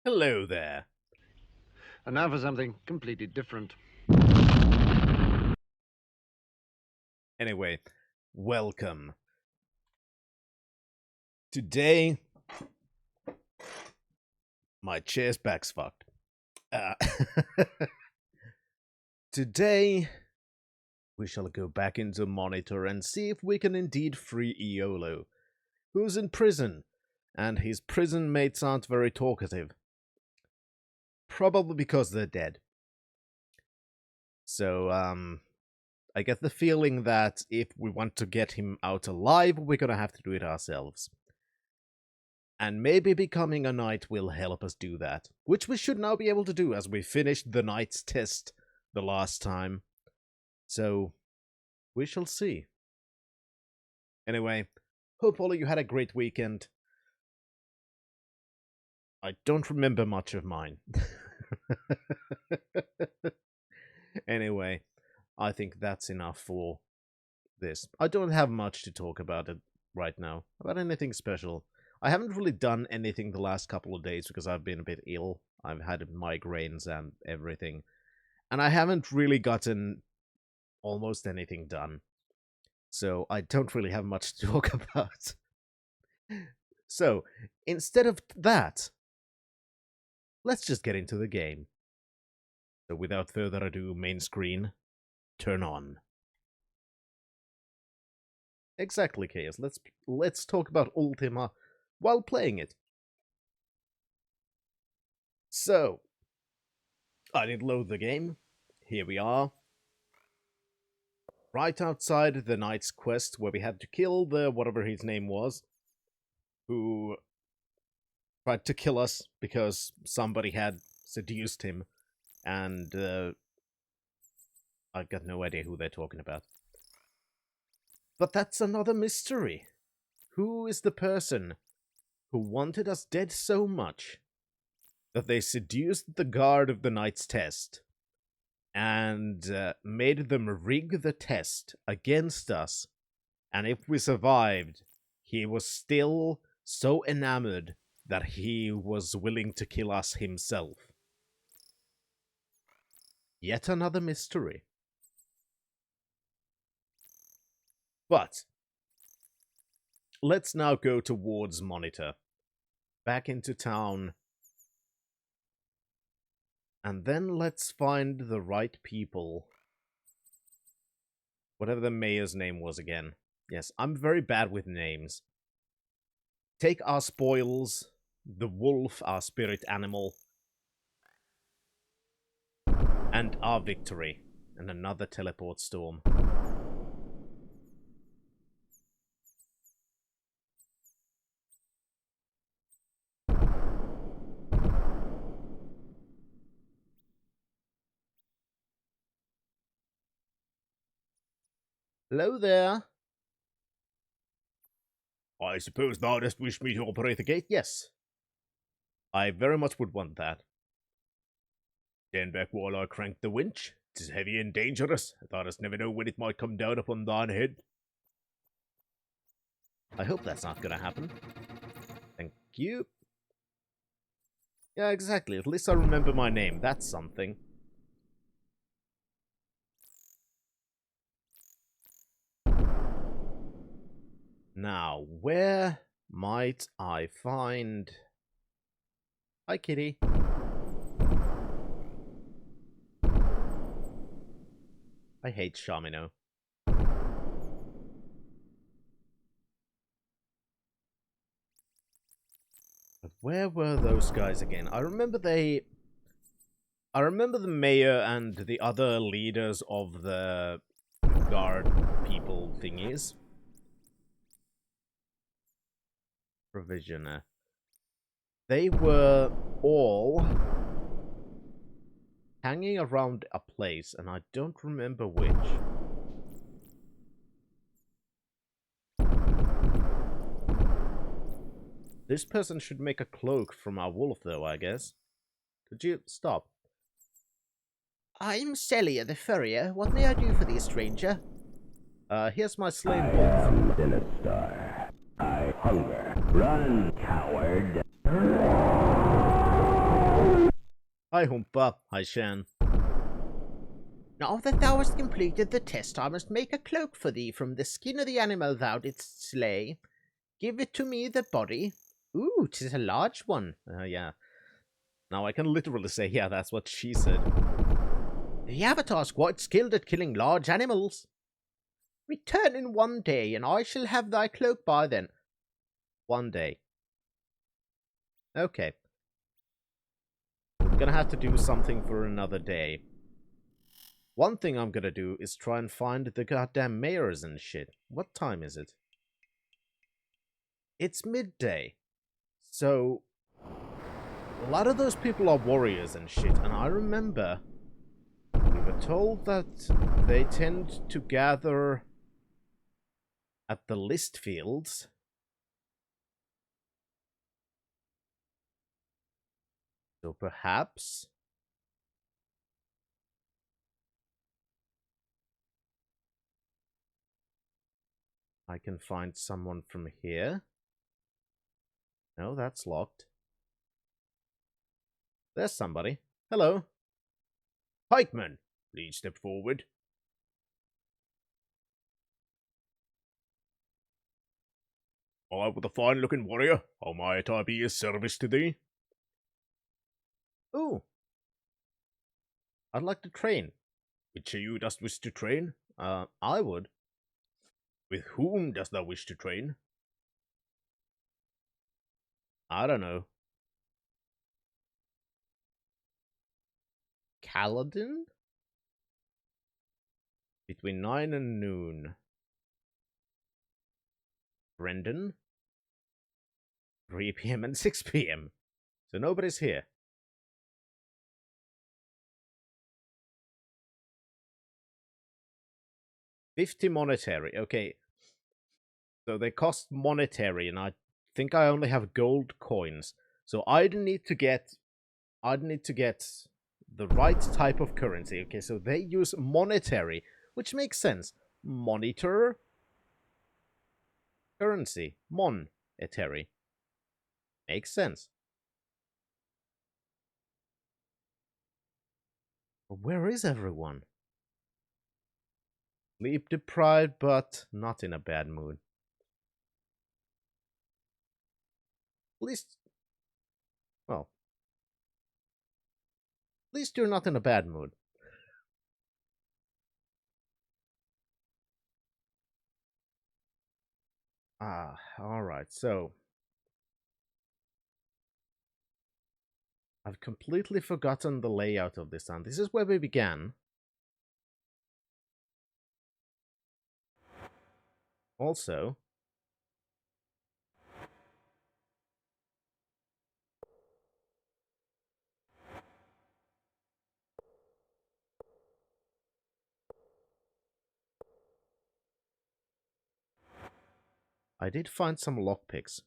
Hello there. And now for something completely different. Anyway, welcome. Today, my chair's back's fucked. Uh, Today, we shall go back into Monitor and see if we can indeed free Iolo, who's in prison, and his prison mates aren't very talkative. Probably because they're dead. So, I get the feeling that if we want to get him out alive, we're gonna have to do it ourselves. And maybe becoming a knight will help us do that, which we should now be able to do as we finished the knight's test the last time. So, we shall see. Anyway, hope all of you had a great weekend. I don't remember much of mine. Anyway, I think that's enough for this. I don't have much to talk about it right now, about anything special. I haven't really done anything the last couple of days because I've been a bit ill. I've had migraines and everything. And I haven't really gotten almost anything done. So I don't really have much to talk about. So, instead of that, let's just get into the game. So without further ado, main screen, turn on. Exactly, Chaos. Let's talk about Ultima while playing it. So, I did load the game. Here we are. Right outside the knight's quest, where we had to kill the whatever his name was, who tried to kill us because somebody had seduced him, and I've got no idea who they're talking about. But that's another mystery. Who is the person who wanted us dead so much that they seduced the guard of the knight's test and made them rig the test against us, and if we survived, he was still so enamored that he was willing to kill us himself? Yet another mystery. But let's now go towards Monitor, back into town, and then let's find the right people. Whatever the mayor's name was again. Yes, I'm very bad with names. Take our spoils, the wolf, our spirit animal, and our victory, and another teleport storm. Hello there. I suppose thou dost wish me to operate the gate? Yes. I very much would want that. Stand back while I crank the winch. 'Tis heavy and dangerous. Thou dost never know when it might come down upon thine head. I hope that's not gonna happen. Thank you. Yeah, exactly. At least I remember my name. That's something. Now, where might I find... Hi, kitty. I hate Shamino. But where were those guys again? I remember the mayor and the other leaders of the guard people thingies. Provisioner. They were all hanging around a place, and I don't remember which. This person should make a cloak from our wolf, though, I guess. Could you stop? I'm Celia the furrier. What may I do for thee, stranger? Here's my slain I wolf. am Sinistar. I hunger. Run, coward. Hi, Humpa. Hi, Shan. Now that thou hast completed the test, I must make a cloak for thee from the skin of the animal thou didst slay. Give it to me, the body. Ooh, 'tis a large one. Yeah. Now I can literally say, yeah, that's what she said. The avatar's quite skilled at killing large animals. Return in 1 day, and I shall have thy cloak by then. 1 day. Okay. I'm gonna have to do something for another day. One thing I'm gonna do is try and find the goddamn mayors and shit. What time is it? It's midday. So, a lot of those people are warriors and shit, and I remember we were told that they tend to gather at the list fields. So perhaps I can find someone from here. No, that's locked. There's somebody. Hello. Pikeman, please step forward. I with a fine-looking warrior, how might I be of service to thee? Ooh. I'd like to train. Which of you dost wish to train? I would. With whom dost thou wish to train? I don't know. Kaladin? Between 9 and noon. Brendan? 3 p.m. and 6 p.m. So nobody's here. $50 monetary. Okay. So they cost monetary, and I think I only have gold coins. So I'd need to get the right type of currency. Okay, so they use monetary, which makes sense. Monitor currency. Monetary. Makes sense. But where is everyone? Sleep deprived, but not in a bad mood. At least, well, at least you're not in a bad mood. Ah, alright, so I've completely forgotten the layout of this town. This is where we began. Also, I did find some lockpicks.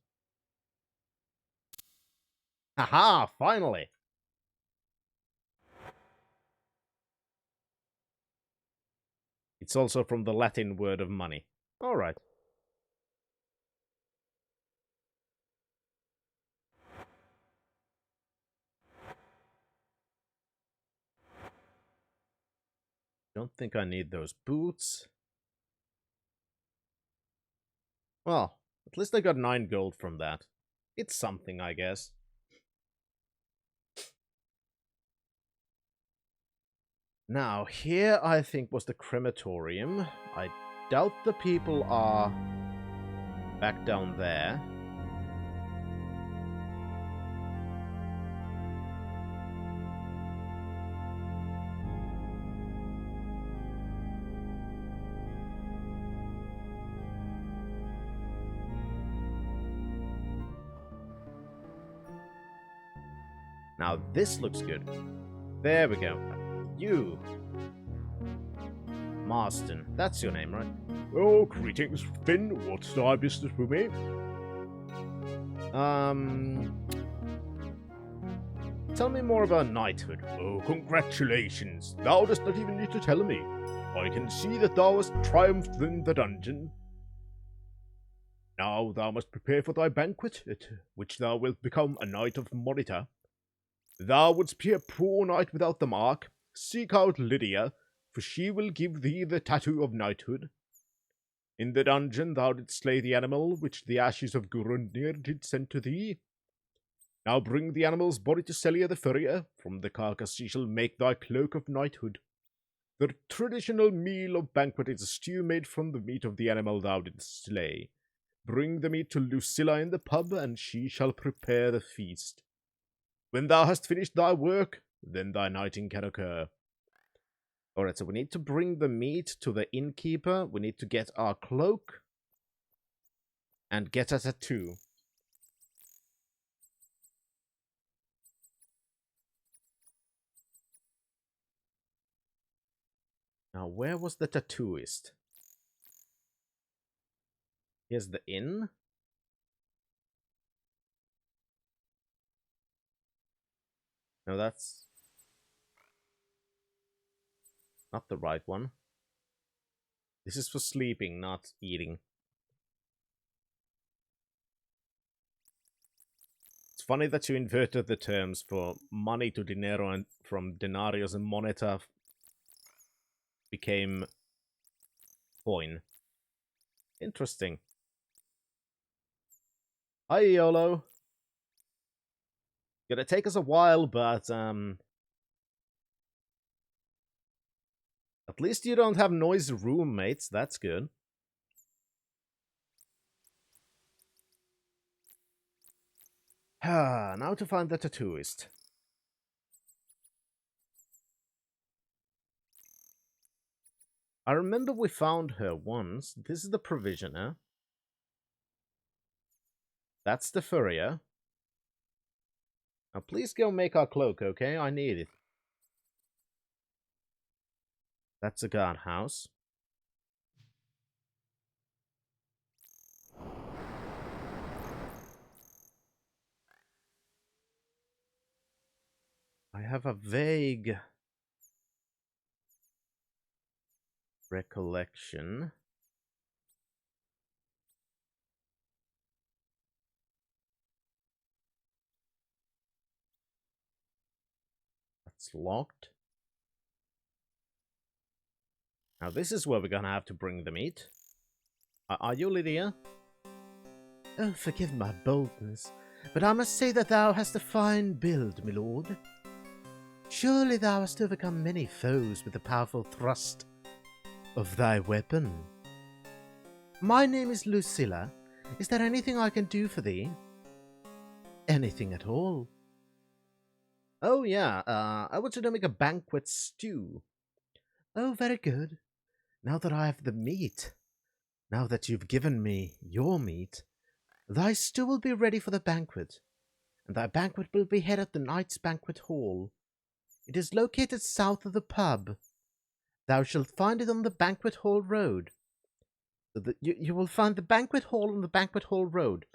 Haha, finally! It's also from the Latin word of money. Alright. Don't think I need those boots. Well, at least I got 9 gold from that. It's something, I guess. Now, here I think was the crematorium. I doubt the people are back down there. Now this looks good. There we go. You. Marston. That's your name, right? Oh, greetings, Finn. What's thy business with me? Tell me more about knighthood. Oh, congratulations. Thou dost not even need to tell me. I can see that thou hast triumphed in the dungeon. Now thou must prepare for thy banquet, at which thou wilt become a knight of Monitor. Thou wouldst be a poor knight without the mark. Seek out Lydia, for she will give thee the tattoo of knighthood. In the dungeon thou didst slay the animal which the ashes of Gurundir did send to thee. Now bring the animal's body to Celia the furrier. From the carcass she shall make thy cloak of knighthood. The traditional meal of banquet is a stew made from the meat of the animal thou didst slay. Bring the meat to Lucilla in the pub, and she shall prepare the feast. When thou hast finished thy work, then thy knighting can occur. Alright, so we need to bring the meat to the innkeeper. We need to get our cloak. And get a tattoo. Now, where was the tattooist? Here's the inn. No, that's not the right one. This is for sleeping, not eating. It's funny that you inverted the terms for money to dinero and from denarius and moneta became coin. Interesting. Hi, YOLO. Gonna take us a while, but at least you don't have noisy roommates. That's good. Now to find the tattooist. I remember we found her once. This is the provisioner. That's the furrier. Now please go make our cloak, okay? I need it. That's a guardhouse. I have a vague recollection. That's locked. Now this is where we're gonna have to bring the meat. Are you Lydia? Oh, forgive my boldness, but I must say that thou hast a fine build, my lord. Surely thou hast overcome many foes with the powerful thrust of thy weapon. My name is Lucilla. Is there anything I can do for thee? Anything at all. Oh yeah, I want you to make a banquet stew. Oh, very good. Now that I have the meat, now that you've given me your meat, thy stew will be ready for the banquet, and thy banquet will be held at the Knight's Banquet Hall. It is located south of the pub. Thou shalt find it on the Banquet Hall Road. You will find the Banquet Hall on the Banquet Hall Road.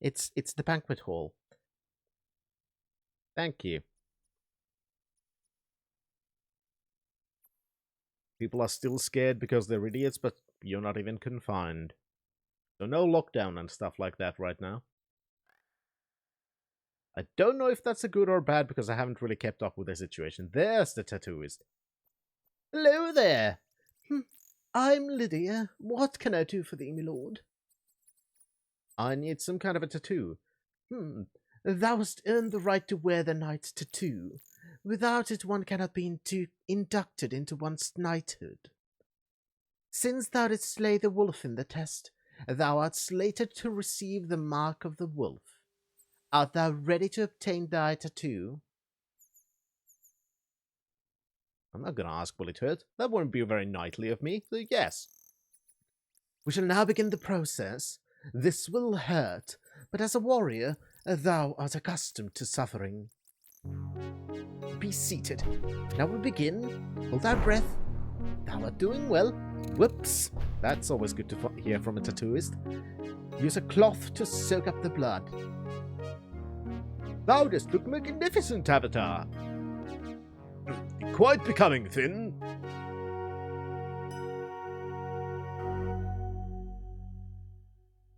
It's the Banquet Hall. Thank you. People are still scared because they're idiots, but you're not even confined. So no lockdown and stuff like that right now. I don't know if that's a good or bad because I haven't really kept up with the situation. There's the tattooist. Hello there. I'm Lydia. What can I do for thee, my lord? I need some kind of a tattoo. Thou hast earned the right to wear the knight's tattoo. Without it, one cannot be inducted into one's knighthood. Since thou didst slay the wolf in the test, thou art slated to receive the mark of the wolf. Art thou ready to obtain thy tattoo? I'm not gonna ask will it hurt. That wouldn't be very knightly of me, so yes. We shall now begin the process. This will hurt, but as a warrior, thou art accustomed to suffering. Be seated. Now we begin. Hold thy breath. Thou art doing well. Whoops. That's always good to hear from a tattooist. Use a cloth to soak up the blood. Thou dost look magnificent, Avatar. Quite becoming, Finn.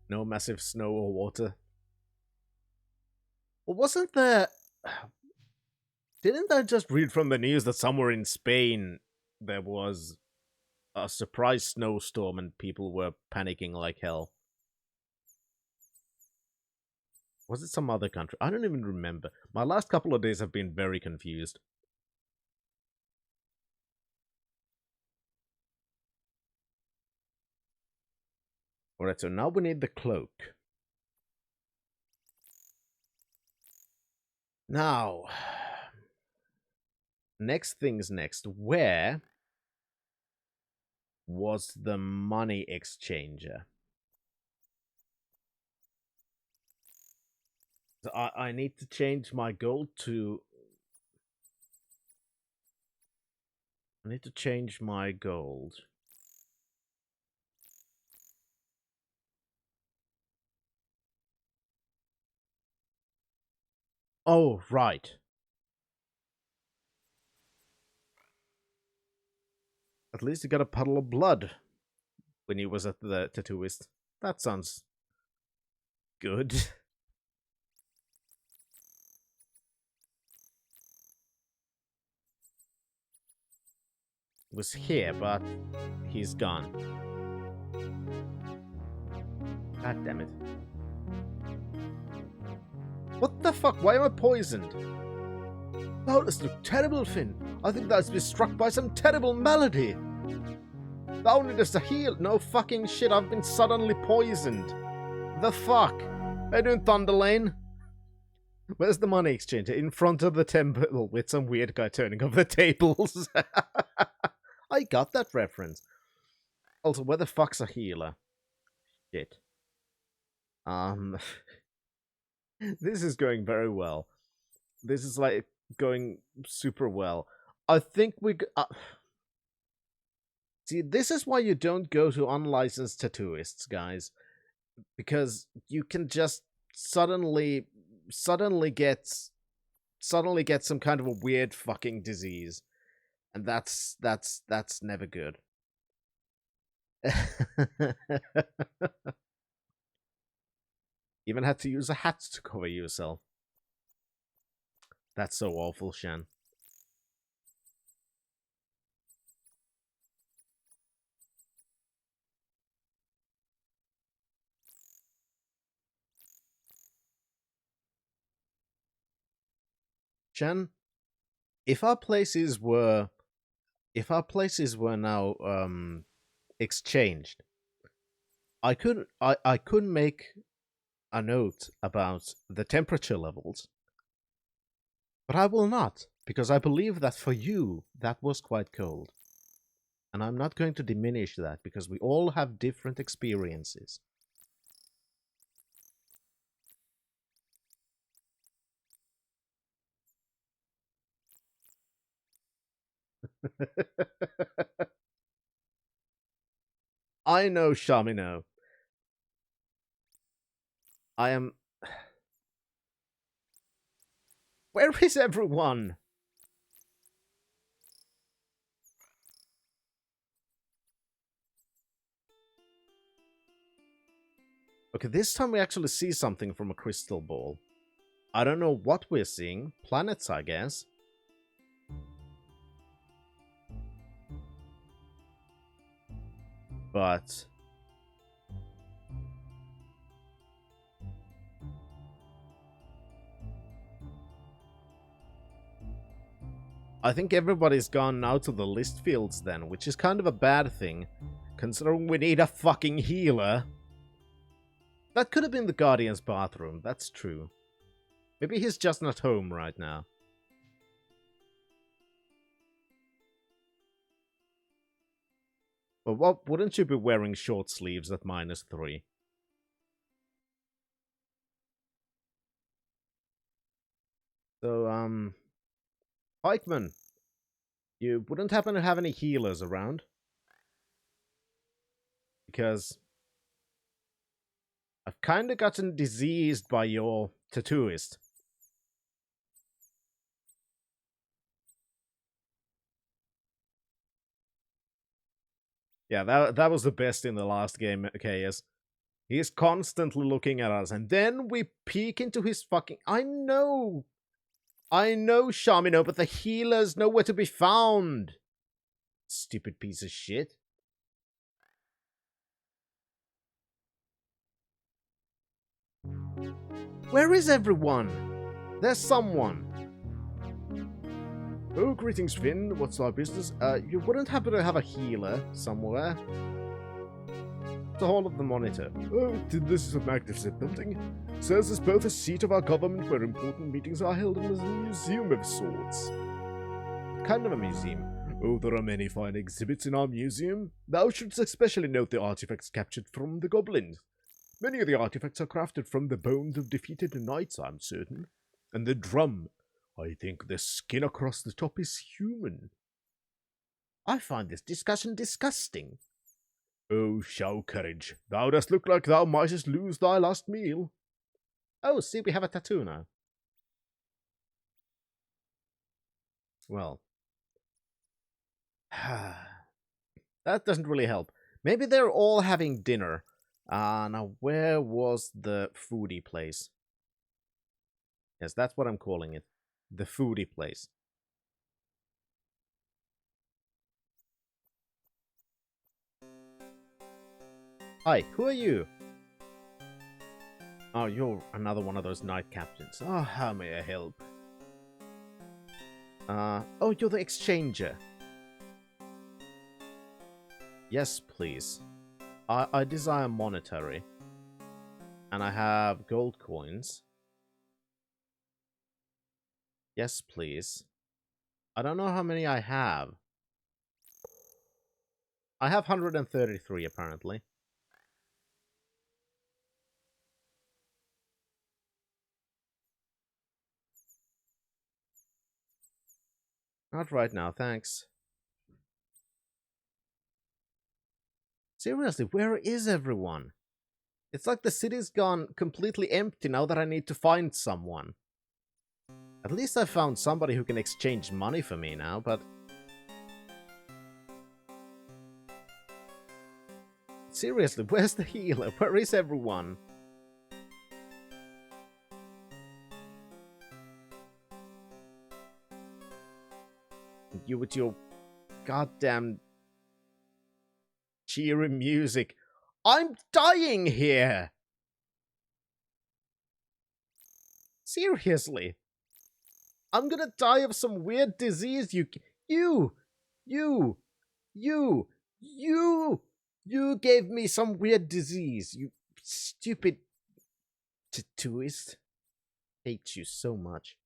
No massive snow or water. Well, wasn't there... Didn't I just read from the news that somewhere in Spain there was a surprise snowstorm and people were panicking like hell? Was it some other country? I don't even remember. My last couple of days have been very confused. Alright, so now we need the cloak. Now, next things next. Where was the money exchanger? So I need to change my gold to... I need to change my gold. Oh, right. At least he got a puddle of blood when he was at the tattooist. That sounds good. Was here, but he's gone. God damn it. What the fuck? Why am I poisoned? Oh, this looks terrible, Finn. I think that's been struck by some terrible malady. Thou needest a heal. No fucking shit, I've been suddenly poisoned. The fuck? How you doing, Thunderlane? Where's the money exchanger? In front of the temple with some weird guy turning over the tables. I got that reference. Also, where the fuck's a healer? Shit. This is going very well. This is like going super well. I think we... See, this is why you don't go to unlicensed tattooists, guys. Because you can just suddenly get some kind of a weird fucking disease. And that's never good. Even had to use a hat to cover yourself. That's so awful, Shan. Shan, if our places were now exchanged, I could make a note about the temperature levels, but I will not, because I believe that for you that was quite cold, and I'm not going to diminish that because we all have different experiences. I know, Shamino. I am... Where is everyone? Okay, this time we actually see something from a crystal ball. I don't know what we're seeing. Planets, I guess. But... I think everybody's gone now to the list fields then, which is kind of a bad thing, considering we need a fucking healer. That could have been the Guardian's bathroom, that's true. Maybe he's just not home right now. But what, wouldn't you be wearing short sleeves at -3? So, Pikeman, you wouldn't happen to have any healers around? Because I've kind of gotten diseased by your tattooist. Yeah, that was the best in the last game, KS. He's constantly looking at us, and then we peek into his fucking... I know! I know, Shamino, but the healer's nowhere to be found. Stupid piece of shit. Where is everyone? There's someone. Oh, greetings, Finn. What's our business? You wouldn't happen to have a healer somewhere? The hall of the monitor. Oh, this is a magnificent building. Serves as both a seat of our government where important meetings are held and as a museum of sorts. Kind of a museum. Oh, there are many fine exhibits in our museum. Thou shouldst especially note the artifacts captured from the goblins. Many of the artifacts are crafted from the bones of defeated knights, I'm certain. And the drum. I think the skin across the top is human. I find this discussion disgusting. Oh, show courage. Thou dost look like thou mightest lose thy last meal. Oh, see, we have a tattoo now. Well. That doesn't really help. Maybe they're all having dinner. Now, where was the foodie place? Yes, that's what I'm calling it. The foodie place. Hi, who are you? Oh, you're another one of those knight captains. Oh, how may I help? Oh, you're the exchanger. Yes, please. I desire monetary. And I have gold coins. Yes, please. I don't know how many I have. I have 133, apparently. Not right now, thanks. Seriously, where is everyone? It's like the city's gone completely empty now that I need to find someone. At least I found somebody who can exchange money for me now, but... Seriously, where's the healer? Where is everyone? You with your goddamn cheery music. I'm dying here! Seriously. I'm gonna die of some weird disease. You gave me some weird disease. You stupid tattooist. Hate you so much.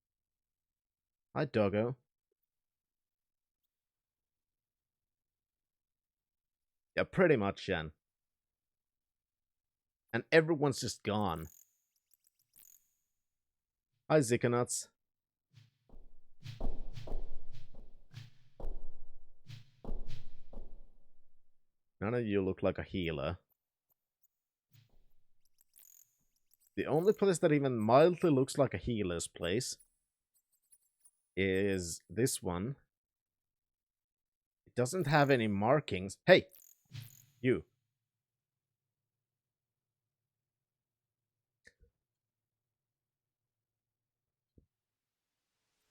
Hi, doggo. Yeah, pretty much, Jen. And everyone's just gone. Hi, Zickernuts. None of you look like a healer. The only place that even mildly looks like a healer's place is this one. It doesn't have any markings. Hey! You.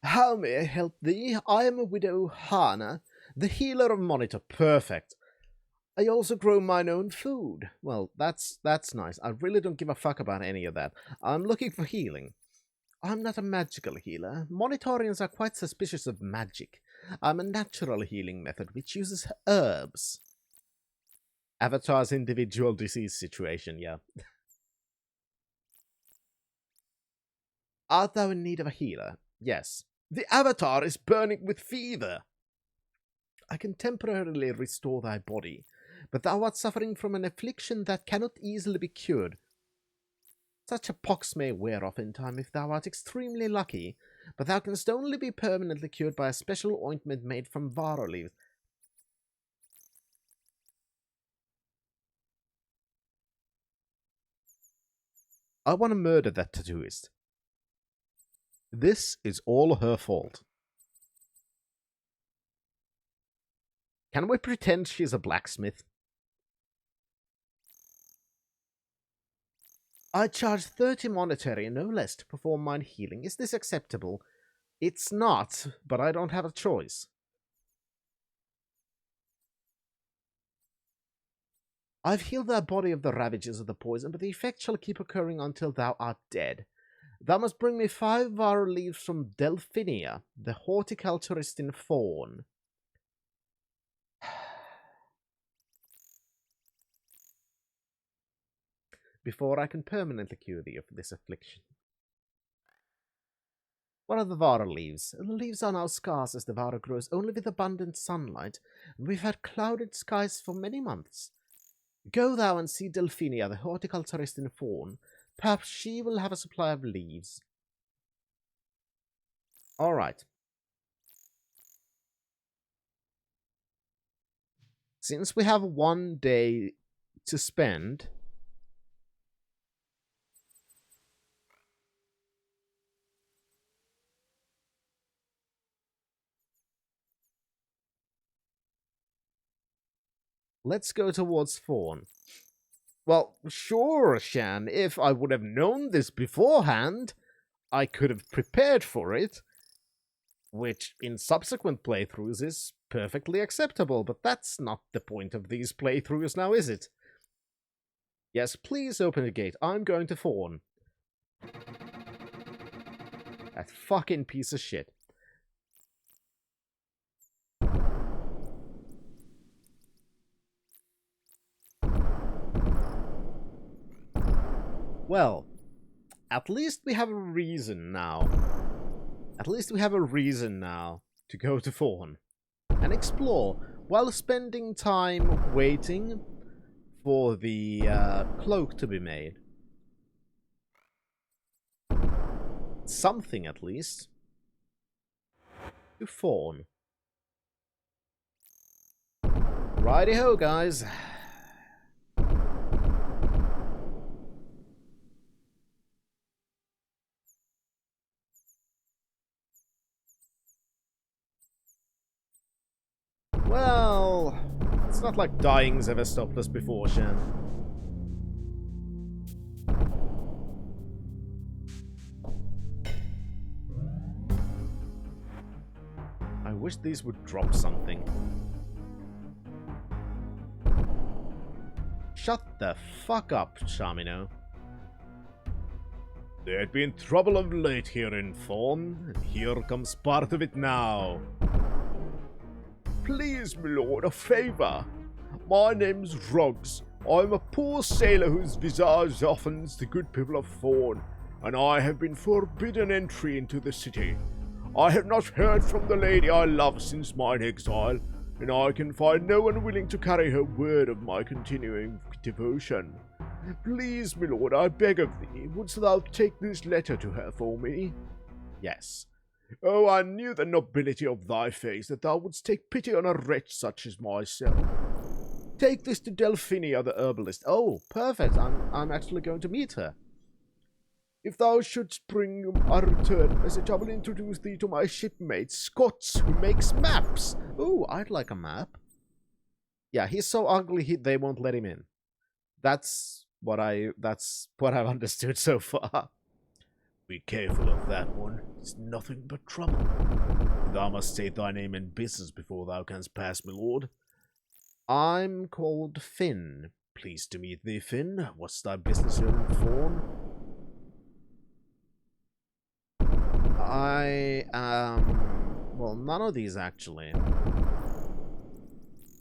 How may I help thee? I am a widow Hana, the healer of Monitor. Perfect. I also grow mine own food. Well, that's nice. I really don't give a fuck about any of that. I'm looking for healing. I'm not a magical healer. Monitorians are quite suspicious of magic. I'm a natural healing method which uses herbs. Avatar's individual disease situation, yeah. Art thou in need of a healer? Yes. The Avatar is burning with fever. I can temporarily restore thy body, but thou art suffering from an affliction that cannot easily be cured. Such a pox may wear off in time if thou art extremely lucky, but thou canst only be permanently cured by a special ointment made from varo leaves. I want to murder that tattooist. This is all her fault. Can we pretend she's a blacksmith? I charge 30 monetary, no less, to perform mine healing. Is this acceptable? It's not, but I don't have a choice. I've healed thy body of the ravages of the poison, but the effect shall keep occurring until thou art dead. Thou must bring me 5 laurel leaves from Delphinia, the horticulturist in Fawn. Before I can permanently cure thee of this affliction. What are the Vara leaves? The leaves are now scarce as the Vara grows only with abundant sunlight, and we've had clouded skies for many months. Go thou and see Delphinia, the horticulturist in Fawn. Perhaps she will have a supply of leaves. Alright. Since we have 1 day to spend, let's go towards Fawn. Well, sure, Shan, if I would have known this beforehand, I could have prepared for it, which in subsequent playthroughs is perfectly acceptable, but that's not the point of these playthroughs now, is it? Yes, please open the gate. I'm going to Fawn. That fucking piece of shit. Well, at least we have a reason now. At least we have a reason now to go to Fawn and explore while spending time waiting for the cloak to be made. Something, at least. To Fawn. Righty-ho, guys. Well, it's not like dying's ever stopped us before, Shan. I wish these would drop something. Shut the fuck up, Shamino. There'd been trouble of late here in Fawn, and here comes part of it now. Please, my lord, a favour. My name's Ruggs. I'm a poor sailor whose visage offends the good people of Fawn, and I have been forbidden entry into the city. I have not heard from the lady I love since mine exile, and I can find no one willing to carry her word of my continuing devotion. Please, my lord, I beg of thee, wouldst thou take this letter to her for me? Yes. Oh, I knew the nobility of thy face, that thou wouldst take pity on a wretch such as myself. Take this to Delphinia the herbalist. Oh, perfect. I'm actually going to meet her. If thou shouldst bring a return message, I will introduce thee to my shipmate, Scots, who makes maps. Ooh, I'd like a map. Yeah, he's so ugly they won't let him in. That's what I've understood so far. Be careful of that one. It's nothing but trouble. Thou must state thy name and business before thou canst pass, my lord. I'm called Finn. Pleased to meet thee, Finn. What's thy business here in Fawn? I am... well, none of these, actually.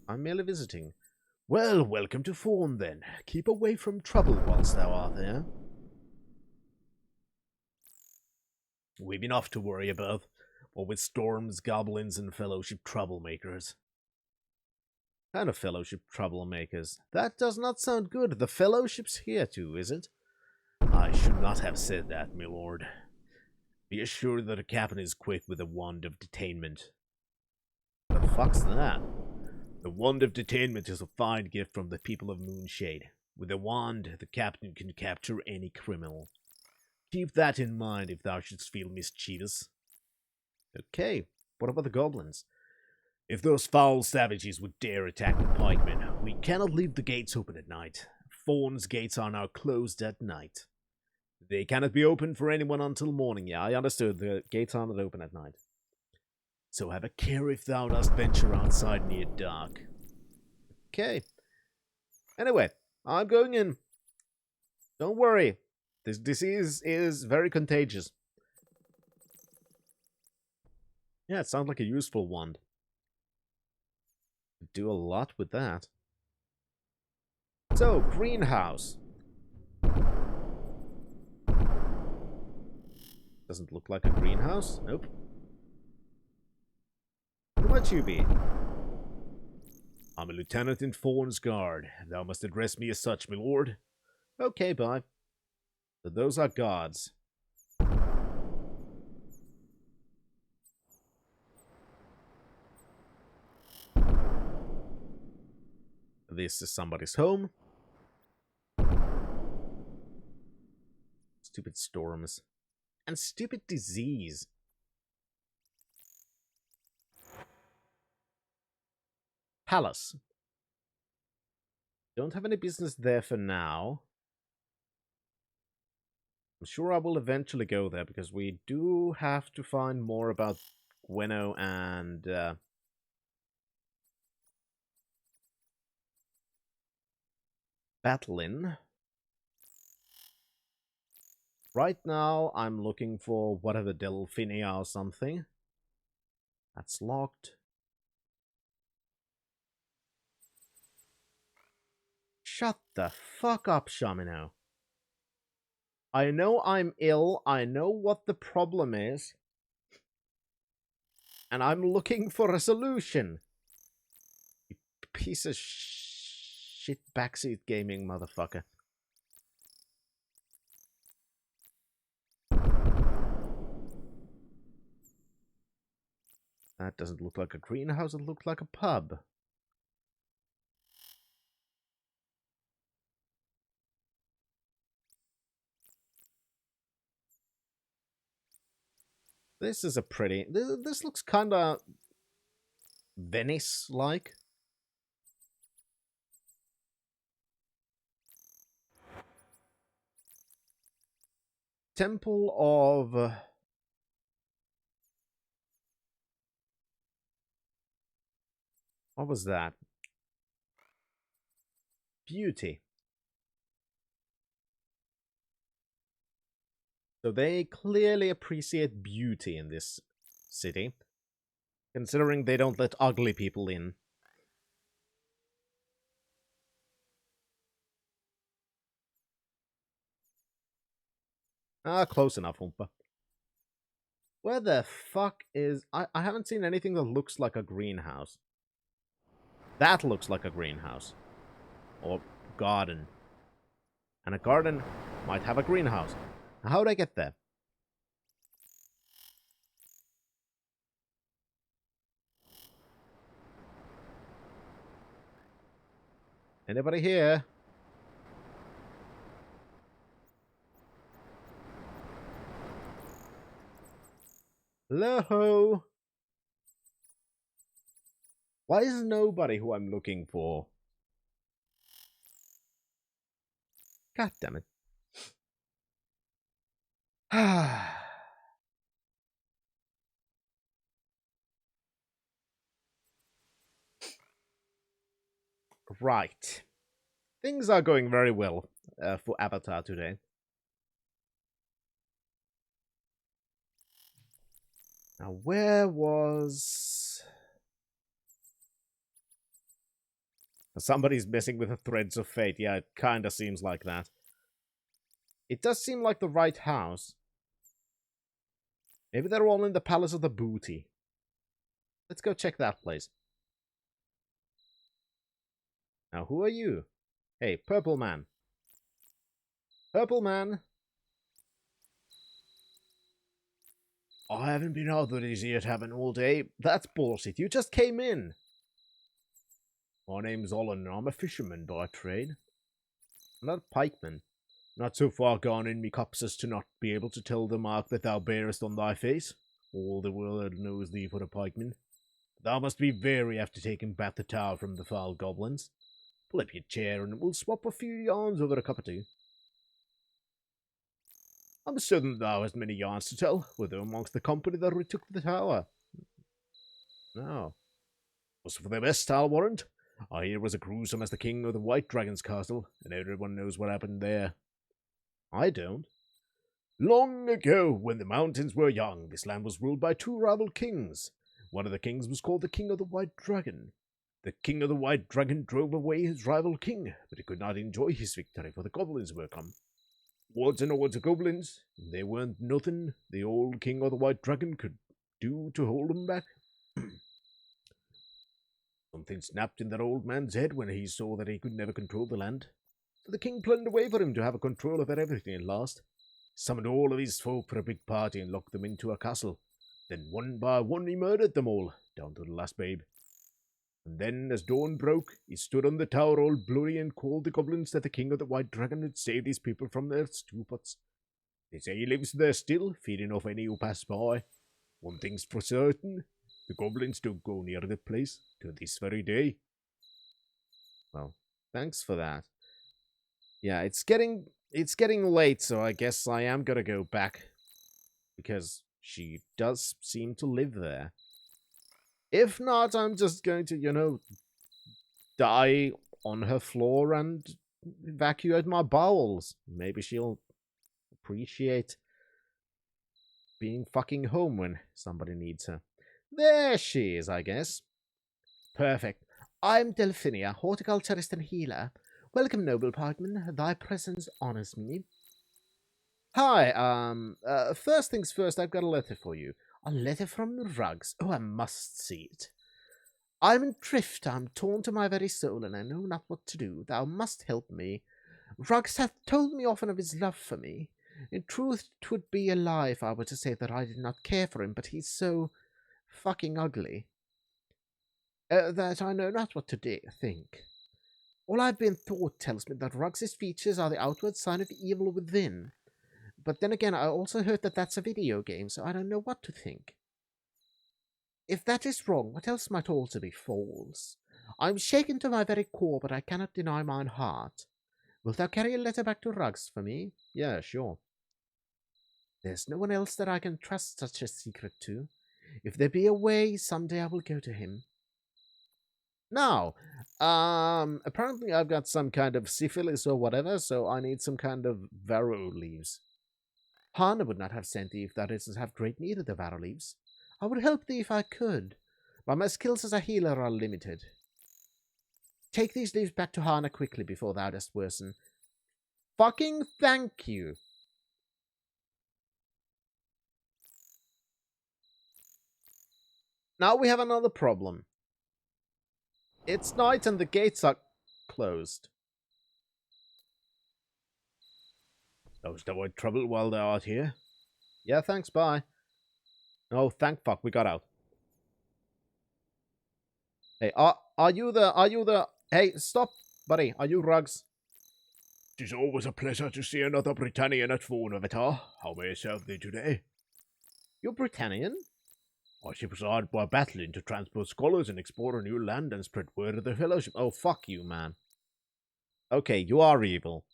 I'm merely visiting. Well, welcome to Fawn, then. Keep away from trouble whilst thou art there. We've enough to worry about, what with storms, goblins, and fellowship troublemakers. Kind of fellowship troublemakers. That does not sound good. The fellowship's here too, is it? I should not have said that, my lord. Be assured that the captain is quick with a wand of detainment. The fuck's that? The wand of detainment is a fine gift from the people of Moonshade. With a wand, the captain can capture any criminal. Keep that in mind if thou shouldst feel mischievous. Okay, what about the goblins? If those foul savages would dare attack the pikemen, we cannot leave the gates open at night. Fawn's gates are now closed at night. They cannot be open for anyone until morning. Yeah, I understood. The gates are not open at night. So have a care if thou dost venture outside near dark. Okay. Anyway, I'm going in. Don't worry. This disease is very contagious. Yeah, it sounds like a useful wand. Do a lot with that. So, greenhouse. Doesn't look like a greenhouse. Nope. Who might you be? I'm a lieutenant in Fawn's Guard. Thou must address me as such, my lord. Okay, bye. So those are guards. This is somebody's home. Stupid storms. And stupid disease. Palace. Don't have any business there for now. I'm sure I will eventually go there, because we do have to find more about Gwenno and... Batlin. Right now, I'm looking for whatever Delphinia or something. That's locked. Shut the fuck up, Shamino. I know I'm ill, I know what the problem is, and I'm looking for a solution. You piece of shit backseat gaming motherfucker. That doesn't look like a greenhouse, it looks like a pub. This is a pretty... This looks kinda... Venice-like. Temple of... What was that? Beauty. So they clearly appreciate beauty in this city, considering they don't let ugly people in. Ah, close enough, Oompa. Where the fuck is... I haven't seen anything that looks like a greenhouse. That looks like a greenhouse. Or garden. And a garden might have a greenhouse. Now, how would I get there? Anybody here? Hello? Why is nobody who I'm looking for? God damn it. Right. Things are going very well for Avatar today. Now, where was... Somebody's messing with the threads of fate. Yeah, it kinda seems like that. It does seem like the right house. Maybe they're all in the Palace of the Booty. Let's go check that place. Now, who are you? Hey, Purple Man. Purple Man! I haven't been out to this here tavern all day. That's bullshit. You just came in. My name's Olin, and I'm a fisherman by trade. I'm not a pikeman. Not so far gone in me cups as to not be able to tell the mark that thou bearest on thy face. All the world knows thee for a pikeman. Thou must be very after taking back the tower from the foul goblins. Pull up your chair and we'll swap a few yarns over a cup or two. I'm certain thou hast many yarns to tell, whether amongst the company that retook the tower. No. Was for the best, I'll warrant. I hear was as gruesome as the king of the White Dragon's castle, and everyone knows what happened there. I don't. Long ago, when the mountains were young, this land was ruled by two rival kings. One of the kings was called the King of the White Dragon. The King of the White Dragon drove away his rival king, but he could not enjoy his victory, for the goblins were come. Hordes and hordes of goblins. They weren't nothing the old King of the White Dragon could do to hold them back. Something snapped in that old man's head when he saw that he could never control the land. So the king planned a way for him to have a control over everything at last. Summoned all of his folk for a big party and locked them into a castle. Then one by one he murdered them all, down to the last babe. And then, as dawn broke, he stood on the tower all bloody and called the goblins that the King of the White Dragon had saved his people from their stew-pots. They say he lives there still, feeding off any who pass by. One thing's for certain, the goblins don't go near the place to this very day. Well, thanks for that. Yeah, it's getting late, so I guess I am gonna go back. Because she does seem to live there. If not, I'm just going to, die on her floor and evacuate my bowels. Maybe she'll appreciate being fucking home when somebody needs her. There she is, I guess. Perfect. I'm Delphinia, horticulturist and healer. Welcome, noble parkman. Thy presence honors me. Hi, first things first, I've got a letter for you. A letter from Rugs. Oh, I must see it. I'm adrift, I'm torn to my very soul, and I know not what to do. Thou must help me. Rugs hath told me often of his love for me. In truth, 'twould be a lie if I were to say that I did not care for him, but he's so fucking ugly that I know not what to think. All I've been taught tells me that Rugs's features are the outward sign of evil within. But then again, I also heard that that's a video game, so I don't know what to think. If that is wrong, what else might also be false? I'm shaken to my very core, but I cannot deny mine heart. Wilt thou carry a letter back to Rugs for me? Yeah, sure. There's no one else that I can trust such a secret to. If there be a way, someday I will go to him. Now, apparently I've got some kind of syphilis or whatever, so I need some kind of varroa leaves. Hana would not have sent thee if thou didst have great need of the varroa leaves. I would help thee if I could, but my skills as a healer are limited. Take these leaves back to Hana quickly before thou dost worsen. Fucking thank you. Now we have another problem. It's night and the gates are closed. Thou'st avoid trouble while thou art here. Yeah, thanks, bye. Oh, thank fuck, we got out. Hey, are you the... Hey, stop, buddy. Are you Rugs? 'Tis always a pleasure to see another Britannian at phone, Avatar. How may I serve thee today? You're Britannian? Our ship was hired by battling to transport scholars and explore a new land and spread word of the fellowship. Oh, fuck you, man. Okay, you are evil.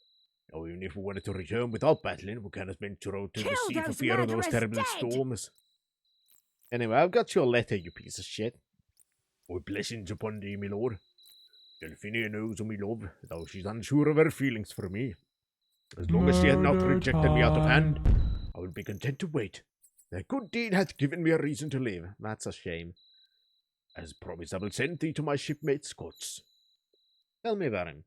Oh, even if we wanted to return without battling, we cannot venture out to the sea for fear of those terrible storms. Anyway, I've got your letter, you piece of shit. Oh, blessings upon thee, my lord. Delphinia knows of me love, though she's unsure of her feelings for me. As long as she hath not rejected me out of hand, I will be content to wait. Thy good deed hath given me a reason to live. That's a shame. As promised, I will send thee to my shipmate Scots. Tell me about him.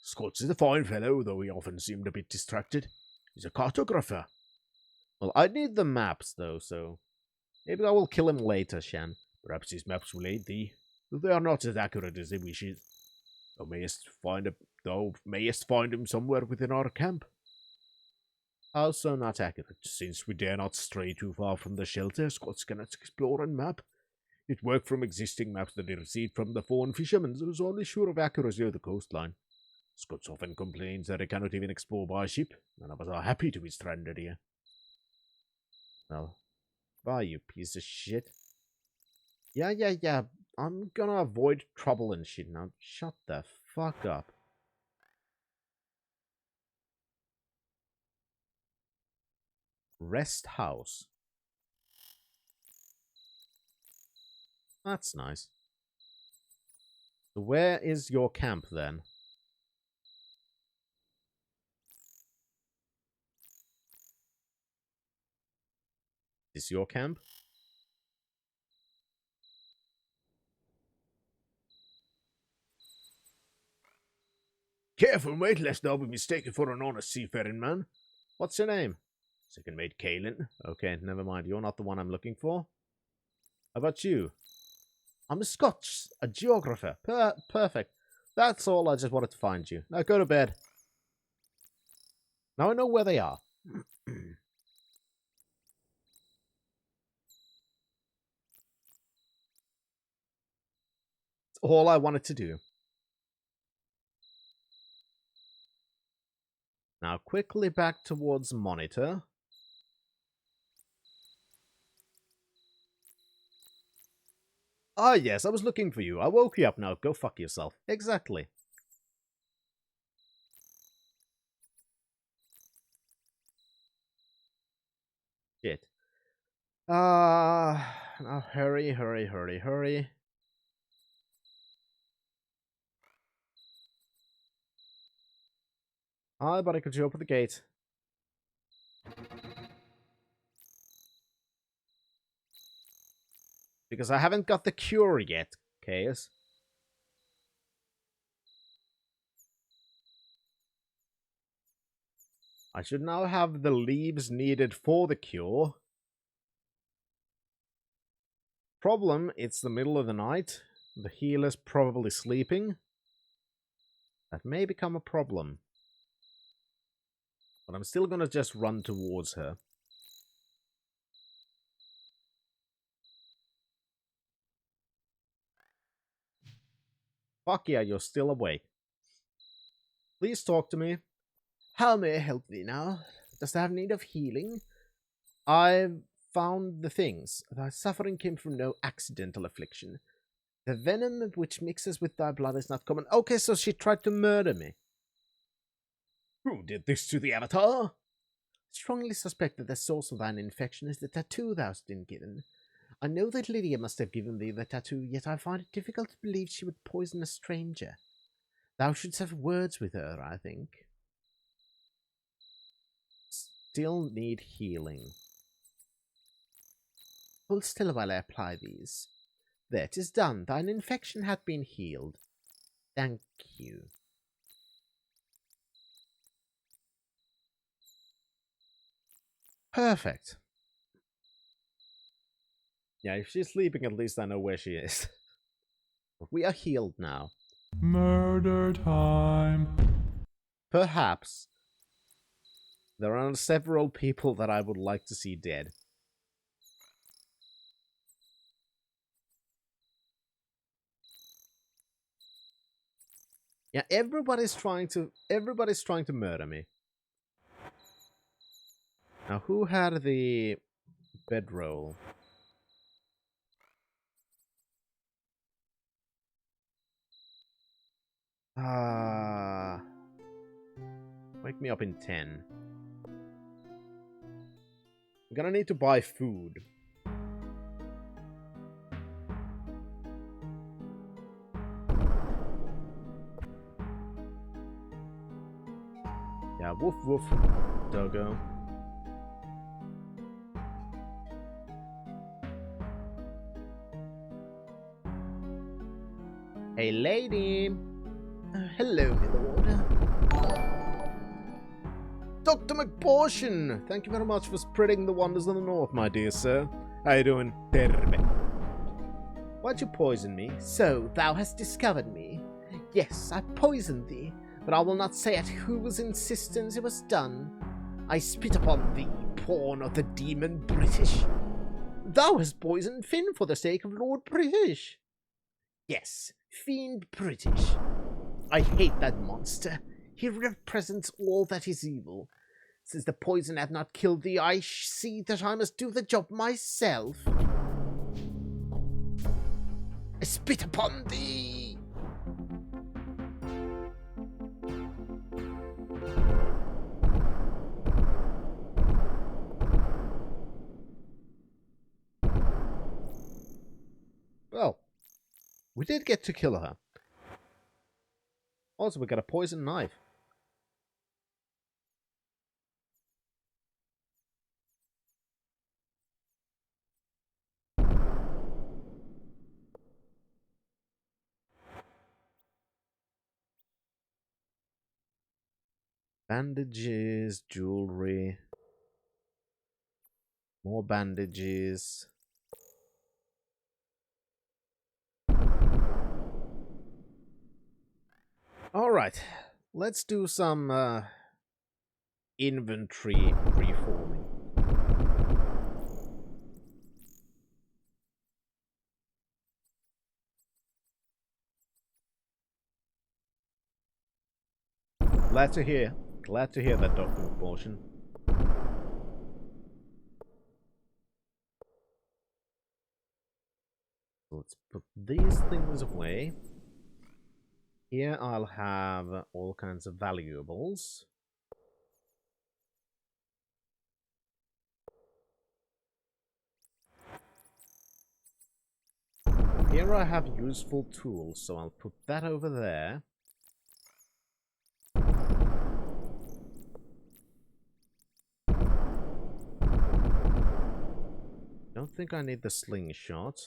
Scots is a fine fellow, though he often seemed a bit distracted. He's a cartographer. Well, I need the maps, though, so... Maybe I will kill him later, Shan. Perhaps his maps will aid thee, though they are not as accurate as he wishes. Thou mayest find him somewhere within our camp. How so not accurate? Since we dare not stray too far from the shelter, Scots cannot explore and map. It worked from existing maps that he received from the foreign fishermen, who was only sure of accuracy of the coastline. Scots often complains that he cannot even explore by ship. None of us are happy to be stranded here. Well, bye, you piece of shit. Yeah. I'm gonna avoid trouble and shit now. Shut the fuck up. Rest house. That's nice. So where is your camp then? Is this your camp? Careful, mate, lest thou be mistaken for an honest seafaring man. What's your name? Second mate Kalen. Okay, never mind. You're not the one I'm looking for. How about you? I'm a Scotch, a geographer. Perfect. That's all. I just wanted to find you. Now go to bed. Now I know where they are. It's all I wanted to do. Now quickly back towards monitor. Ah, yes, I was looking for you. I woke you up now. Go fuck yourself. Exactly. Shit. Now hurry. Hi, buddy, could you open the gate? Because I haven't got the cure yet, Chaos. I should now have the leaves needed for the cure. Problem, it's the middle of the night. The healer's probably sleeping. That may become a problem. But I'm still gonna just run towards her. Fuck yeah, you're still awake. Please talk to me. How may I help thee now? Dost thou have need of healing? I've found the things. Thy suffering came from no accidental affliction. The venom which mixes with thy blood is not common. Okay, so she tried to murder me. Who did this to the Avatar? Strongly suspect that the source of thine infection is the tattoo thou hast been given. I know that Lydia must have given thee the tattoo, yet I find it difficult to believe she would poison a stranger. Thou shouldst have words with her, I think. Still need healing. Hold still while I apply these. There, 'tis done. Thine infection hath been healed. Thank you. Perfect. Yeah, if she's sleeping, at least I know where she is. We are healed now. Murder time. Perhaps there are several people that I would like to see dead. Yeah, everybody's trying to murder me. Now, who had the bedroll? Wake me up in 10. I'm gonna need to buy food. Yeah, woof woof, doggo. Hey, lady. Hello, my lord. Dr. McPortion! Thank you very much for spreading the wonders of the north, my dear sir. How you doing? Perfect. Why'd you poison me? So, thou hast discovered me. Yes, I poisoned thee, but I will not say at whose insistence it was done. I spit upon thee, pawn of the demon British. Thou hast poisoned Finn for the sake of Lord British. Yes, fiend British. I hate that monster. He represents all that is evil. Since the poison hath not killed thee, I see that I must do the job myself. I spit upon thee! We did get to kill her. Also, we got a poison knife. Bandages, jewelry. More bandages. Alright, let's do some inventory reforming. Glad to hear that document portion. Let's put these things away. Here I'll have all kinds of valuables. Here I have useful tools, so I'll put that over there. Don't think I need the slingshot.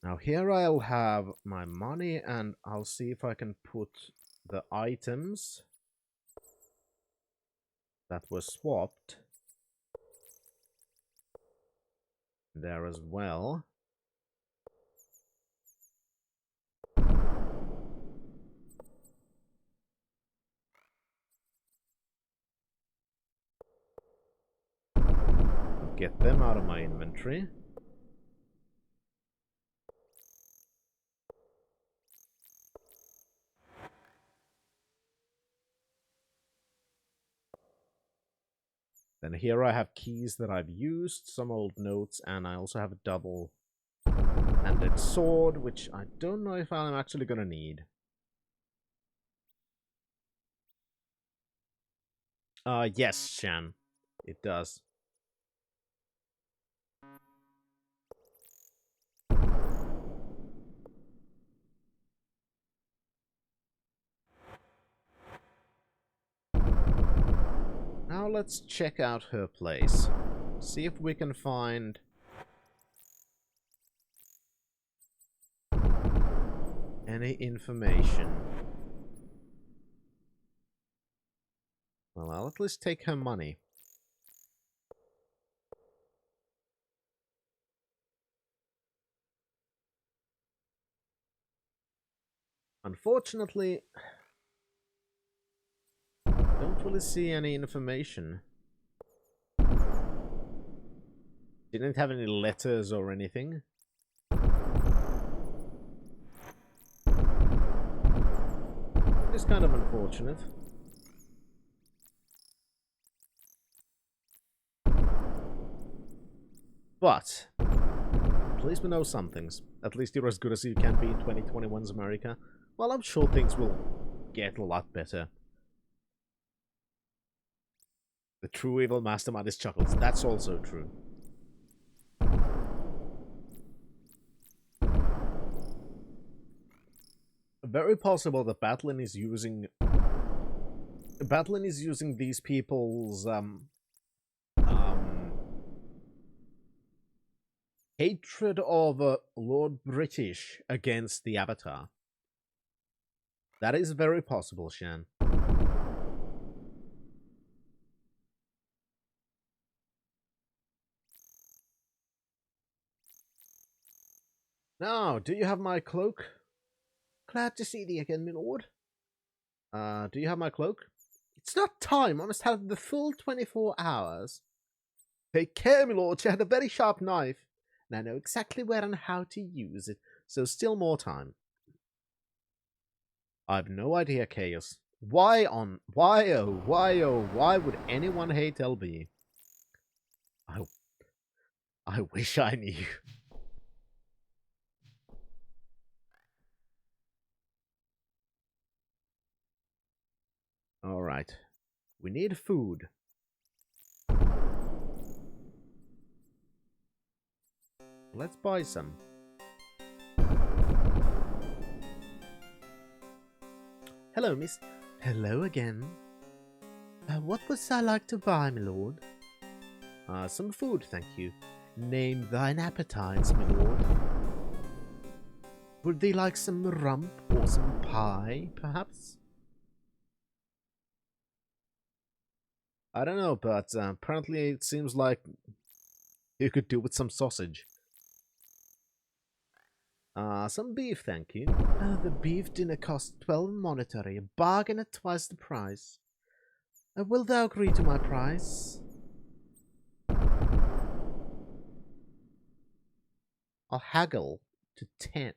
Now here I'll have my money, and I'll see if I can put the items that were swapped there as well. I'll get them out of my inventory. Then here I have keys that I've used, some old notes, and I also have a double-handed sword, which I don't know if I'm actually gonna need. Yes, Shan. It does. Now let's check out her place. See if we can find any information. Well, I'll at least take her money. Unfortunately, don't really see any information. Didn't have any letters or anything. It's kind of unfortunate. But at least we know some things. At least you're as good as you can be in 2021's America. Well, I'm sure things will get a lot better. The true evil mastermind is Chuckles. That's also true. Very possible that Batlin is using these people's hatred of Lord British against the Avatar. That is very possible, Shan. Now, do you have my cloak? Glad to see thee again, my lord. Do you have my cloak? It's not time. I must have the full 24 hours. Take care, my lord. She had a very sharp knife, and I know exactly where and how to use it, so still more time. I've no idea, Chaos. Why would anyone hate LB? I wish I knew. Alright. We need food. Let's buy some. Hello, miss. Hello again. What would I like to buy, my lord? Some food, thank you. Name thine appetites, my lord. Would thee like some rump or some pie, perhaps? I don't know, but apparently it seems like you could do with some sausage. Some beef, thank you. The beef dinner costs 12 monetary, a bargain at twice the price. Will thou agree to my price? I'll haggle to 10.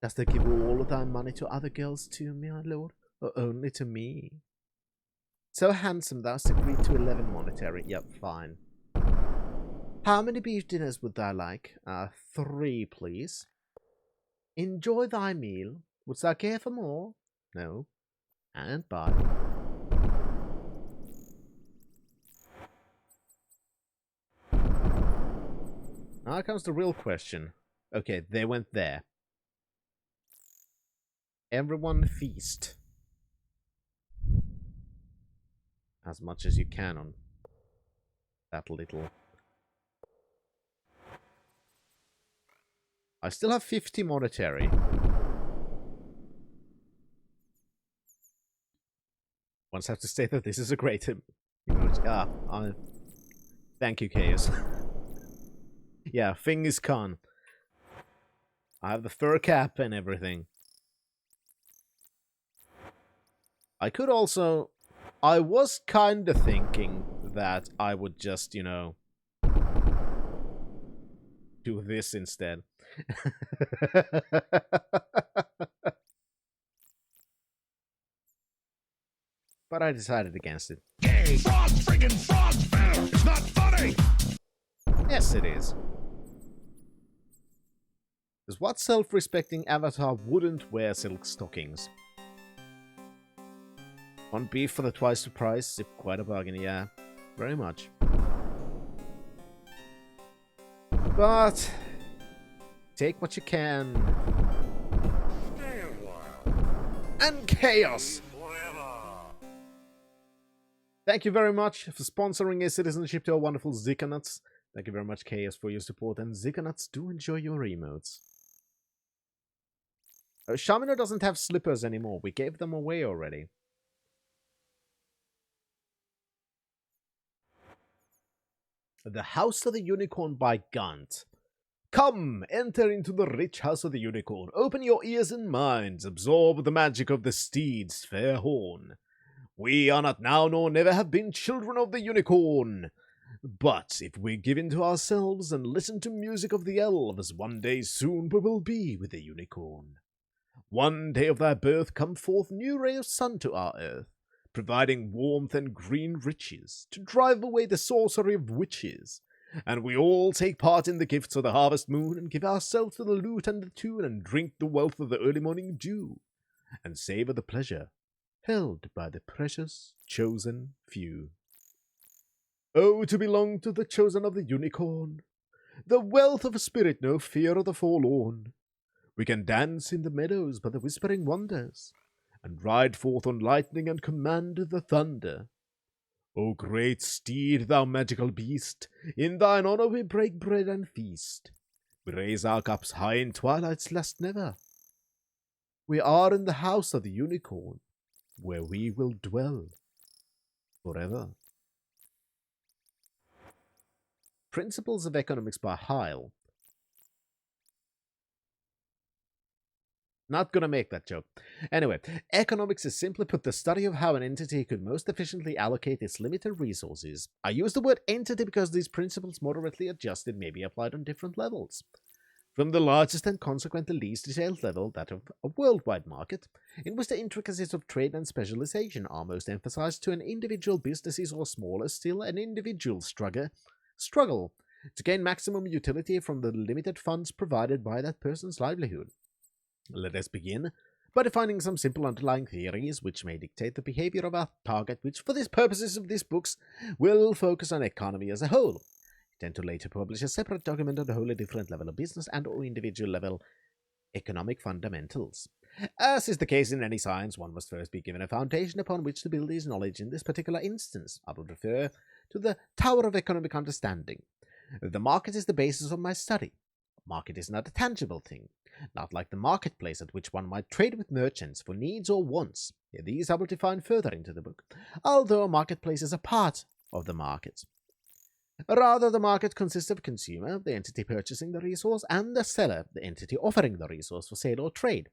Dost thou give all of thy money to other girls too, my lord, or only to me? So handsome, thou'st agreed to 11 monetary. Yep, fine. How many beef dinners would thou like? 3, please. Enjoy thy meal. Wouldst thou care for more? No. And bye. Now comes the real question. Okay, they went there. Everyone feast. As much as you can on that little. I still have 50 monetary. Once I have to state that this is a great emoji. Thank you, Chaos. Yeah, thing is con. I have the fur cap and everything. I could also... I was kind of thinking that I would just, you know... do this instead. But I decided against it. Gay frog friggin' frog fair! It's not funny! Yes, it is. Because what self-respecting avatar wouldn't wear silk stockings? One beef for the twice the price. Quite a bargain, yeah. Very much. But... take what you can. Stay a while. And chaos! Thank you very much for sponsoring a citizenship to our wonderful Zikanats. Thank you very much, Chaos, for your support, and Zikanats, do enjoy your emotes. Shamino doesn't have slippers anymore. We gave them away already. The House of the Unicorn by Gant. Come, enter into the rich House of the Unicorn. Open your ears and minds. Absorb the magic of the steed's fair horn. We are not now nor never have been children of the unicorn. But if we give in to ourselves and listen to music of the elves, one day soon we will be with the unicorn. One day of thy birth come forth new ray of sun to our earth, providing warmth and green riches, to drive away the sorcery of witches. And we all take part in the gifts of the harvest moon, and give ourselves to the lute and the tune, and drink the wealth of the early morning dew, and savour the pleasure held by the precious chosen few. Oh, to belong to the chosen of the unicorn, the wealth of a spirit, no fear of the forlorn. We can dance in the meadows by the whispering wonders, and ride forth on lightning and command the thunder. O great steed, thou magical beast, in thine honour we break bread and feast. We raise our cups high in twilight's last never. We are in the house of the unicorn, where we will dwell forever. Principles of Economics by Heil. Not gonna make that joke. Anyway, economics is simply put the study of how an entity could most efficiently allocate its limited resources. I use the word entity because these principles, moderately adjusted, may be applied on different levels. From the largest and consequently least detailed level, that of a worldwide market, in which the intricacies of trade and specialization are most emphasized to an individual businesses or smaller still, an individual struggle to gain maximum utility from the limited funds provided by that person's livelihood. Let us begin by defining some simple underlying theories which may dictate the behavior of our target, which for the purposes of these books will focus on economy as a whole. I intend to later publish a separate document on a wholly different level of business and or individual level economic fundamentals. As is the case in any science, one must first be given a foundation upon which to build his knowledge. In this particular instance, I will refer to the Tower of Economic Understanding. The market is the basis of my study. Market is not a tangible thing, not like the marketplace at which one might trade with merchants for needs or wants. These I will define further into the book, although a marketplace is a part of the market. Rather, the market consists of a consumer, the entity purchasing the resource, and the seller, the entity offering the resource for sale or trade.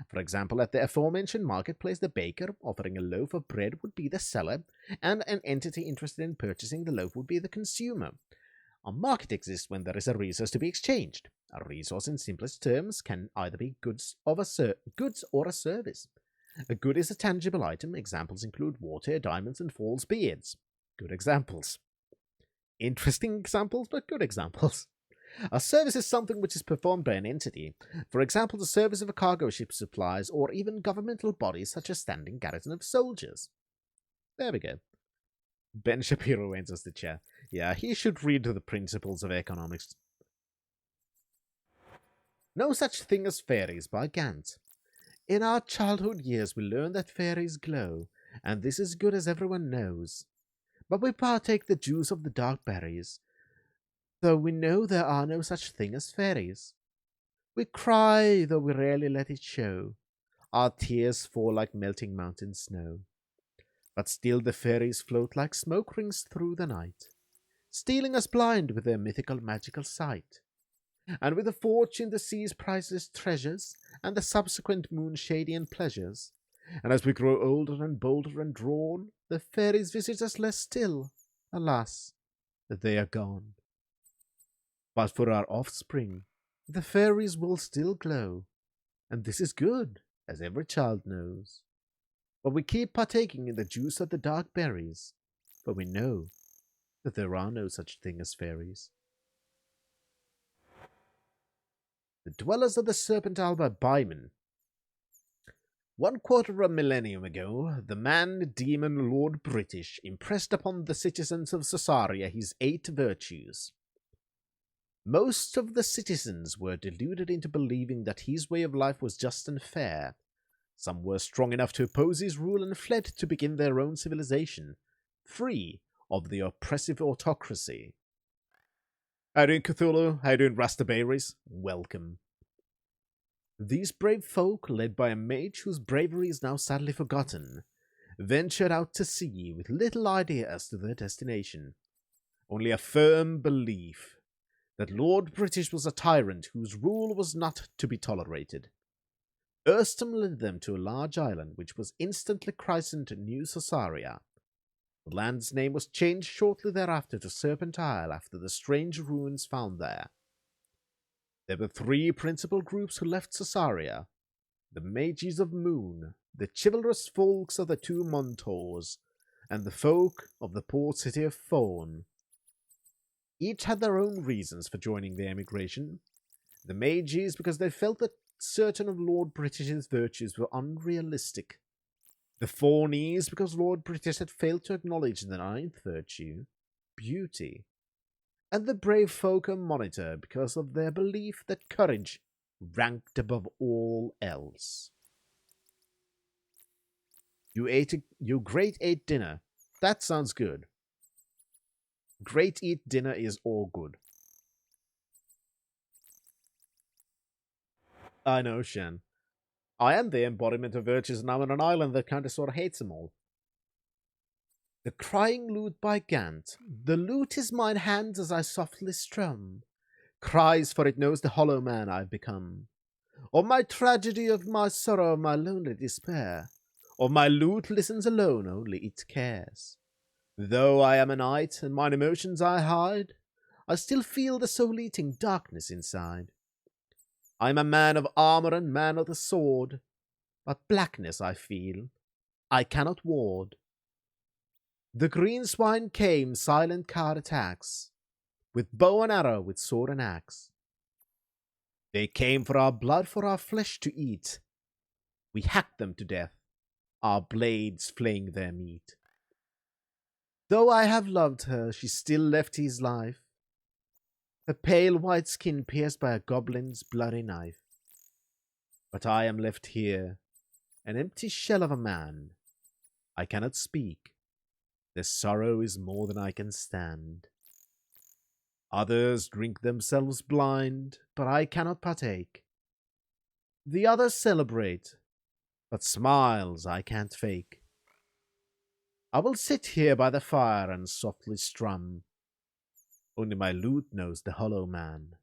For example, at the aforementioned marketplace, the baker offering a loaf of bread would be the seller, and an entity interested in purchasing the loaf would be the consumer. A market exists when there is a resource to be exchanged. A resource in simplest terms can either be goods or a service. A good is a tangible item. Examples include water, diamonds, and false beards. Good examples. Interesting examples, but good examples. A service is something which is performed by an entity. For example, the service of a cargo ship supplies, or even governmental bodies such as standing garrison of soldiers. There we go. Ben Shapiro enters the chair. Yeah, he should read the principles of economics. No Such Thing as Fairies by Gant. In our childhood years we learn that fairies glow, and this is good as everyone knows. But we partake the juice of the dark berries, though we know there are no such thing as fairies. We cry, though we rarely let it show. Our tears fall like melting mountain snow. But still the fairies float like smoke rings through the night, stealing us blind with their mythical magical sight. And with a fortune the sea's priceless treasures, and the subsequent moon's shady pleasures. And as we grow older and bolder and drawn, the fairies visit us less still. Alas, that they are gone. But for our offspring, the fairies will still glow, and this is good, as every child knows. But we keep partaking in the juice of the dark berries, for we know that there are no such thing as fairies. The Dwellers of the Serpent Isle by Byman. 1/4 of a millennium ago, the man-demon Lord British impressed upon the citizens of Caesarea his 8 virtues. Most of the citizens were deluded into believing that his way of life was just and fair. Some were strong enough to oppose his rule and fled to begin their own civilization, free of the oppressive autocracy. How doing, Cthulhu? How doing, Rastaberries? Welcome. These brave folk, led by a mage whose bravery is now sadly forgotten, ventured out to sea with little idea as to their destination. Only a firm belief that Lord British was a tyrant whose rule was not to be tolerated. Erstam led them to a large island which was instantly christened New Caesarea. The land's name was changed shortly thereafter to Serpent Isle after the strange ruins found there. There were 3 principal groups who left Caesarea: the Mages of Moon, the chivalrous folks of the 2 Montaurs, and the folk of the port city of Fawn. Each had their own reasons for joining the emigration. The Mages because they felt that certain of Lord British's virtues were unrealistic. The Fawnies because Lord British had failed to acknowledge the 9th virtue, beauty. And the brave folk of Monitor because of their belief that courage ranked above all else. You great ate dinner. That sounds good. Great eat dinner is all good. I know, Shen. I am the embodiment of virtues and I'm on an island that kinda sorta hates them all. The Crying Lute by Gant. The lute is mine hand as I softly strum. Cries, for it knows the hollow man I've become. Of my tragedy, of my sorrow, of my lonely despair. Of my lute listens alone, only it cares. Though I am a knight, and mine emotions I hide, I still feel the soul-eating darkness inside. I am a man of armor and man of the sword, but blackness I feel, I cannot ward. The green swine came, silent card attacks, with bow and arrow, with sword and axe. They came for our blood, for our flesh to eat. We hacked them to death, our blades flaying their meat. Though I have loved her, she still left his life, her pale white skin pierced by a goblin's bloody knife. But I am left here, an empty shell of a man. I cannot speak. The sorrow is more than I can stand. Others drink themselves blind, but I cannot partake. The others celebrate, but smiles I can't fake. I will sit here by the fire and softly strum. Only my lute knows the hollow man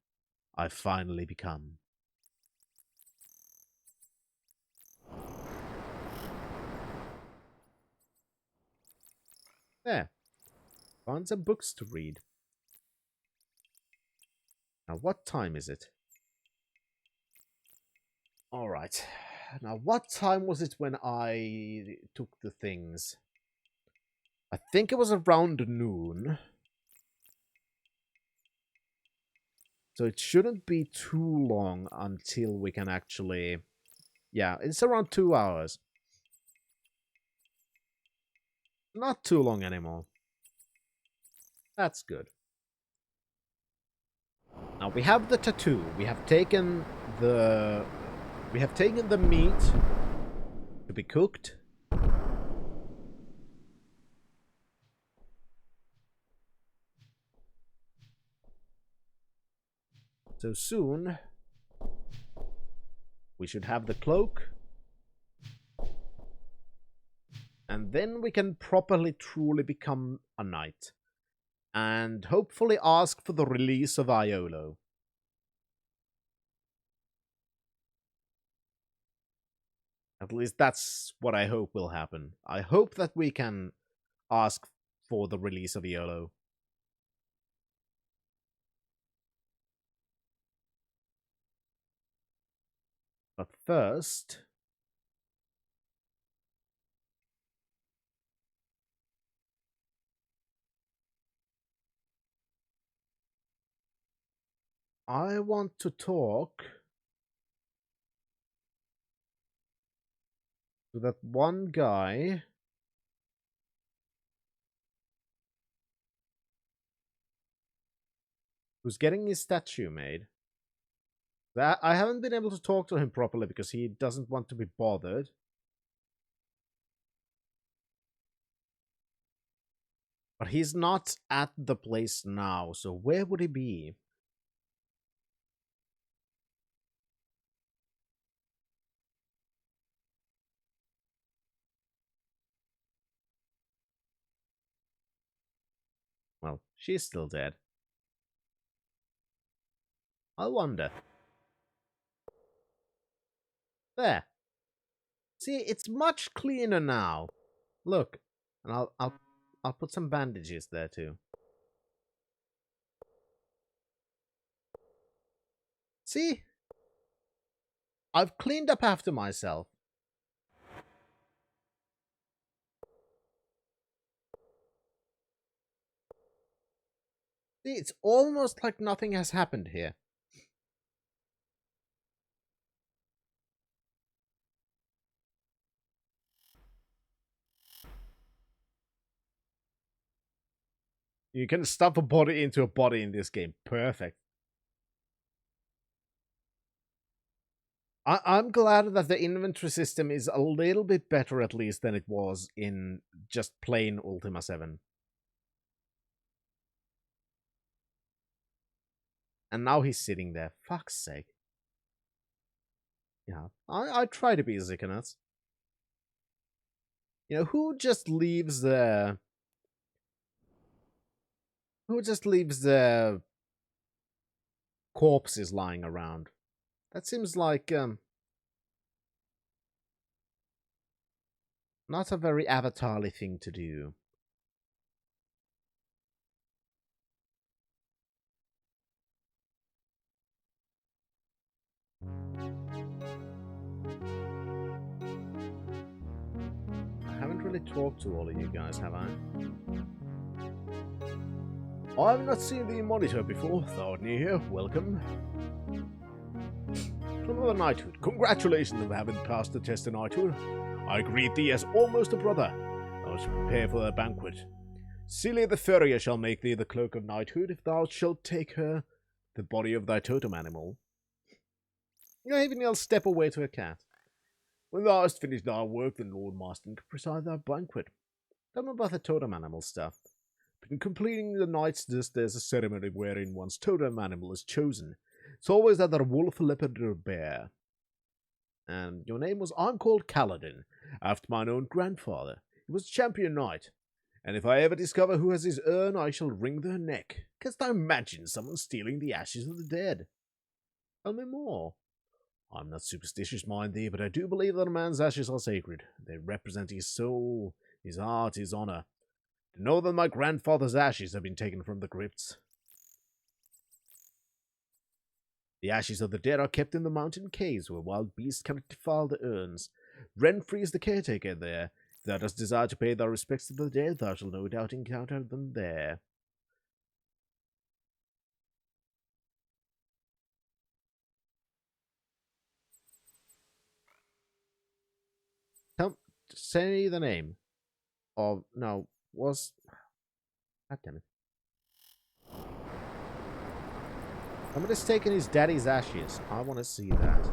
I've finally become. There. Found some books to read. Now, what time is it? Alright. Now, what time was it when I took the things? I think it was around noon. So it shouldn't be too long until we can actually... Yeah, it's around 2 hours. Not too long anymore. That's good. Now we have the tattoo. We have taken the meat to be cooked. So soon we should have the cloak. And then we can properly, truly become a knight. And hopefully ask for the release of Iolo. At least that's what I hope will happen. I hope that we can ask for the release of Iolo. But first... I want to talk to that one guy who's getting his statue made. That I haven't been able to talk to him properly because he doesn't want to be bothered. But he's not at the place now, so where would he be? Well, she's still dead. I wonder. There. See, it's much cleaner now. Look, and I'll put some bandages there too. See? I've cleaned up after myself. See, it's almost like nothing has happened here. You can stuff a body into a body in this game. Perfect. I'm glad that the inventory system is a little bit better at least than it was in just plain Ultima 7. And now he's sitting there. Fuck's sake. Yeah, I try to be Zikanuts. You know, who just leaves the... Who just leaves the corpses lying around? That seems like, not a very Avatar-y thing to do. I haven't really talked to all of you guys, have I? I've not seen the monitor before. Thought new here. Welcome. From the knighthood, congratulations on having passed the test of knighthood. I greet thee as almost a brother. Thou must prepare for the banquet. Celia the furrier shall make thee the cloak of knighthood, if thou shalt take her the body of thy totem animal. Even I'll step away to a cat. When thou hast finished thy work, the Lord Master can preside thy banquet. Tell me about the totem animal stuff. In completing the night's list, there's a ceremony wherein one's totem animal is chosen. It's always either a wolf, a leopard, or a bear. And your name was, I'm called Kaladin, after mine own grandfather. He was a champion knight. And if I ever discover who has his urn, I shall wring their neck. Canst thou imagine someone stealing the ashes of the dead? Tell me more. I'm not superstitious, mind thee, but I do believe that a man's ashes are sacred. They represent his soul, his heart, his honor. To know that my grandfather's ashes have been taken from the crypts. The ashes of the dead are kept in the mountain caves where wild beasts cannot defile the urns. Renfrey is the caretaker there. If thou dost desire to pay thy respects to the dead, thou shalt no doubt encounter them there. Say me the name of... No, was... God damn it. Somebody's taken his daddy's ashes. I want to see that.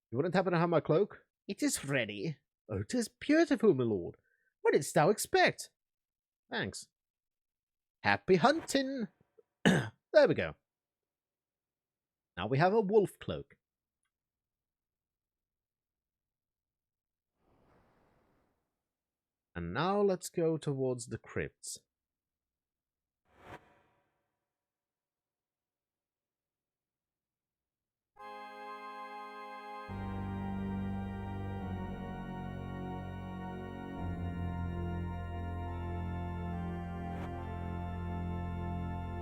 You wouldn't happen to have my cloak? It is ready. Oh, 'tis beautiful, my lord. What didst thou expect? Thanks. Happy hunting! There we go. Now we have a wolf cloak. And now let's go towards the crypts.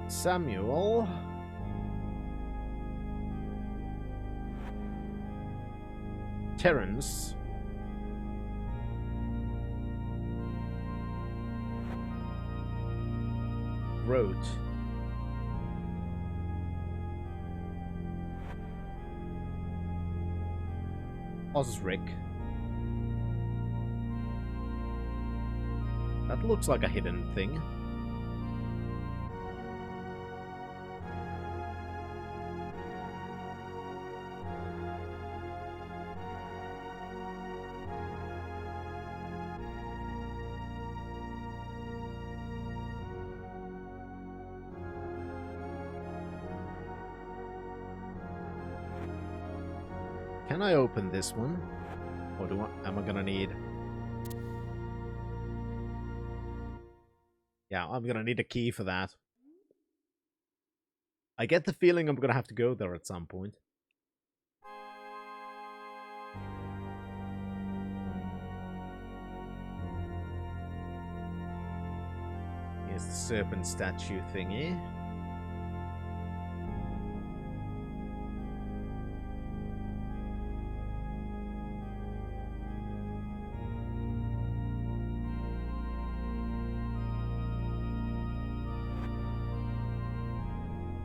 Samuel. Terence. Wrote. Osric. That looks like a hidden thing. Can I open this one? Or am I gonna need... Yeah, I'm gonna need a key for that. I get the feeling I'm gonna have to go there at some point. Here's the serpent statue thingy.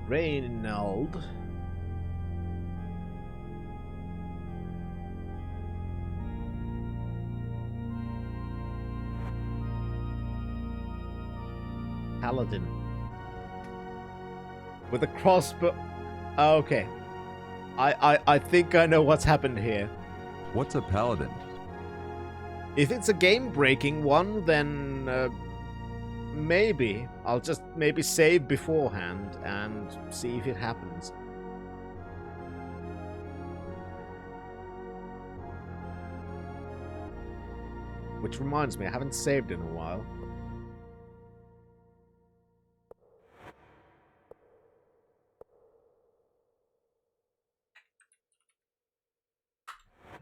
Reynald. Paladin. With a crossbow. Oh, okay. I think I know what's happened here. What's a paladin? If it's a game-breaking one, then maybe. I'll just maybe save beforehand and see if it happens. Which reminds me, I haven't saved in a while.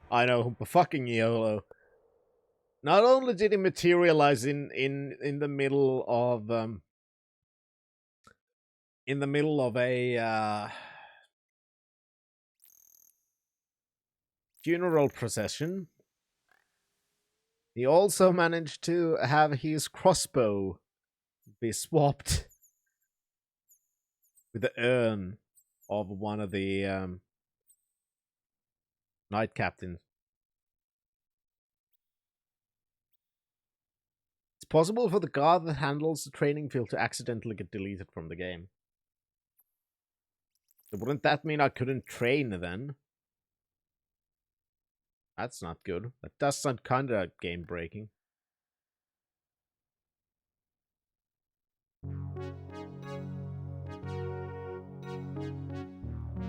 I know, fucking YOLO. Not only did it materialize in the middle of a funeral procession, He also managed to have his crossbow be swapped with the urn of one of the knight captains. It's possible for the guard that handles the training field to accidentally get deleted from the game. So wouldn't that mean I couldn't train then? That's not good. That does sound kinda game breaking.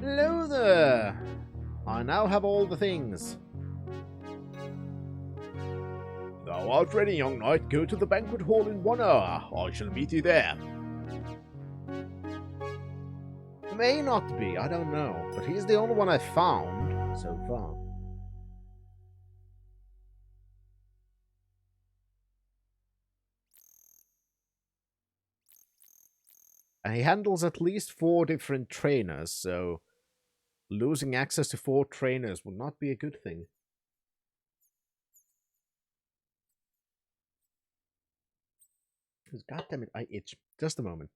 Hello there! I now have all the things. Thou art ready, young knight. Go to the banquet hall in 1 hour. I shall meet you there. May not be, I don't know. But he's the only one I've found so far. And he handles at least 4 different trainers, so losing access to 4 trainers would not be a good thing. God damn it, I itch. Just a moment.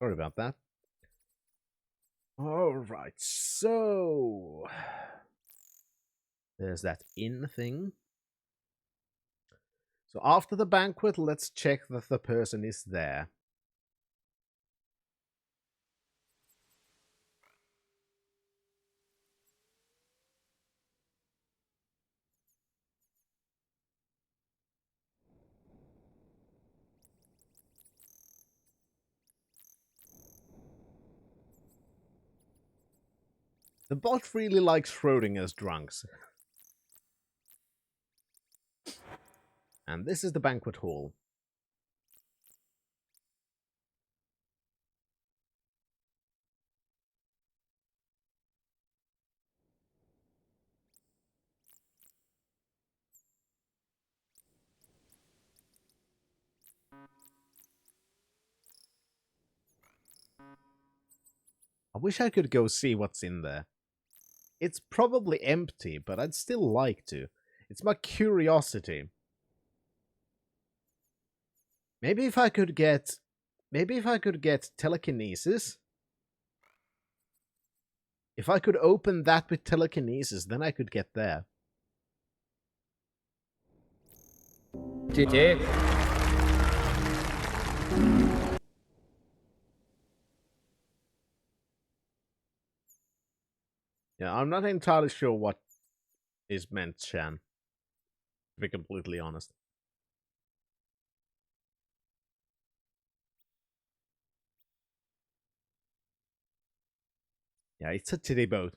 Sorry about that. Alright, so there's that inn thing. So after the banquet, let's check that the person is there. The bot really likes Schrodinger's drunks. And this is the banquet hall. I wish I could go see what's in there. It's probably empty, but I'd still like to. It's my curiosity. Maybe if I could get telekinesis. If I could open that with telekinesis, then I could get there. GG. Yeah, I'm not entirely sure what is meant, Shan. To be completely honest. Yeah, it's a titty boat.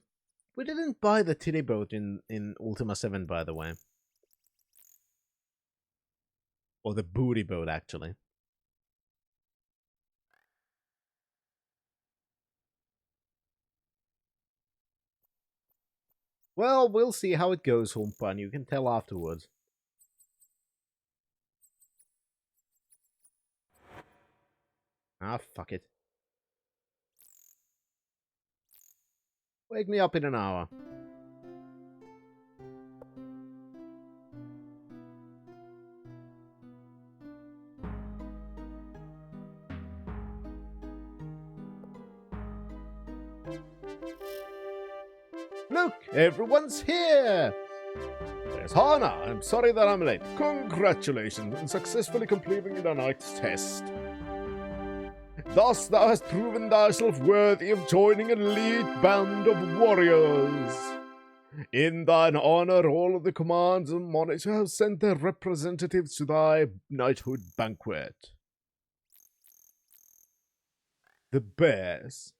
We didn't buy the titty boat in Ultima 7, by the way. Or the booty boat, actually. Well, we'll see how it goes, Humpa, and you can tell afterwards. Ah, fuck it. Wake me up in an hour. Look, everyone's here! There's Hana. I'm sorry that I'm late. Congratulations on successfully completing the knight's test. Thus thou hast proven thyself worthy of joining an elite band of warriors. In thine honor, all of the commands and monarchs have sent their representatives to thy knighthood banquet. The bears.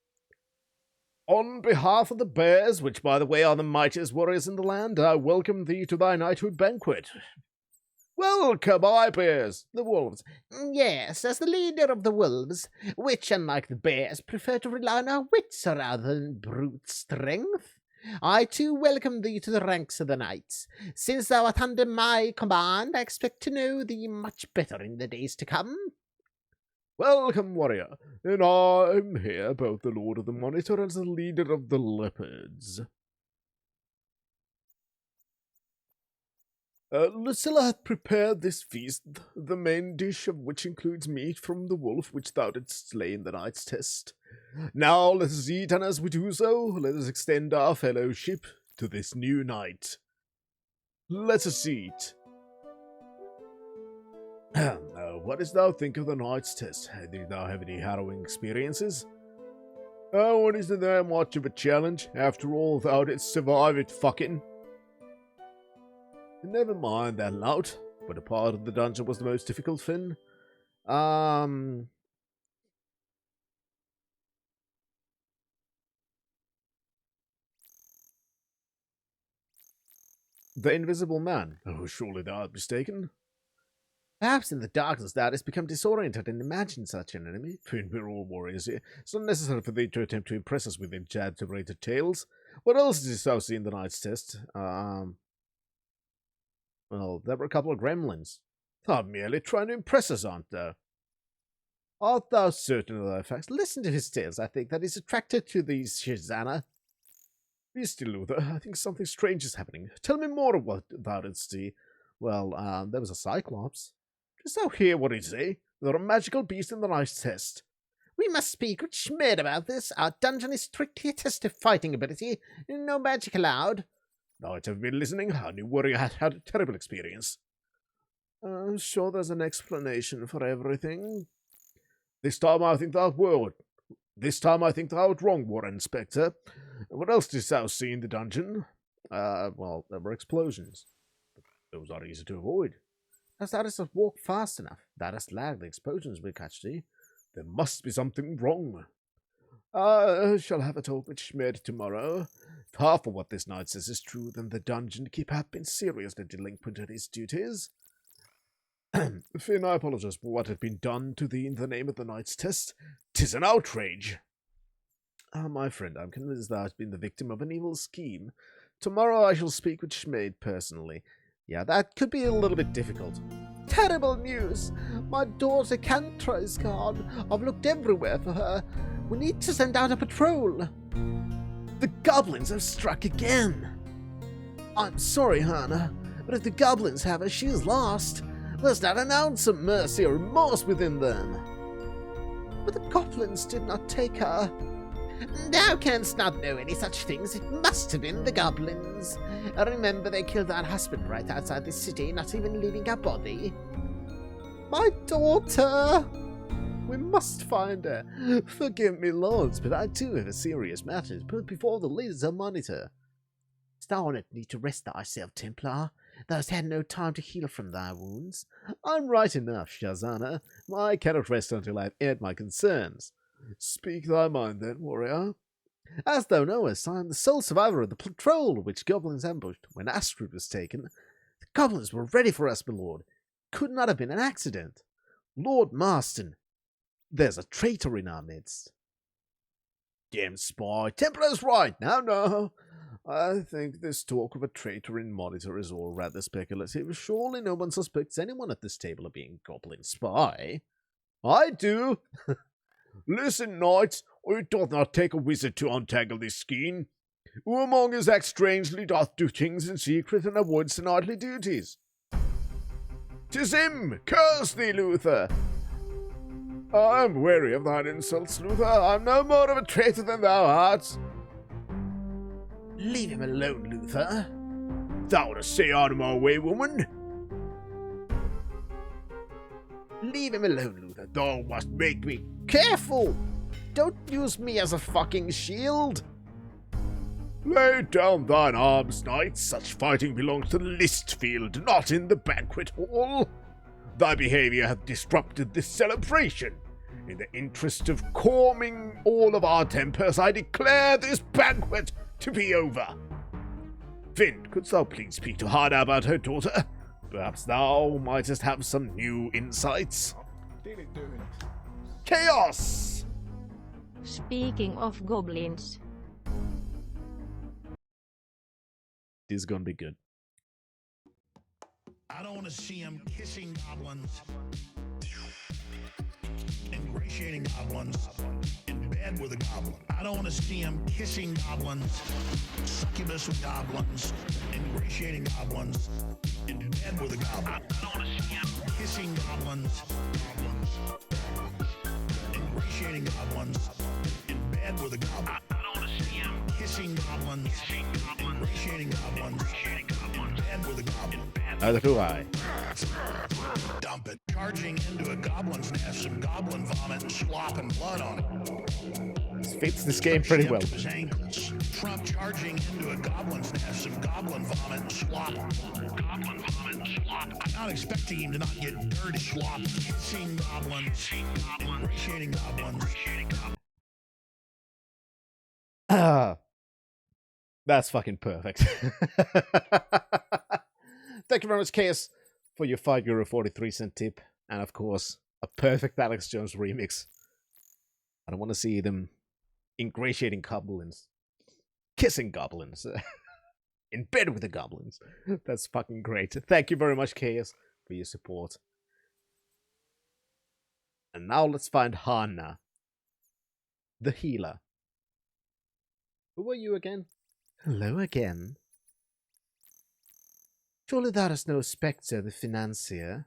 On behalf of the bears, which by the way are the mightiest warriors in the land, I welcome thee to thy knighthood banquet. Welcome, my bears, the wolves. Yes, as the leader of the wolves, which, unlike the bears, prefer to rely on our wits rather than brute strength, I too welcome thee to the ranks of the knights. Since thou art under my command, I expect to know thee much better in the days to come. Welcome, warrior, and I am here, both the Lord of the Monitor and the leader of the Leopards. Lucilla hath prepared this feast, the main dish of which includes meat from the wolf which thou didst slay in the night's test. Now let us eat, and as we do so, let us extend our fellowship to this new night. Let us eat. What dost thou think of the night's test? Did thou have any harrowing experiences? Oh, and isn't there much of a challenge? After all, thou didst survive it, fucking. Never mind that, lout. But a part of the dungeon was the most difficult, Finn. The Invisible Man. Oh, surely thou art mistaken. Perhaps in the darkness thou hast become disoriented and imagined such an enemy. Finn, we're all warriors here. It's not necessary for thee to attempt to impress us with exaggerated tales. What else didst thou see in the night's test? Well, there were a couple of gremlins. Thou merely trying to impress us, aren't thou? Art thou certain of thy facts? Listen to his tales. I think that he's attracted to these Shizana. Be still, Luther. I think something strange is happening. Tell me more of what thou didst see. Well, there was a Cyclops. Didst thou hear what he say? There are magical beasts in the night's test. We must speak with Schmidt about this. Our dungeon is strictly a test of fighting ability. No magic allowed. Knight, have been listening. Our new warrior had a terrible experience. I'm sure there's an explanation for everything. This time I think thou art wrong, War Inspector. What else didst thou see in the dungeon? Well, there were explosions. Those are easy to avoid. As thou dost walk fast enough, thou dost lag, the explosions will catch thee. There must be something wrong. I shall have a talk with Schmidt tomorrow. If half of what this knight says is true, then the dungeon keeper hath been seriously delinquent at his duties. Finn, I apologize for what had been done to thee in the name of the knight's test. 'Tis an outrage. My friend, I'm convinced thou hast been the victim of an evil scheme. Tomorrow I shall speak with Schmidt personally. Yeah, that could be a little bit difficult. Terrible news! My daughter Cantra is gone. I've looked everywhere for her. We need to send out a patrol. The goblins have struck again. I'm sorry, Hannah, but if the goblins have her, she is lost. There's not an ounce of mercy or remorse within them. But the goblins did not take her. Thou canst not know any such things. It must have been the goblins. Remember, they killed our husband right outside the city, not even leaving our body. My daughter! We must find her. Forgive me, lords, but I too have a serious matter to put before the leaders of Monitor. Thou art need to rest thyself, Templar. Thou hast had no time to heal from thy wounds. I'm right enough, Shazana. I cannot rest until I have aired my concerns. Speak thy mind then, warrior. As thou knowest, I am the sole survivor of the patrol which goblins ambushed when Astrid was taken. The goblins were ready for us, my lord. Could not have been an accident. Lord Marston, there's a traitor in our midst. Damn spy, Templar's right. No. I think this talk of a traitor in Monitor is all rather speculative. Surely no one suspects anyone at this table of being goblin spy. I do. Listen, knights, or it doth not take a wizard to untangle this skein. Who among us act strangely doth do things in secret and avoids the knightly duties? 'Tis him! Curse thee, Luther! I'm weary of thine insults, Luther. I'm no more of a traitor than thou art. Leave him alone, Luther. Thou wouldst stay out of my way, woman. Leave him alone, Luther. Thou must make me careful. Don't use me as a fucking shield. Lay down thine arms, knight. Such fighting belongs to the list field, not in the banquet hall. Thy behavior hath disrupted this celebration. In the interest of calming all of our tempers, I declare this banquet to be over. Finn, couldst thou please speak to Hannah about her daughter? Perhaps thou mightest have some new insights. Chaos! Speaking of goblins, This is gonna be good. I don't want to see him kissing goblins, ingratiating goblins, in bed with a goblin. I don't want to see him kissing goblins, succubus with goblins, ingratiating goblins, in bed with a goblin. I don't want to see him kissing goblins, ingratiating goblins, in bed with a goblin. I don't want to see him kissing goblins, ingratiating goblins, in bed with a goblin. Neither do I. Dump it. Charging into a goblin's nest, some goblin vomit and slop and blood on it. This fits this game pretty well. Up to his ankles. Trump charging into a goblin's nest, some goblin vomit and slop. Goblin vomit and slop. I'm not expecting him to not get dirty slop. Kissing goblins, ingratiating goblins. That's fucking perfect. Thank you very much, Chaos, for your €5.43 tip. And of course, a perfect Alex Jones remix. I don't want to see them ingratiating goblins. Kissing goblins. In bed with the goblins. That's fucking great. Thank you very much, Chaos, for your support. And now let's find Hana, the healer. Who are you again? Hello again. Surely that is no Spectre, the financier.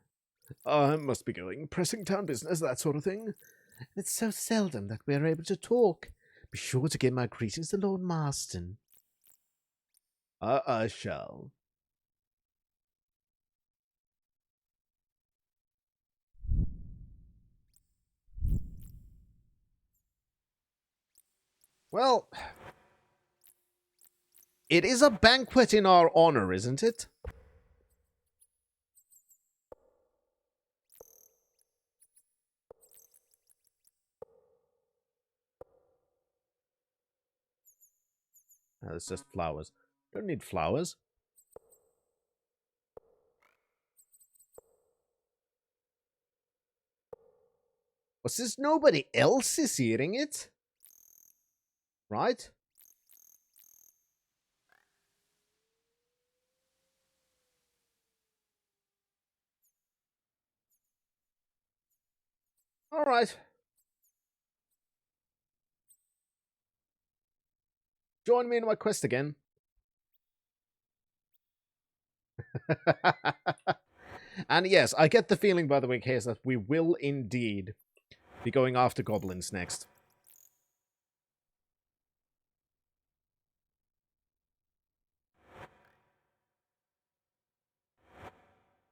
I must be going. Pressing town business, that sort of thing. It's so seldom that we are able to talk. Be sure to give my greetings to Lord Marston. I shall. Well, it is a banquet in our honor, isn't it? Oh, it's just flowers. Don't need flowers. What's this? Nobody else is eating it? Right? Alright. Join me in my quest again. And yes, I get the feeling, by the way, Case, that we will indeed be going after goblins next.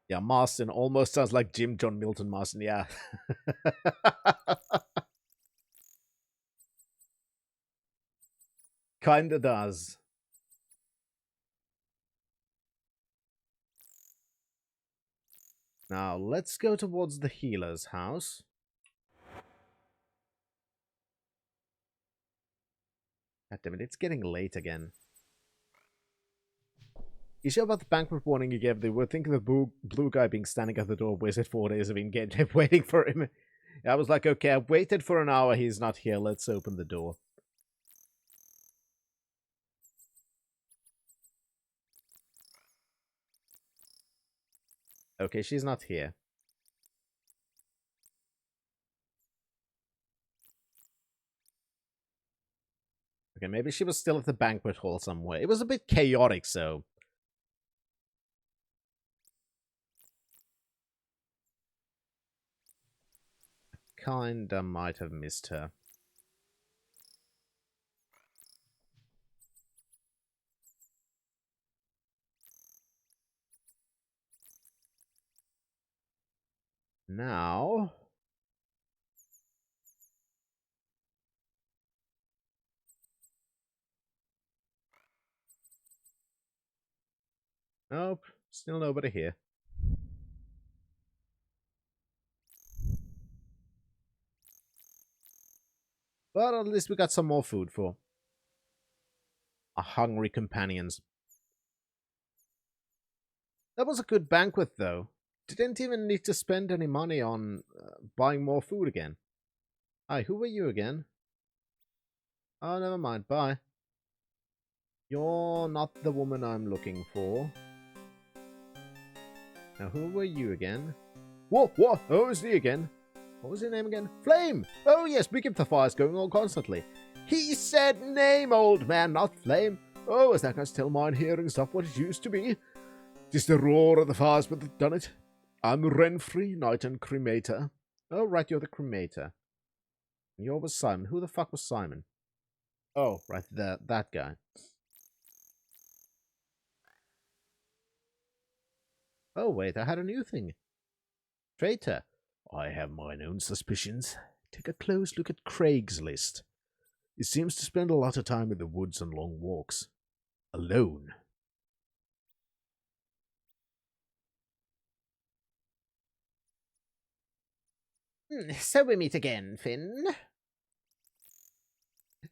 Yeah, Marston almost sounds like Jim John Milton Marston, yeah. Kinda does. Now, let's go towards the healer's house. God damn it, it's getting late again. You sure about the banquet warning you gave? They were thinking of the blue guy being standing at the door wasted 4 days of in-game waiting for him. I was like, okay, I've waited for an hour, he's not here, let's open the door. Okay, she's not here. Okay, maybe she was still at the banquet hall somewhere. It was a bit chaotic, so... Kinda might have missed her. Now... Nope, still nobody here. But at least we got some more food for our hungry companions. That was a good banquet, though. Didn't even need to spend any money on buying more food again. Hi, who were you again? Oh, never mind. Bye. You're not the woman I'm looking for. Now, who were you again? What? Oh, it's me again. What was your name again? Flame! Oh, yes, we keep the fires going on constantly. He said name, old man, not flame. Oh, is that guy still mind hearing stuff what it used to be? Just the roar of the fires that done it. I'm Renfrey, Knight and Cremator. Oh, right, you're the Cremator. You're with Simon. Who the fuck was Simon? Oh, right, that guy. Oh, wait, I had a new thing. Traitor. I have mine own suspicions. Take a close look at Craig's list. He seems to spend a lot of time in the woods and long walks. Alone. So we meet again, Finn.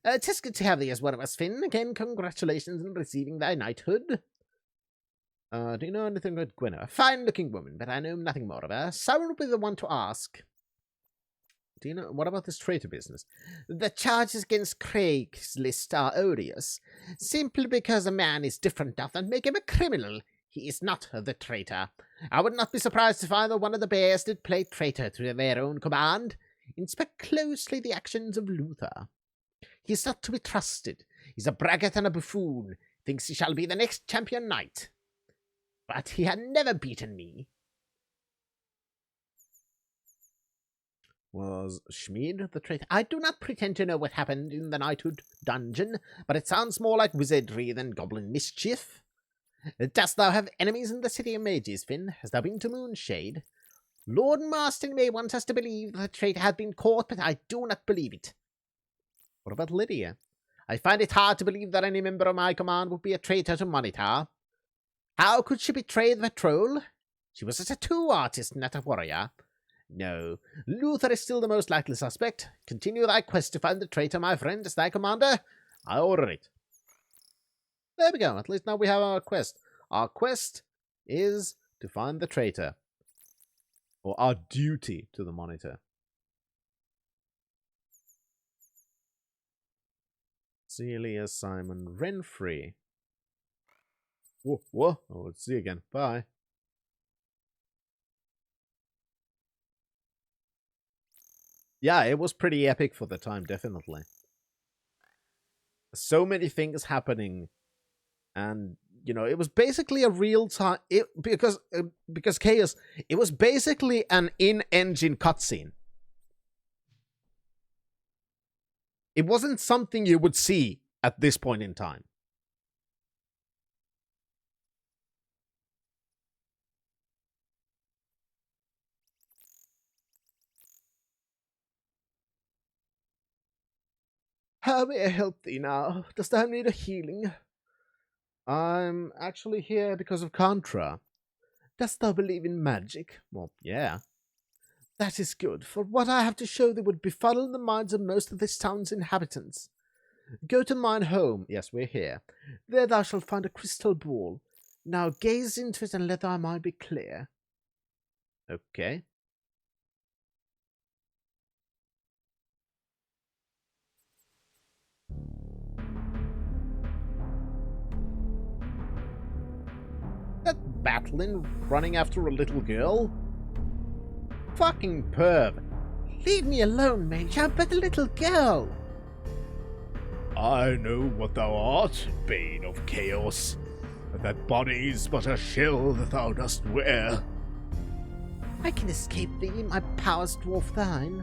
'Tis good to have thee as one of us, Finn. Again, congratulations on receiving thy knighthood. Do you know anything about Gwenna? A fine-looking woman, but I know nothing more of her. Someone will be the one to ask. Do you know, what about this traitor business? The charges against Craig's list are odious. Simply because a man is different doth not make him a criminal. He is not the traitor. I would not be surprised if either one of the bears did play traitor to their own command. Inspect closely the actions of Luther. He is not to be trusted. He's a braggart and a buffoon. Thinks he shall be the next champion knight. But he had never beaten me. Was Schmid the traitor? I do not pretend to know what happened in the knighthood dungeon, but it sounds more like wizardry than goblin mischief. Dost thou have enemies in the city of mages, Finn? Hast thou been to Moonshade? Lord Marston may want us to believe that the traitor had been caught, but I do not believe it. What about Lydia? I find it hard to believe that any member of my command would be a traitor to Monitor. How could she betray the patrol? She was a tattoo artist, not a warrior. No, Luther is still the most likely suspect. Continue thy quest to find the traitor, my friend, as thy commander. I order it. There we go. At least now we have our quest. Our quest is to find the traitor. Or our duty to the Monitor. Celia, Simon, Renfrey. Whoa. Oh, let's see again. Bye. Yeah, it was pretty epic for the time, definitely. So many things happening. And, you know, it was basically a real time... Because Chaos, it was basically an in-engine cutscene. It wasn't something you would see at this point in time. How may I help thee now? Dost thou need a healing? I'm actually here because of Contra. Dost thou believe in magic? Well, yeah. That is good, for what I have to show thee would befuddle the minds of most of this town's inhabitants. Go to mine home. Yes, we're here. There thou shalt find a crystal ball. Now gaze into it and let thy mind be clear. Okay. That battling running after a little girl? Fucking perv. Leave me alone, mage. I'm but a little girl. I know what thou art, Bane of Chaos, and that body's but a shell that thou dost wear. I can escape thee, my powers dwarf thine.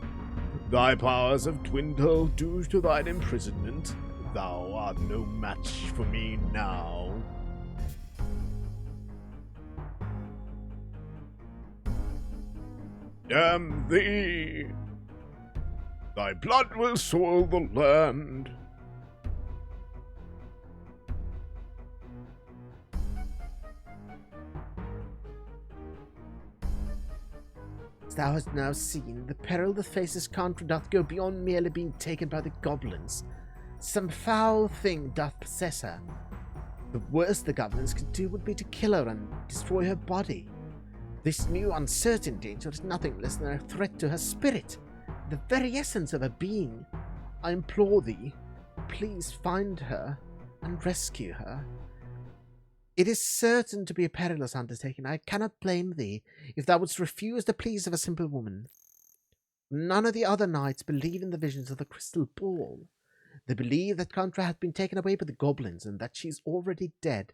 Thy powers have dwindled due to thine imprisonment. Thou art no match for me now. Damn thee! Thy blood will soil the land. As thou hast now seen, the peril that faces Contra doth go beyond merely being taken by the goblins. Some foul thing doth possess her. The worst the goblins could do would be to kill her and destroy her body. This new uncertain danger is nothing less than a threat to her spirit, the very essence of her being. I implore thee, please find her and rescue her. It is certain to be a perilous undertaking. I cannot blame thee if thou wouldst refuse the pleas of a simple woman. None of the other knights believe in the visions of the crystal ball. They believe that Contra hath been taken away by the goblins and that she is already dead.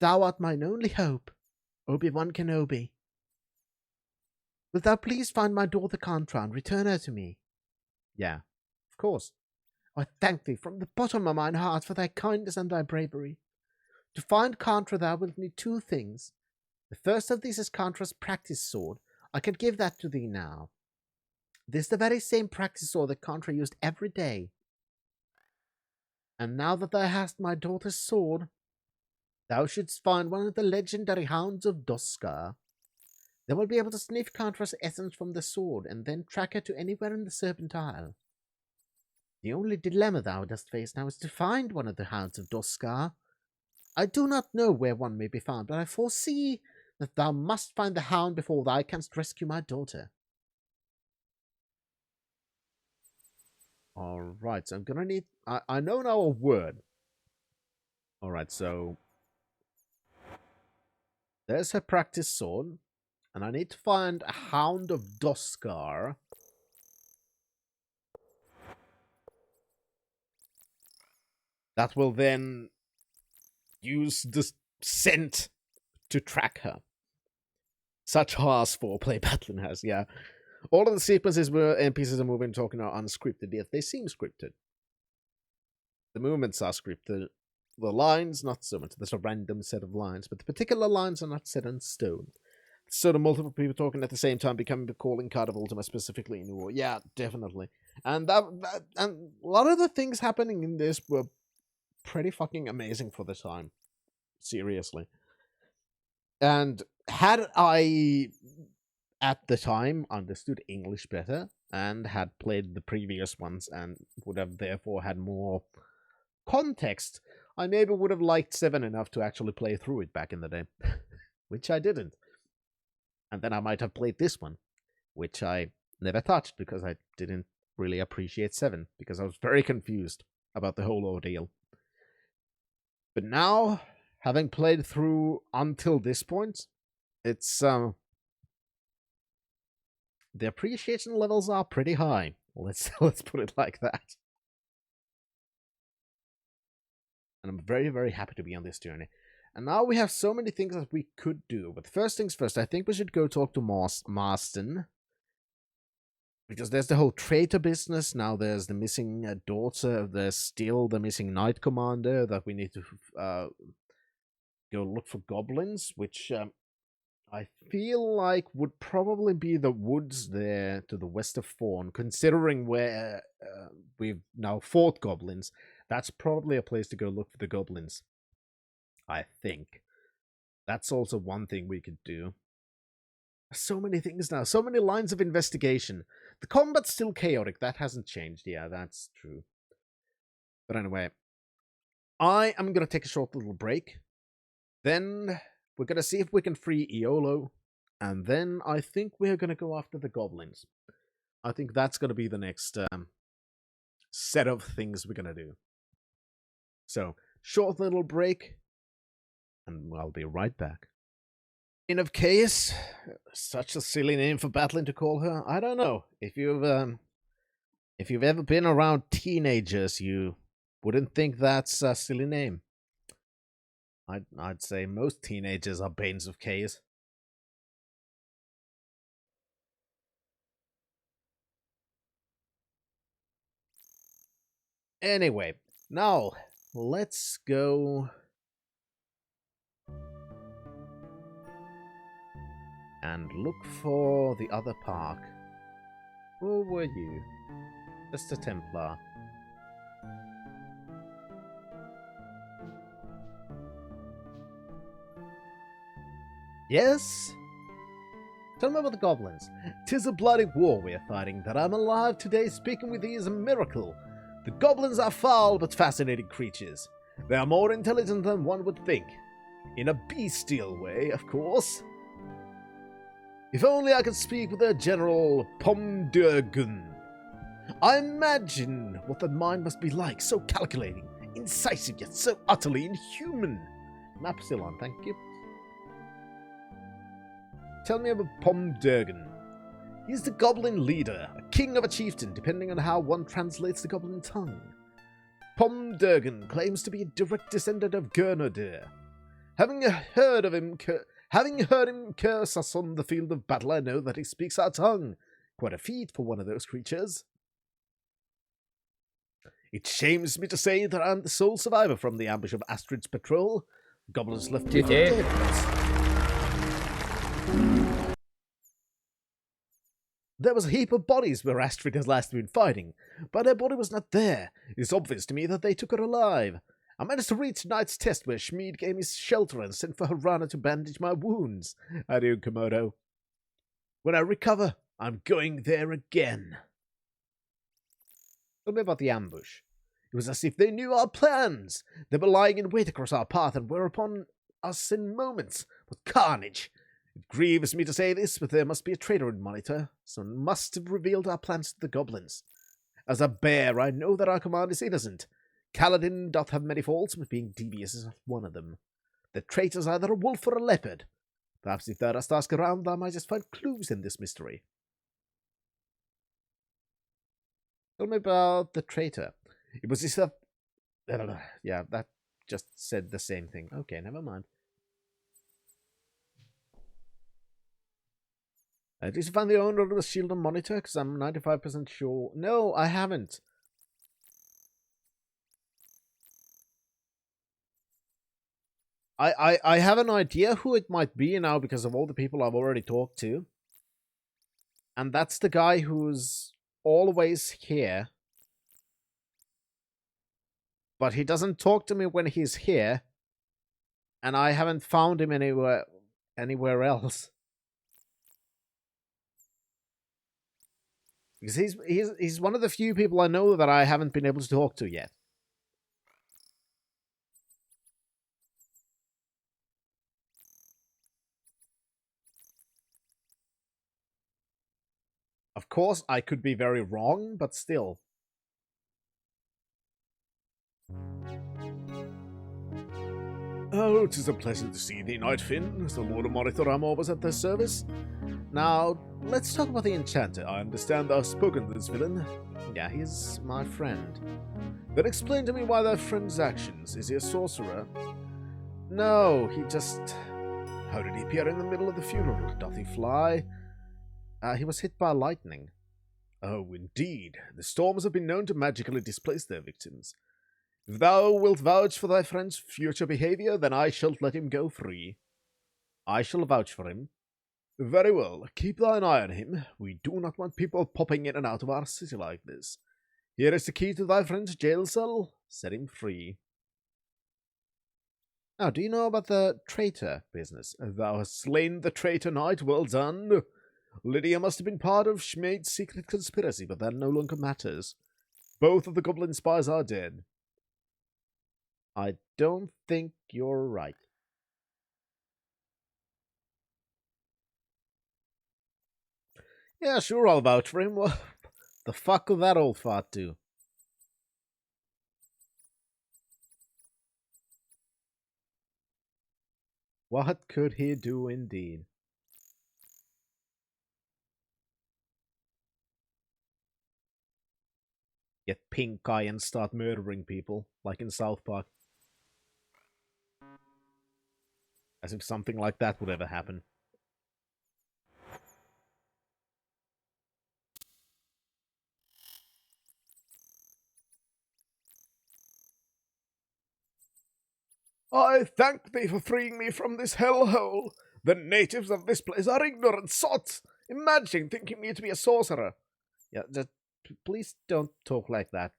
Thou art mine only hope, Obi-Wan Kenobi. Wilt thou please find my daughter Contra and return her to me? Yeah, of course. I thank thee from the bottom of mine heart for thy kindness and thy bravery. To find Contra thou wilt need two things. The first of these is Contra's practice sword. I can give that to thee now. This is the very same practice sword that Contra used every day. And now that thou hast my daughter's sword, thou shouldst find one of the legendary hounds of Doskar. Then we'll be able to sniff Contra's essence from the sword, and then track her to anywhere in the Serpent Isle. The only dilemma thou dost face now is to find one of the hounds of Doskar. I do not know where one may be found, but I foresee that thou must find the hound before thou canst rescue my daughter. Alright, so I'm gonna need... I know now a word. Alright, so... there's her practice sword. And I need to find a hound of Doskar. That will then use the scent to track her. Such harsh foreplay Battling has, yeah. All of the sequences where NPCs are moving and talking are unscripted, yet they seem scripted. The movements are scripted. The lines, not so much. There's a random set of lines, but the particular lines are not set in stone. So the multiple people talking at the same time becoming the calling card of Ultima, specifically in war. Yeah, definitely. And and a lot of the things happening in this were pretty fucking amazing for the time. Seriously. And had I, at the time, understood English better, and had played the previous ones, and would have therefore had more context, I maybe would have liked 7 enough to actually play through it back in the day. Which I didn't. And then I might have played this one, which I never touched because I didn't really appreciate 7, because I was very confused about the whole ordeal. But now, having played through until this point, it's, the appreciation levels are pretty high. Let's put it like that. And I'm very, very happy to be on this journey. And now we have so many things that we could do. But first things first, I think we should go talk to Marston. Because there's the whole traitor business. Now there's the missing daughter. There's still the missing knight commander that we need to go look for goblins. Which I feel like would probably be the woods there to the west of Thorn. Considering where we've now fought goblins. That's probably a place to go look for the goblins. I think. That's also one thing we could do. So many things now. So many lines of investigation. The combat's still chaotic. That hasn't changed. Yeah, that's true. But anyway. I am going to take a short little break. Then we're going to see if we can free Iolo. And then I think we're going to go after the goblins. I think that's going to be the next set of things we're going to do. So, short little break. And I'll be right back. Queen of Chaos, such a silly name for Battling to call her. I don't know if you've ever been around teenagers, you wouldn't think that's a silly name. I'd say most teenagers are Banes of Chaos. Anyway, now let's go and look for the other park. Who were you? Just a Templar. Yes? Tell me about the goblins. 'Tis a bloody war we are fighting. That I'm alive today speaking with thee is a miracle. The goblins are foul but fascinating creatures. They are more intelligent than one would think. In a bestial way, of course. If only I could speak with their General Pomdurgun. I imagine what that mind must be like, so calculating, incisive, yet so utterly inhuman. Map still on, thank you. Tell me about Pomdurgun. He's the goblin leader, a king of a chieftain, depending on how one translates the goblin tongue. Pomdurgun claims to be a direct descendant of Gurnodir. Having heard him curse us on the field of battle, I know that he speaks our tongue. Quite a feat for one of those creatures. It shames me to say that I'm the sole survivor from the ambush of Astrid's patrol. Goblins left me for dead. There was a heap of bodies where Astrid has last been fighting, but her body was not there. It is obvious to me that they took her alive. I managed to reach tonight's test where Schmied gave me shelter and sent for Harana to bandage my wounds. Adieu, Komodo. When I recover, I'm going there again. Tell me about the ambush. It was as if they knew our plans. They were lying in wait across our path and were upon us in moments with carnage. It grieves me to say this, but there must be a traitor in Monitor. Someone must have revealed our plans to the goblins. As a bear, I know that our command is innocent. Kaladin doth have many faults, but being devious is not one of them. The traitor's either a wolf or a leopard. Perhaps if thou dost ask around, thou mightest find clues in this mystery. Tell me about the traitor. It was this... yeah, that just said the same thing. Okay, never mind. Did you find the owner of the shield and monitor? Because I'm 95% sure. No, I haven't. I have an idea who it might be now because of all the people I've already talked to. And that's the guy who's always here. But he doesn't talk to me when he's here. And I haven't found him anywhere else. Because he's one of the few people I know that I haven't been able to talk to yet. Of course, I could be very wrong, but still. Oh, 'tis a pleasure to see thee, Nightfin. As the Lord of Monitor, I'm always at their service. Now, let's talk about the Enchanter. I understand thou hast spoken to this villain. Yeah, he's my friend. Then explain to me why thy friend's actions. Is he a sorcerer? No, he just... How did he appear in the middle of the funeral? Doth he fly? He was hit by lightning. Oh, indeed. The storms have been known to magically displace their victims. If thou wilt vouch for thy friend's future behavior, then I shall let him go free. I shall vouch for him. Very well. Keep thine eye on him. We do not want people popping in and out of our city like this. Here is the key to thy friend's jail cell. Set him free. Now, do you know about the traitor business? Thou hast slain the traitor knight. Well done. Lydia must have been part of Schmied's secret conspiracy, but that no longer matters. Both of the goblin spies are dead. I don't think you're right. Yeah, sure, I'll vouch for him. What the fuck will that old fart do? What could he do indeed? Get pink eye and start murdering people, like in South Park. As if something like that would ever happen. I thank thee for freeing me from this hellhole. The natives of this place are ignorant sots. Imagine thinking me to be a sorcerer. Yeah, just please don't talk like that,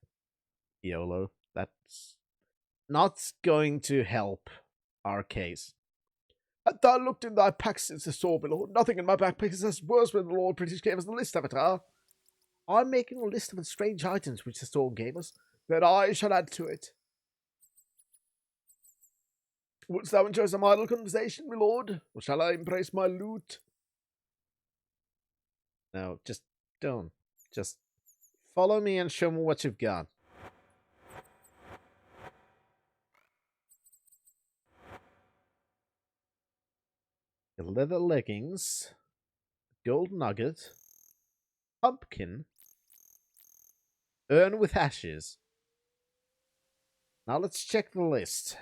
YOLO. That's not going to help our case. Had thou looked in thy pack since the store, my lord? Nothing in my backpack is as worse when the Lord British gave us the list, Avatar. I'm making a list of the strange items which the store gave us, that I shall add to it. Wouldst thou enjoy some idle conversation, my lord? Or shall I embrace my lute? No, just don't. Just follow me and show me what you've got. The leather leggings, gold nugget, pumpkin, urn with ashes. Now let's check the list.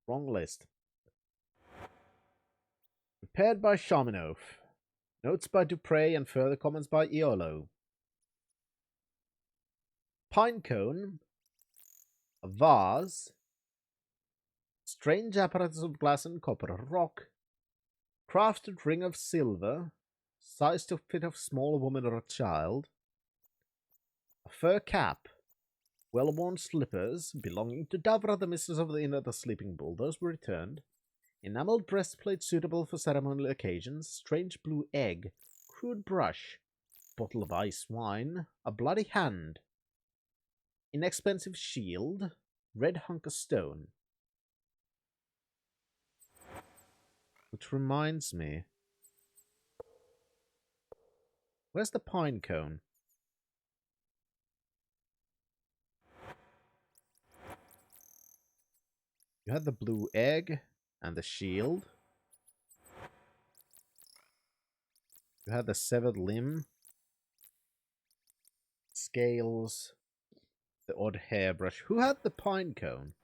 Wrong list. Prepared by Shamanov. Notes by Dupre and further comments by Iolo. Pine cone. A vase. Strange apparatus of glass and copper. Rock. Crafted ring of silver. Size to fit a small woman or a child. A fur cap. Well-worn slippers belonging to Davra, the mistress of the inn at the Sleeping Bull. Those were returned. Enameled breastplate suitable for ceremonial occasions. Strange blue egg. Crude brush. Bottle of ice wine. A bloody hand. Inexpensive shield. Red hunk of stone. Which reminds me. Where's the pine cone? You had the blue egg and the shield. You had the severed limb. Scales. The odd hairbrush. Who had the pine cone?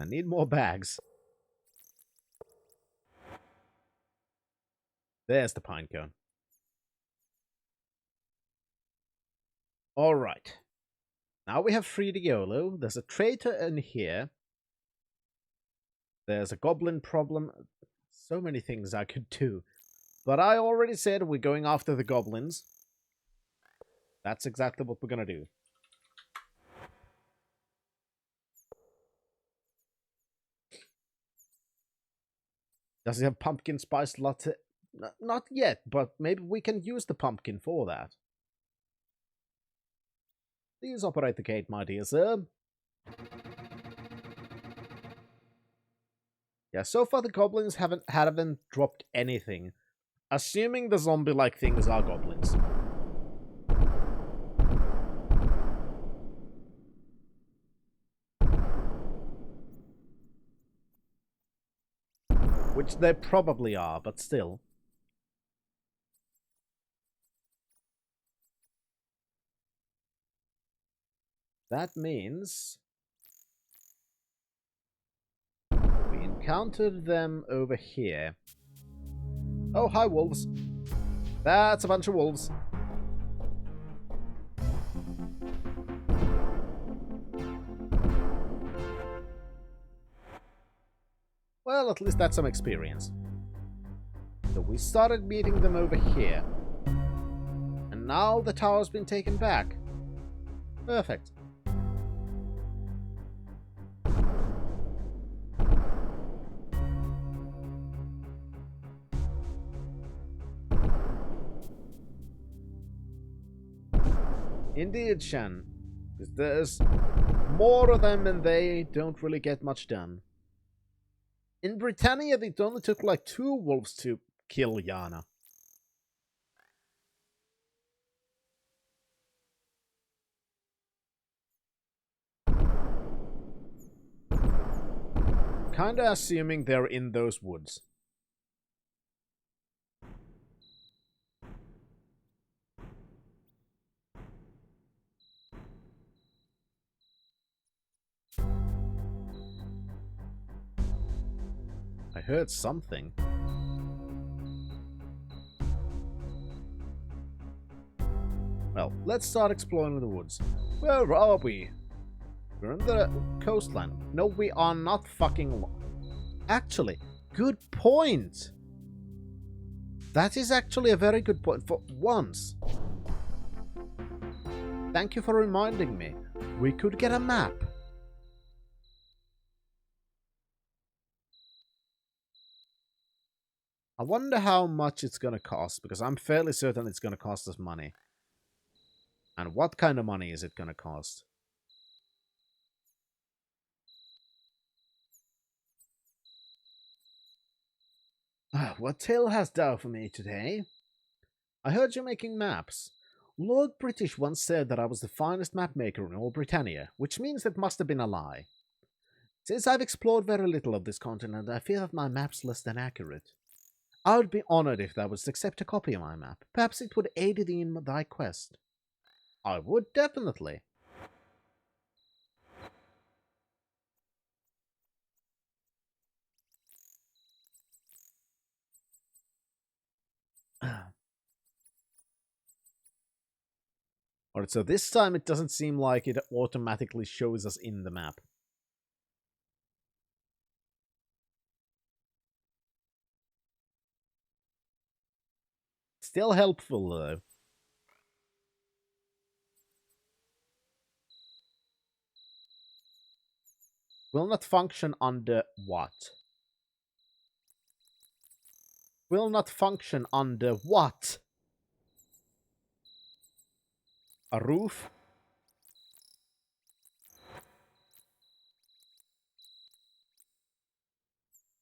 I need more bags. There's the pine cone. Alright. Now we have freed Iolo. There's a traitor in here. There's a goblin problem. So many things I could do. But I already said we're going after the goblins. That's exactly what we're gonna do. Does he have pumpkin spice latte? Not yet, but maybe we can use the pumpkin for that. Please operate the gate, my dear sir. Yeah, so far the goblins haven't dropped anything. Assuming the zombie-like things are goblins. Which they probably are, but still. That means we encountered them over here. Oh, hi, wolves. That's a bunch of wolves. Well, at least that's some experience. So we started meeting them over here. And now the tower's been taken back. Perfect. Indeed, Shan. Because there's more of them and they don't really get much done. In Britannia, it only took like 2 wolves to kill Yana. Kinda assuming they're in those woods. I heard something. Well, let's start exploring the woods. Where are we? We're on the coastline. No, we are not fucking... Actually, good point. That is actually a very good point for once. Thank you for reminding me. We could get a map. I wonder how much it's going to cost, because I'm fairly certain it's going to cost us money. And what kind of money is it going to cost? What tale hast thou for me today? I heard you making maps. Lord British once said that I was the finest map maker in all Britannia, which means that must have been a lie. Since I've explored very little of this continent, I fear that my map's less than accurate. I would be honored if thou wouldst accept a copy of my map. Perhaps it would aid thee in thy quest. I would, definitely. Alright, so this time it doesn't seem like it automatically shows us in the map. Still helpful, though. Will not function under what? Will not function under what? A roof?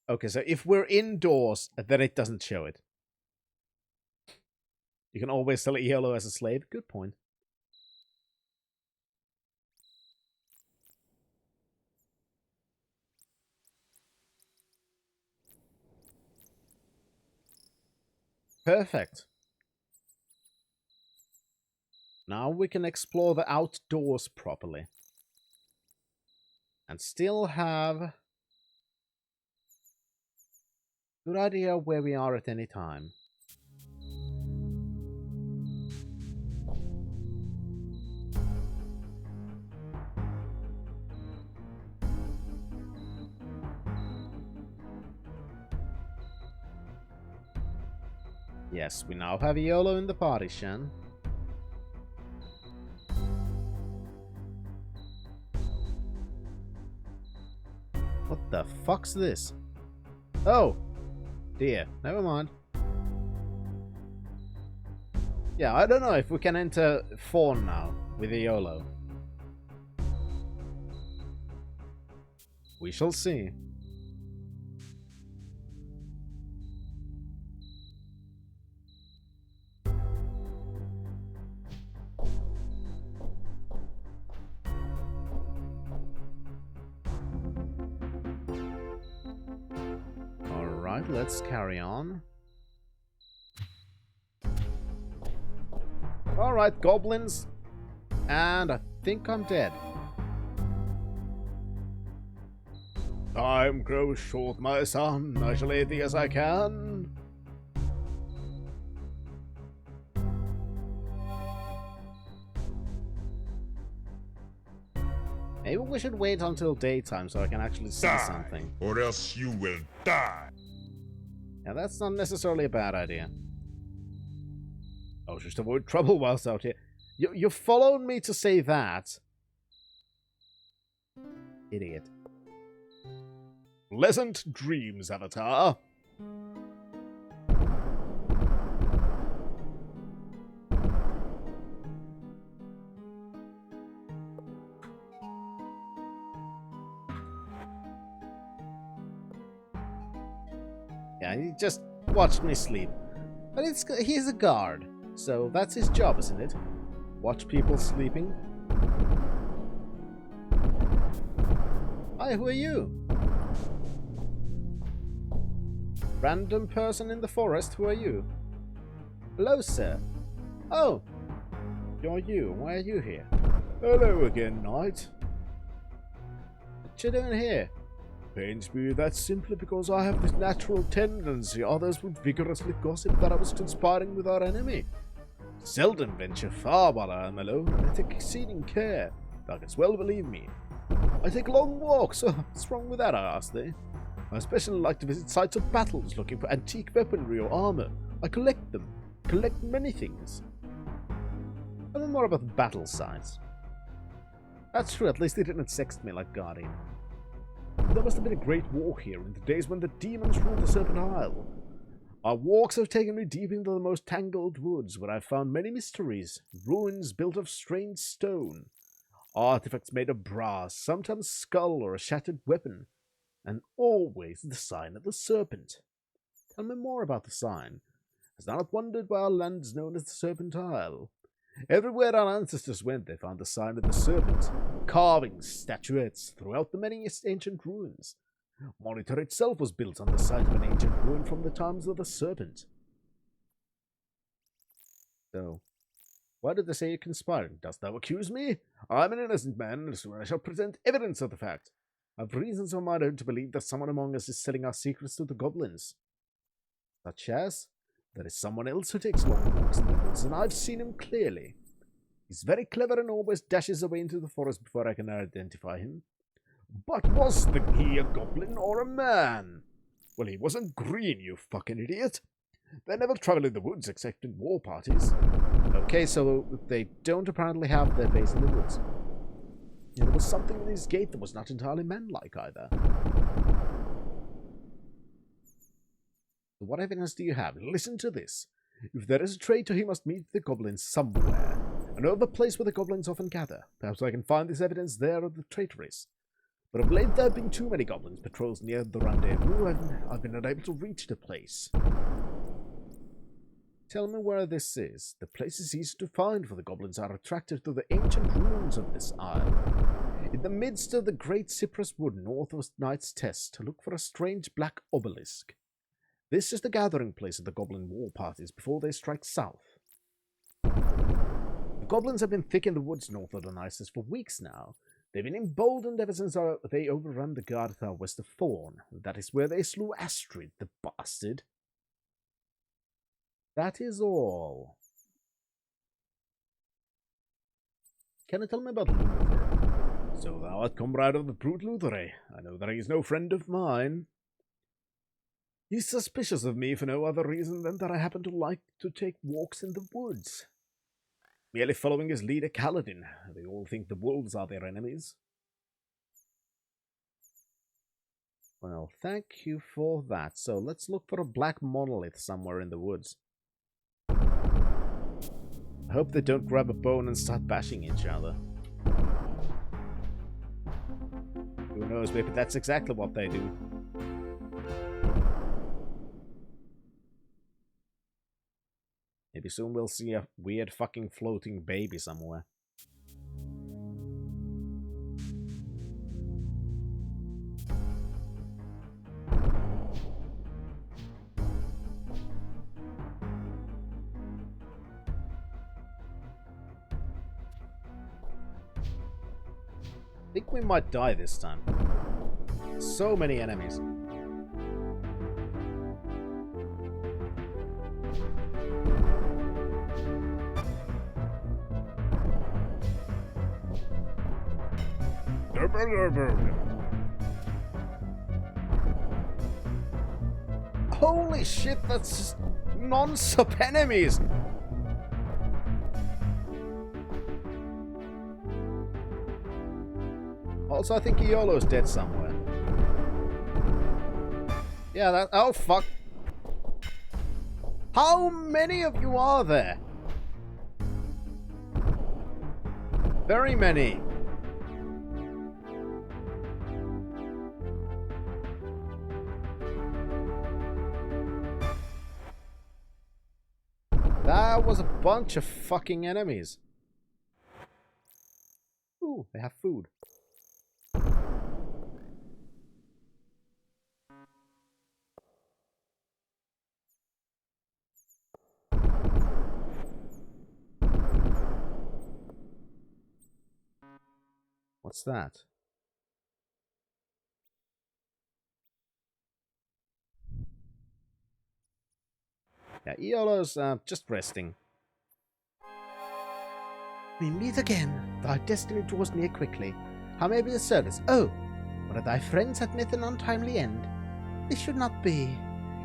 Okay, so if we're indoors, then it doesn't show it. You can always sell yellow as a slave. Good point. Perfect. Now we can explore the outdoors properly. And still have good idea where we are at any time. Yes, we now have YOLO in the party, Shan. What the fuck's this? Oh! Dear, never mind. Yeah, I don't know if we can enter Fawn now with the YOLO. We shall see. Alright, let's carry on. Alright, goblins. And I think I'm dead. Time grows short, my son. I shall aid thee as I can. Maybe we should wait until daytime so I can actually see something. Or else you will die. Yeah, that's not necessarily a bad idea. Oh, just avoid trouble whilst out here. You followed me to say that. Idiot. Pleasant dreams, Avatar. Yeah, he just watched me sleep. But he's a guard, so that's his job, isn't it? Watch people sleeping. Hi, who are you? Random person in the forest, who are you? Hello, sir. Oh, you're you. Why are you here? Hello again, knight. What you doing here? Pains me that simply because I have this natural tendency others would vigorously gossip that I was conspiring with our enemy. Seldom venture far while I am alone, and I take exceeding care. Thou canst well believe me. I take long walks. What's wrong with that, I ask thee? I especially like to visit sites of battles looking for antique weaponry or armor. I collect them. Collect many things. Tell me more about the battle sites. That's true, at least they didn't sext me like Guardian. There must have been a great war here in the days when the demons ruled the Serpent Isle. Our walks have taken me deep into the most tangled woods, where I've found many mysteries, ruins built of strange stone, artifacts made of brass, sometimes skull or a shattered weapon, and always the sign of the Serpent. Tell me more about the sign. Has thou not wondered why our land is known as the Serpent Isle? Everywhere our ancestors went, they found the sign of the Serpent, carvings, statuettes throughout the many ancient ruins. Monitor itself was built on the site of an ancient ruin from the times of the Serpent. So, why did they say you're conspiring? Dost thou accuse me? I am an innocent man, and soon I shall present evidence of the fact. I have reasons of my own to believe that someone among us is selling our secrets to the goblins. Such as? There is someone else who takes long walks in the woods, and I've seen him clearly. He's very clever and always dashes away into the forest before I can identify him. But was he a goblin or a man? Well, he wasn't green, you fucking idiot. They never travel in the woods except in war parties. Okay, so they don't apparently have their base in the woods. Yeah, there was something in his gait that was not entirely man-like either. What evidence do you have? Listen to this. If there is a traitor, he must meet the goblins somewhere. I know of a place where the goblins often gather. Perhaps I can find this evidence there of the traitor is. But of late there have been too many goblins patrols near the rendezvous, and I've been unable to reach the place. Tell me where this is. The place is easy to find, for the goblins are attracted to the ancient ruins of this isle. In the midst of the great cypress wood north of Knight's Test, look for a strange black obelisk. This is the gathering place of the goblin war parties before they strike south. The goblins have been thick in the woods north of the Knight's Test for weeks now. They've been emboldened ever since they overran the guard tower west of Thorn. That is where they slew Astrid, the bastard. That is all. Can you tell me about Luther? So thou art comrade of the brute Luther, eh? I know that he is no friend of mine. He's suspicious of me for no other reason than that I happen to like to take walks in the woods. Merely following his leader Kaladin. They all think the wolves are their enemies. Well, thank you for that. So let's look for a black monolith somewhere in the woods. I hope they don't grab a bone and start bashing each other. Who knows, maybe that's exactly what they do. Maybe soon we'll see a weird fucking floating baby somewhere. I think we might die this time. So many enemies. Holy shit, that's just non-stop enemies! Also, I think Iolo's dead somewhere. Yeah, that... Oh, fuck. How many of you are there? Very many. That was a bunch of fucking enemies. Ooh, they have food. What's that? Yeah, Iolo's just resting. We meet again. Thy destiny draws near quickly. How may I be of service? Oh, one of thy friends hath met an untimely end. This should not be.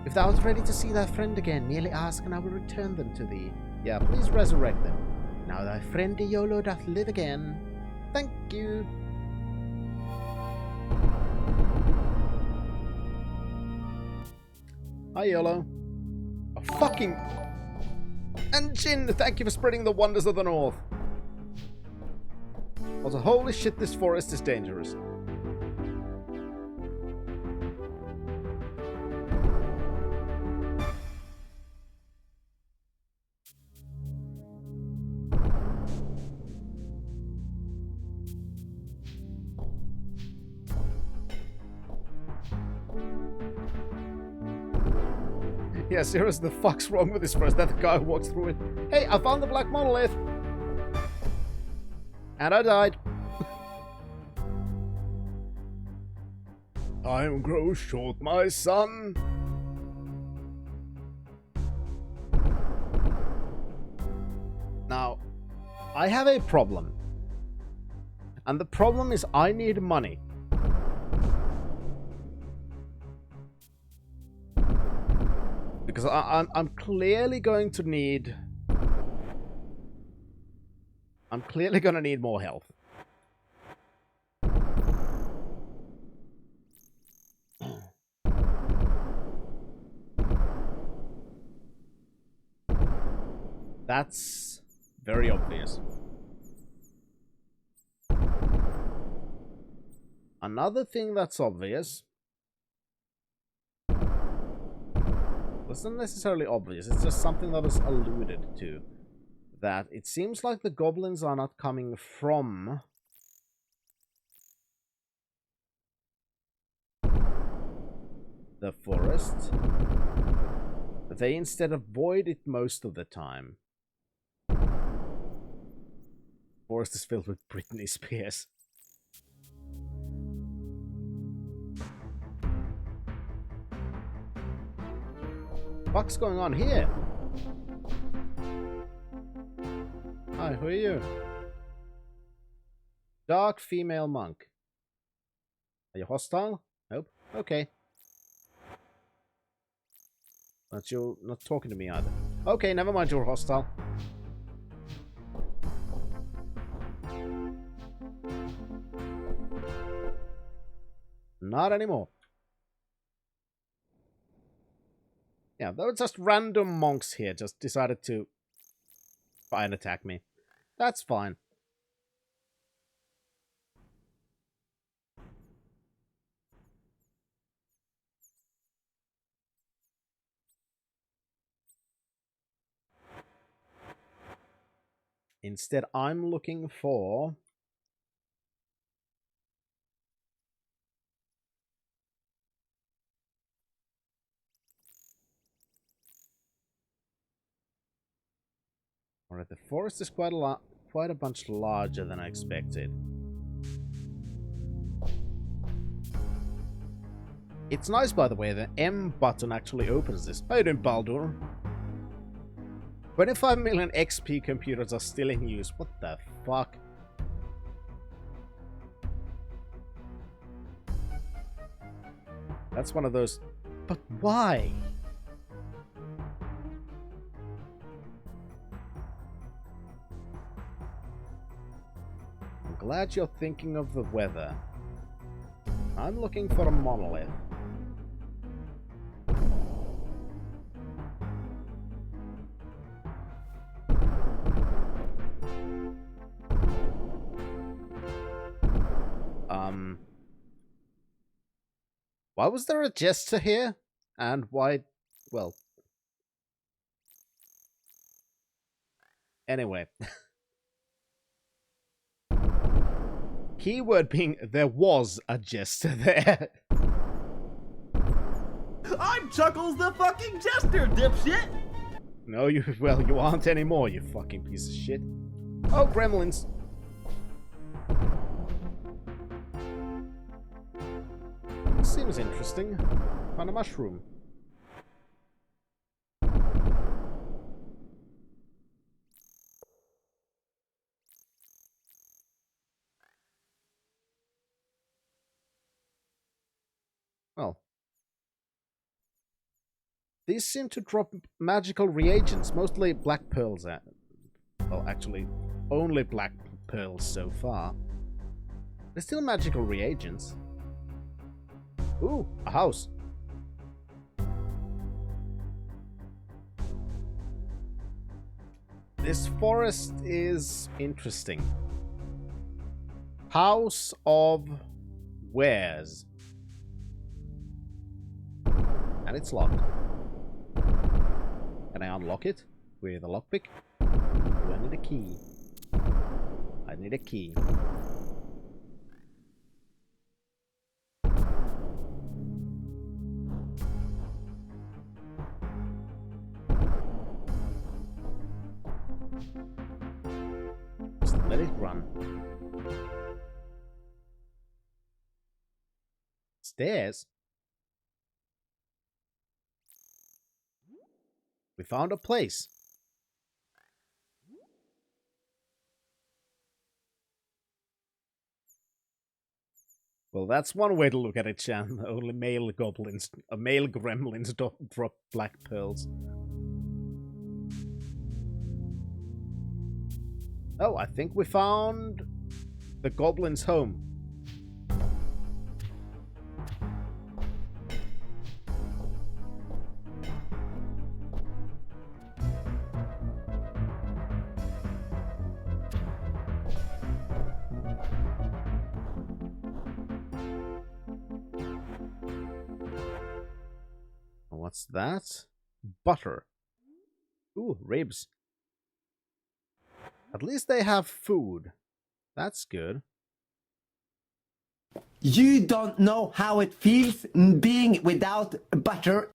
If thou art ready to see thy friend again, merely ask and I will return them to thee. Yeah, please resurrect them. Now thy friend Iolo doth live again. Thank you. Hi, YOLO. A fucking engine! Thank you for spreading the wonders of the north. Also, holy shit, this forest is dangerous. Yeah, seriously, the fuck's wrong with this forest? That guy walks through it. Hey, I found the black monolith! And I died. Time grows short, my son. Now, I have a problem. And the problem is I need money. Because I'm clearly going to need... I'm clearly going to need more health. That's very obvious. Another thing that's obvious... It's not necessarily obvious, it's just something that is alluded to. That it seems like the goblins are not coming from the forest. They instead avoid it most of the time. Forest is filled with Britney Spears. What's going on here? Hi, who are you? Dark female monk. Are you hostile? Nope. Okay. But you're not talking to me either. Okay, never mind, you're hostile. Not anymore. Yeah, there were just random monks here, just decided to try and attack me. That's fine. Instead, I'm looking for... Alright, the forest is quite a bunch larger than I expected. It's nice, by the way, the M button actually opens this. How you doing, Baldur? 25 million XP computers are still in use. What the fuck? That's one of those... But why? I'm glad you're thinking of the weather. I'm looking for a monolith. Why was there a jester here? And why... Well... Anyway. Keyword being, there was a jester there. I'm Chuckles the fucking Jester, dipshit! No, you aren't anymore, you fucking piece of shit. Oh, gremlins. Seems interesting. Found a mushroom. Well. These seem to drop magical reagents, mostly black pearls. Well, actually, only black pearls so far. They're still magical reagents. Ooh, a house. This forest is interesting. House of Wares. And it's locked. Can I unlock it with a lockpick? Do I need a key? I need a key. Just let it run. Stairs? We found a place. Well, that's one way to look at it, Chan. Only male goblins, male gremlins drop black pearls. Oh, I think we found the goblin's home. What's that? Butter. Ooh, ribs. At least they have food. That's good. You don't know how it feels being without butter.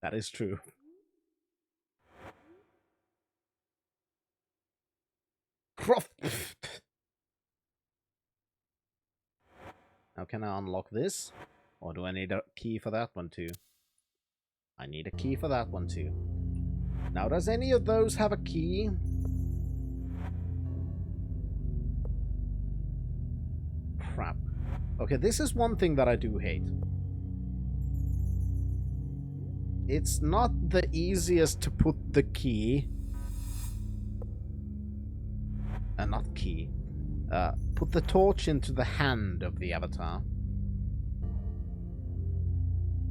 That is true. Now can I unlock this? Or do I need a key for that one too? I need a key for that one too. Now does any of those have a key? Crap. Okay, this is one thing that I do hate. It's not the easiest to put the key... not key. Put the torch into the hand of the avatar.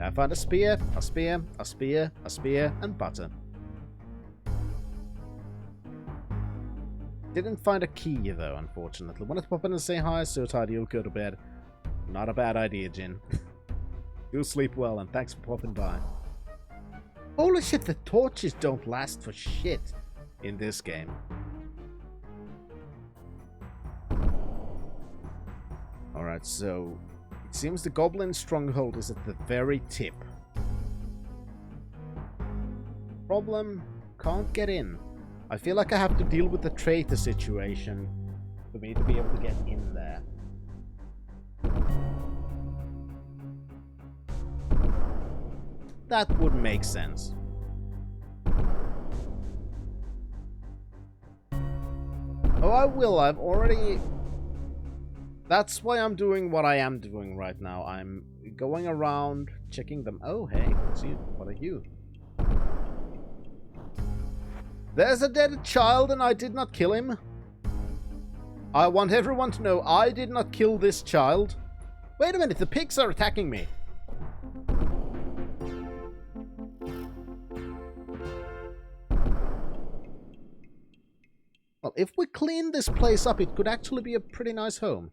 I found a spear, a spear, a spear, a spear, and butter. Didn't find a key, though, unfortunately. Wanted to pop in and say hi, so tired you'll go to bed. Not a bad idea, Jin. You'll sleep well, and thanks for popping by. Holy shit, the torches don't last for shit in this game. Alright, so... it seems the goblin stronghold is at the very tip. Problem, can't get in. I feel like I have to deal with the traitor situation for me to be able to get in there. That would make sense. Oh, I will. I've already... That's why I'm doing what I am doing right now. I'm going around checking them. Oh, hey, what's you? What are you? There's a dead child and I did not kill him. I want everyone to know I did not kill this child. Wait a minute, the pigs are attacking me. Well, if we clean this place up, it could actually be a pretty nice home.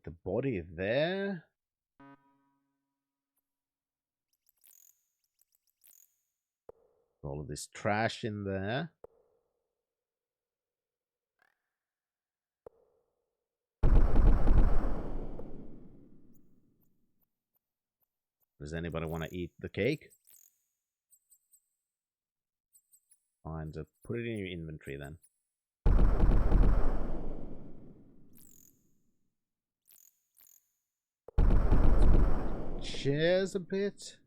The body there. All of this trash in there. Does anybody want to eat the cake? Fine, so put it in your inventory then. chairs a bit.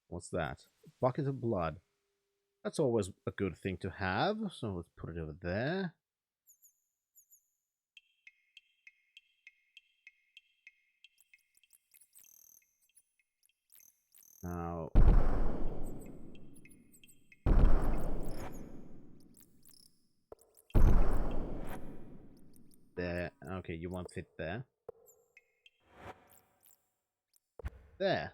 What's that? Bucket of blood. That's always a good thing to have, so let's put it over there. Now... there. Okay, you won't fit there. There.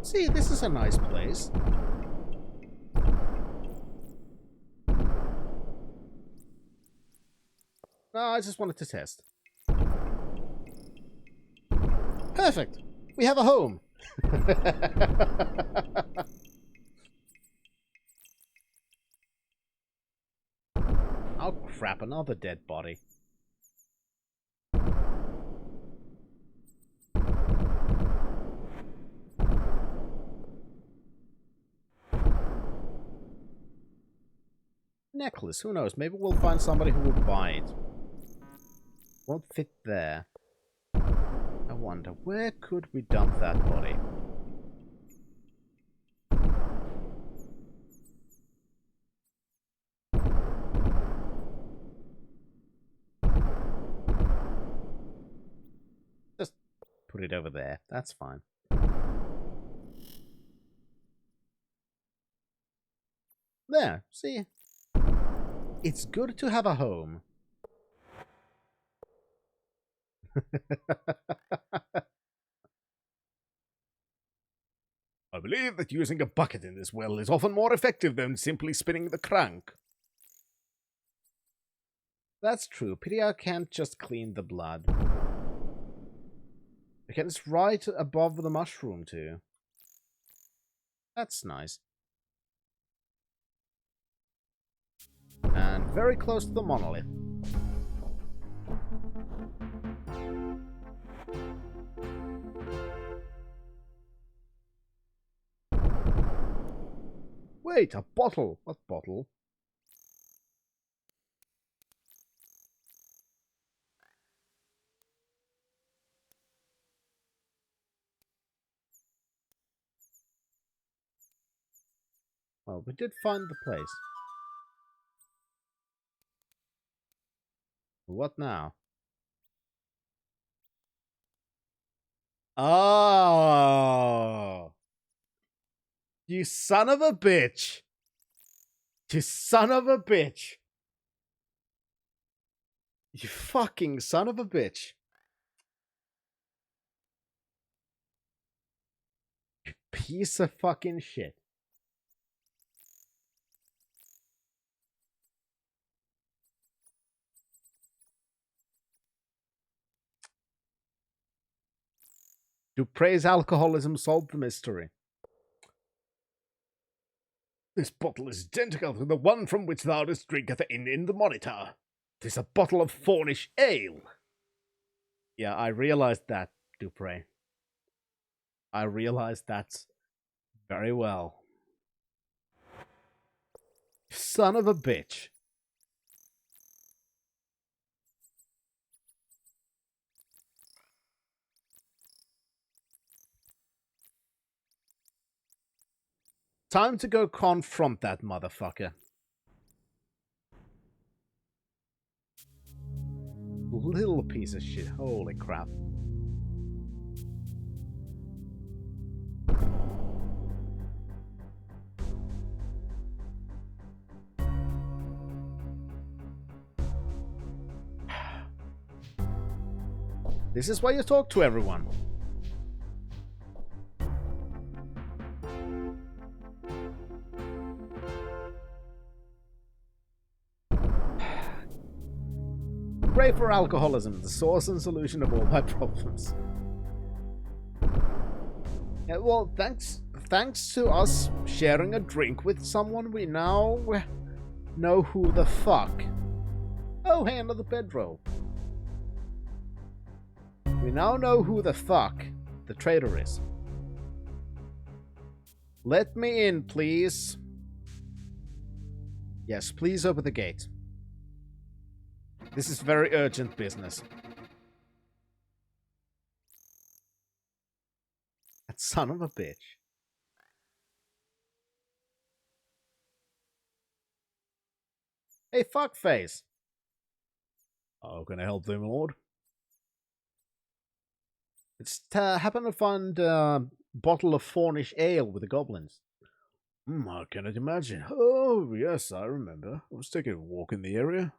See, this is a nice place. No, I just wanted to test. Perfect! We have a home! Oh crap, another dead body. Necklace, who knows? Maybe we'll find somebody who will buy it. Won't fit there. I wonder, where could we dump that body? Just put it over there. That's fine. There, see? It's good to have a home. I believe that using a bucket in this well is often more effective than simply spinning the crank. That's true. Pity I can't just clean the blood. Okay, it's right above the mushroom too. That's nice. And very close to the monolith. Wait, a bottle. What bottle? Well, we did find the place. What now? Oh! You son of a bitch! You son of a bitch! You fucking son of a bitch! You piece of fucking shit. Dupre's alcoholism solved the mystery. This bottle is identical to the one from which thou didst drink at the inn in the monitor. 'Tis a bottle of Thornish ale. Yeah, I realized that, Dupre. I realized that very well. Son of a bitch. Time to go confront that motherfucker. Little piece of shit. Holy crap. This is why you talk to everyone. Pray for alcoholism, the source and solution of all my problems. Yeah, well, thanks to us sharing a drink with someone, we now know who the fuck. Oh, hey, another bedroll. We now know who the fuck the traitor is. Let me in, please. Yes, please open the gate. This is very urgent business. That son of a bitch. Hey, fuckface. How can I help them, Lord? It's happened to find a bottle of Faunish ale with the goblins. I cannot imagine. Oh, yes, I remember. I was taking a walk in the area.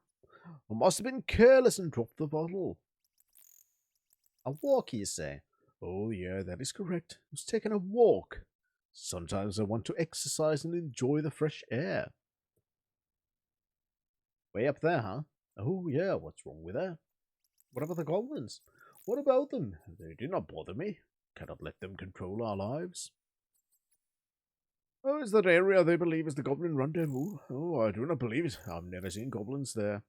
I must have been careless and dropped the bottle. A walk, you say? Oh, yeah, that is correct. I was taking a walk. Sometimes I want to exercise and enjoy the fresh air. Way up there, huh? Oh, yeah, what's wrong with that? What about the goblins? What about them? They do not bother me. Cannot let them control our lives. Oh, is that area they believe is the goblin rendezvous? Oh, I do not believe it. I've never seen goblins there.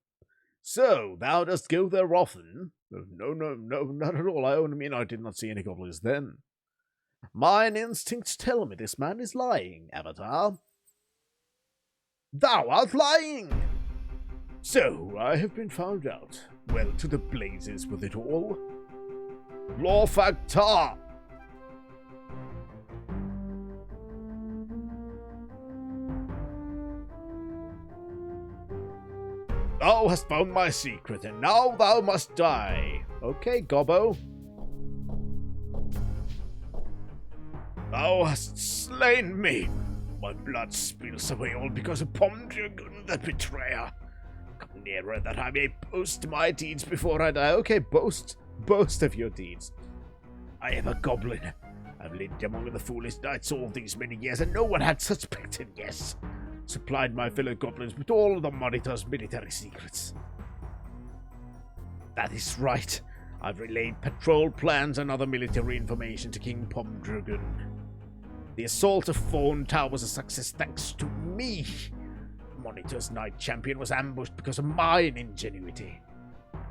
So, thou dost go there often? No, not at all. I only mean I did not see any goblins then. Mine instincts tell me this man is lying, Avatar. Thou art lying! So, I have been found out. Well, to the blazes with it all. Lawfactor! Thou hast found my secret, and now thou must die. Okay, Gobbo. Thou hast slain me. My blood spills away all because of Pomdragon, that betrayer. Come nearer that I may boast my deeds before I die. Okay, boast of your deeds. I am a goblin. I've lived among the foolish knights all these many years, and no one had suspected, yes. Supplied my fellow goblins with all of the Monitor's military secrets. That is right. I've relayed patrol plans and other military information to King Pomdragon. The assault of Fawn Tower was a success thanks to me. Monitor's Knight Champion was ambushed because of my ingenuity.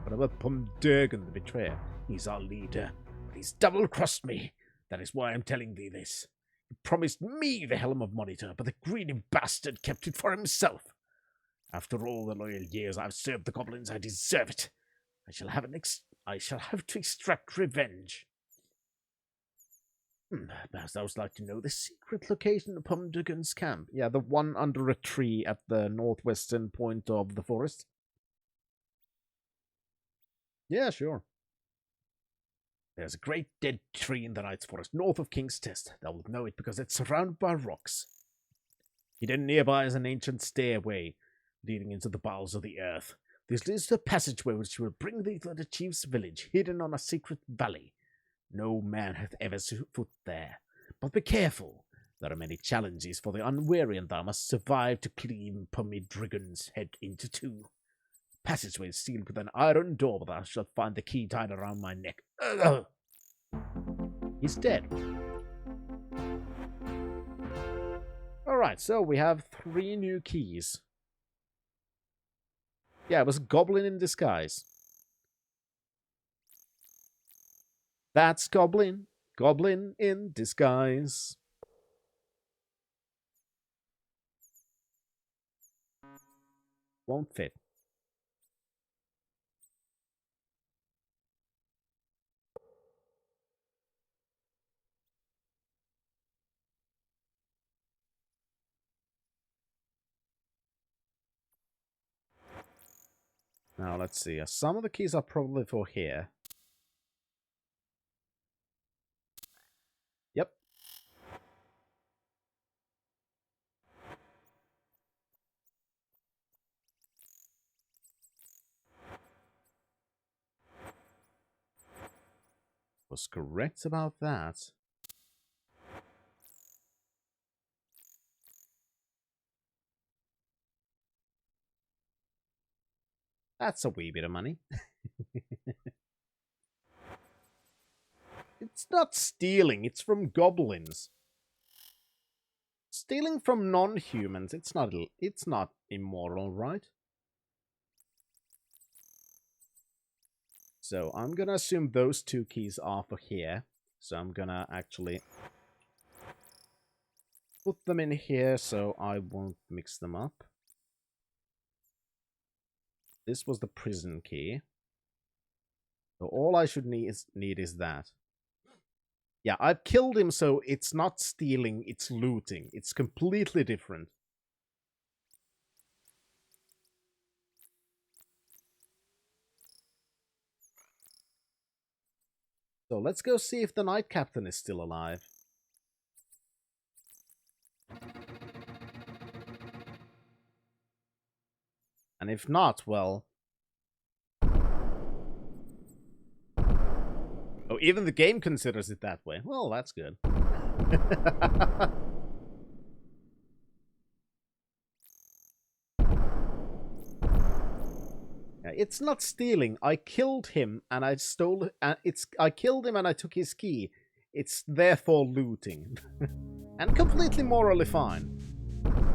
What about Pomdragon the Betrayer? He's our leader, but he's double-crossed me. That is why I'm telling thee this. He promised me the Helm of Monitor, but the greedy bastard kept it for himself. After all the loyal years I've served the goblins, I deserve it. I shall have to extract revenge. Perhaps I would like to know the secret location of Pomdragon's camp. Yeah, the one under a tree at the northwestern point of the forest. Yeah, sure. There's a great dead tree in the Knight's Forest, north of King's Test. Thou wilt know it because it's surrounded by rocks. Hidden nearby is an ancient stairway leading into the bowels of the earth. This leads to a passageway which will bring thee to the chief's village, hidden on a secret valley. No man hath ever set foot there. But be careful. There are many challenges for the unwary, and thou must survive to cleave Pomdragon's head into two. Passageway is sealed with an iron door, but thou shalt find the key tied around my neck. He's dead. Alright, so we have 3 new keys. Yeah, it was Goblin in disguise. That's Goblin. Goblin in disguise. Won't fit. Now, let's see. Some of the keys are probably for here. Yep. Was correct about that. That's a wee bit of money. It's not stealing, it's from goblins. Stealing from non-humans, it's not immoral, right? So I'm gonna assume those 2 keys are for here. So I'm gonna actually put them in here so I won't mix them up. This was the prison key. So all I should need is that. Yeah, I've killed him, so it's not stealing, it's looting. It's completely different. So let's go see if the Knight Captain is still alive. And if not, well... Oh, even the game considers it that way. Well, that's good. It's not stealing. I killed him and I stole... I killed him and I took his key. It's therefore looting. And completely morally fine.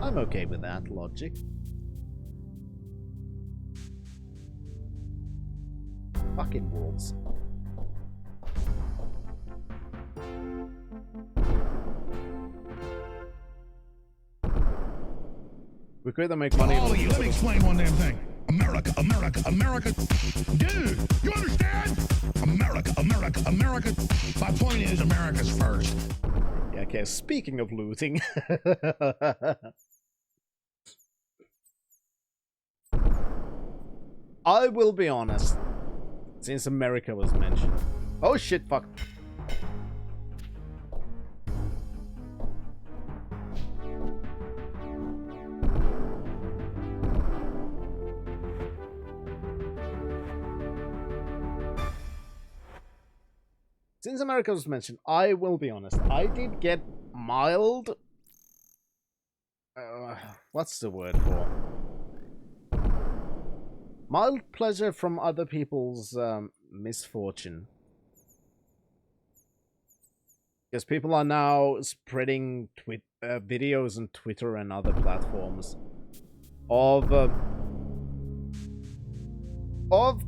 I'm okay with that logic. Fucking wolves. We could either make money... Oh, let me explain one damn thing. America, America, America. Dude, you understand? America, America, America. My point is America's first. Yeah, okay, speaking of looting. I will be honest. Since America was mentioned. Oh shit, fuck. Since America was mentioned, I will be honest. I did get mild... what's the word for? Mild pleasure from other people's misfortune. Because people are now spreading videos on Twitter and other platforms of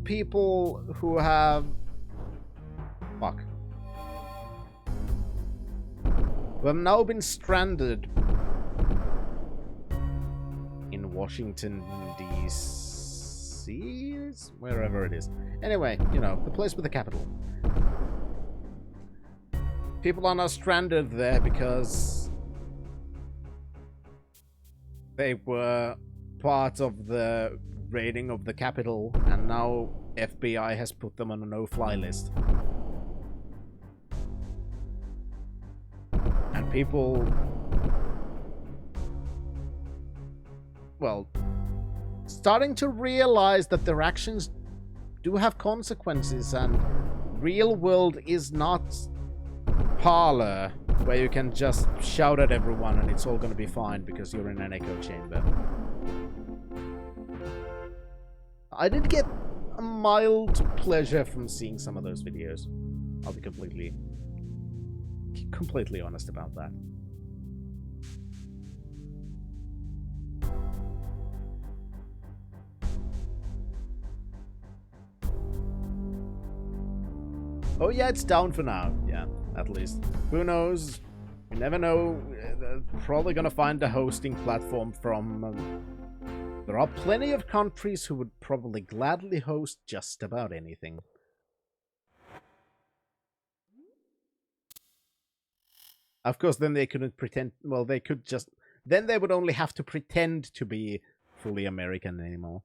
people who have... Fuck. Who have now been stranded in Washington, D.C.? Wherever it is. Anyway, you know, the place with the capital. People are now stranded there because they were part of the raiding of the capital, and now FBI has put them on a no-fly list. And people... well, starting to realize that their actions do have consequences, and real world is not parlor where you can just shout at everyone and it's all gonna be fine because you're in an echo chamber. I did get a mild pleasure from seeing some of those videos. I'll be completely honest about that. Oh yeah, it's down for now. Yeah, at least. Who knows? You never know. They're probably gonna find a hosting platform from... there are plenty of countries who would probably gladly host just about anything. Of course, then they couldn't pretend... well, they could just... then they would only have to pretend to be fully American anymore.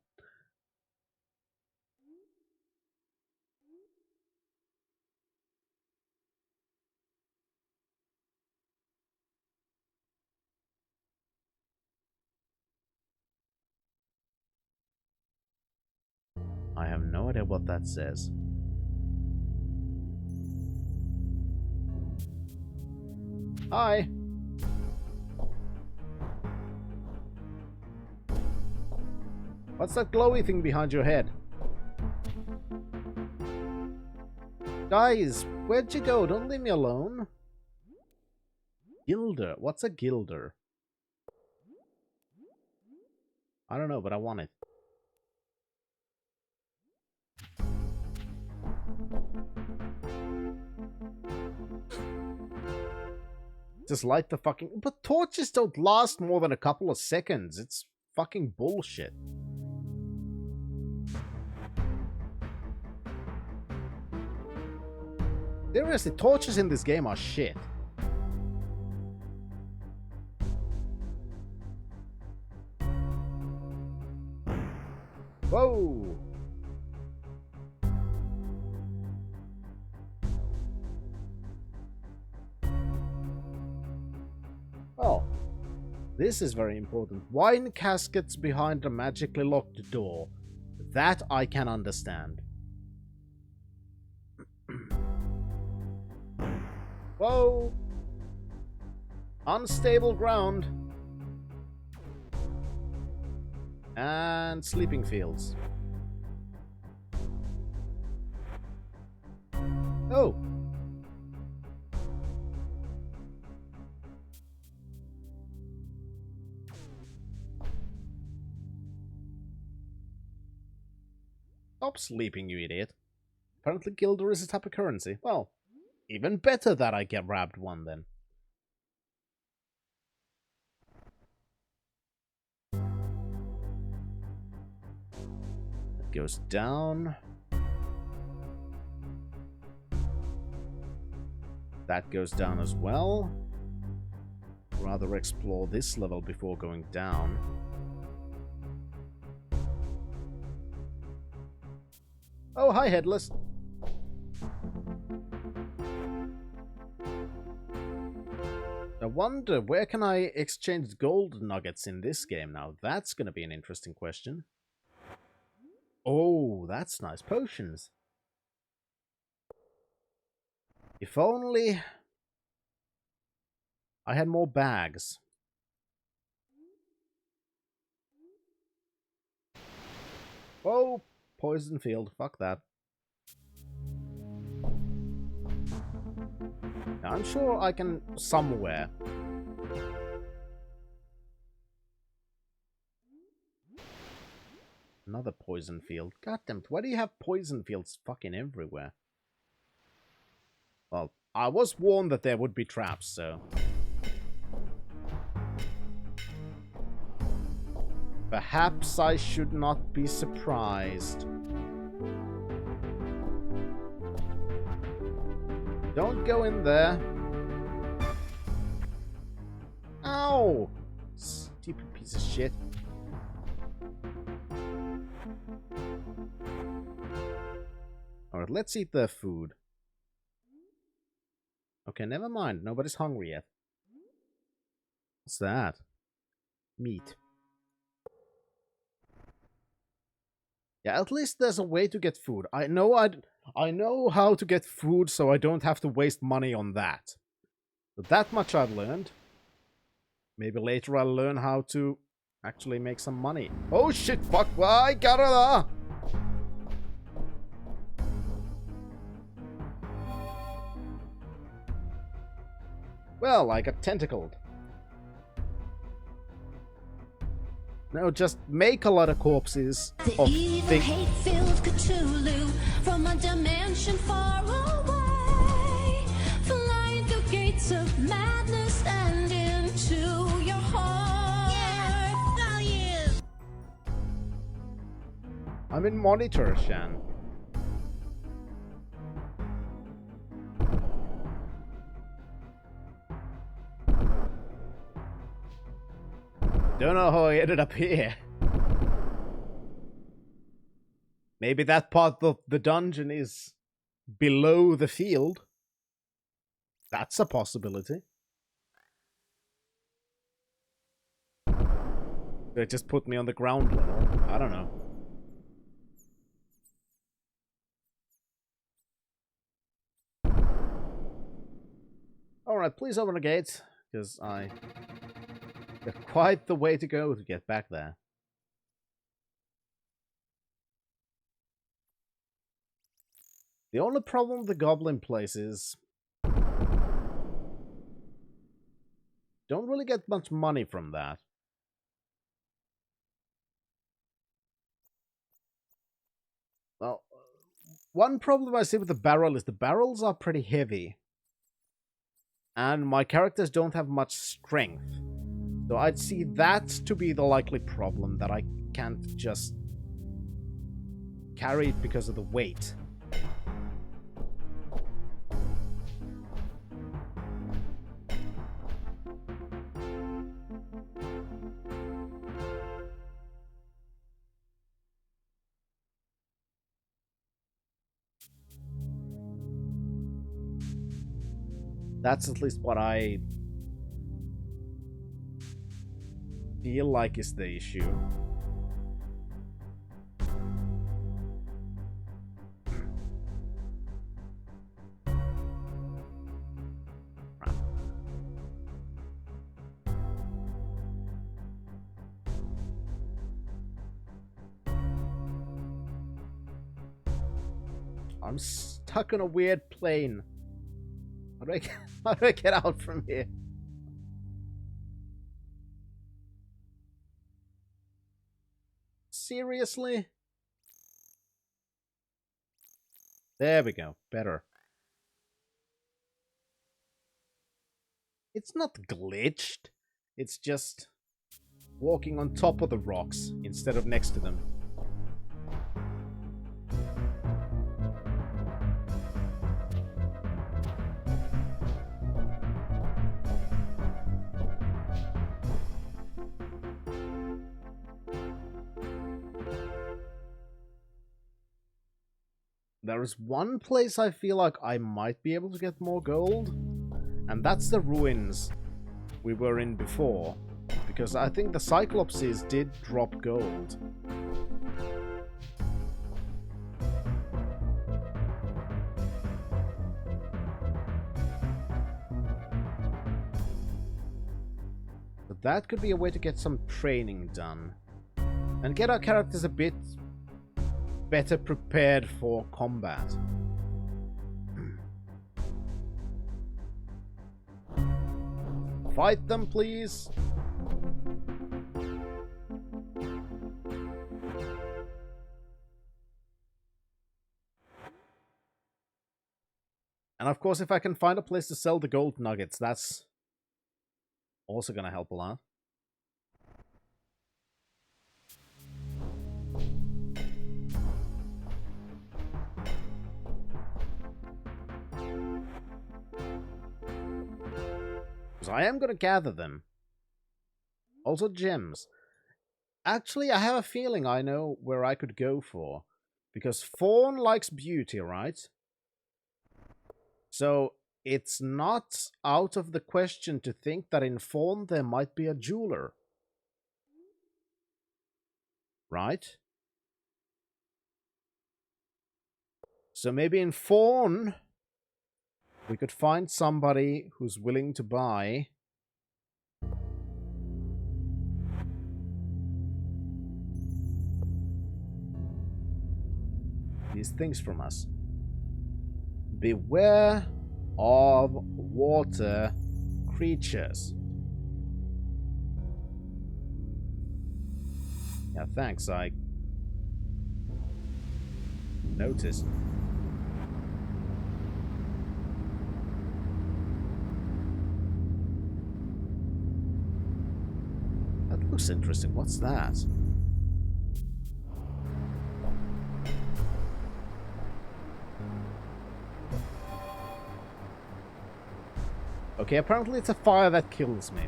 I have no idea what that says. Hi! What's that glowy thing behind your head? Guys, where'd you go? Don't leave me alone. Gilder. What's a gilder? I don't know, but I want it. Just light the fucking... but torches don't last more than a couple of seconds. It's fucking bullshit. Seriously, torches in this game are shit. Whoa! Oh, this is very important. Wine caskets behind a magically locked door. That I can understand. Whoa! Unstable ground. And sleeping fields. Oh! Stop sleeping, you idiot. Apparently Gilder is a type of currency. Well, even better that I get grabbed one then. That goes down. That goes down as well. Rather explore this level before going down. Oh, hi, Headless. I wonder, where can I exchange gold nuggets in this game now? That's going to be an interesting question. Oh, that's nice. Potions. If only I had more bags. Oh, poison field. Fuck that. I'm sure I can somewhere. Another poison field. Goddamn, why do you have poison fields fucking everywhere? Well, I was warned that there would be traps, so... Perhaps I should not be surprised. Don't go in there. Ow! Stupid piece of shit. Alright, let's eat the food. Okay, never mind. Nobody's hungry yet. What's that? Meat. Yeah, at least there's a way to get food. I know how to get food, so I don't have to waste money on that. But that much I've learned. Maybe later I'll learn how to actually make some money. Oh shit, fuck, I got her! Well, I got tentacled. No, just make a lot of corpses of things. Hate-filled Cthulhu from a dimension far away, flying through gates of madness and into your heart. Yeah, oh yeah. I'm in monitor, Shan. Don't know how I ended up here. Maybe that part of the dungeon is below the field. That's a possibility. They just put me on the ground level. I don't know. Alright, please open the gate, because I... got quite the way to go to get back there. The only problem with the goblin place is... don't really get much money from that. Well, one problem I see with the barrel is the barrels are pretty heavy. And my characters don't have much strength. So I'd see that to be the likely problem, that I can't just carry it because of the weight. That's at least what I feel like is the issue. I'm stuck on a weird plane. How do I get out from here? Seriously? There we go. Better. It's not glitched. It's just walking on top of the rocks instead of next to them. There is one place I feel like I might be able to get more gold, and that's the ruins we were in before, because I think the Cyclopses did drop gold. But that could be a way to get some training done, and get our characters a bit better prepared for combat. Fight them, please. And of course, if I can find a place to sell the gold nuggets, that's also gonna help a lot. I am going to gather them. Also gems. Actually, I have a feeling I know where I could go for. Because Fawn likes beauty, right? So, it's not out of the question to think that in Fawn there might be a jeweler. Right? So maybe in Fawn we could find somebody who's willing to buy these things from us. Beware of water creatures. Yeah, thanks, I noticed. That looks interesting. What's that? Okay, apparently it's a fire that kills me.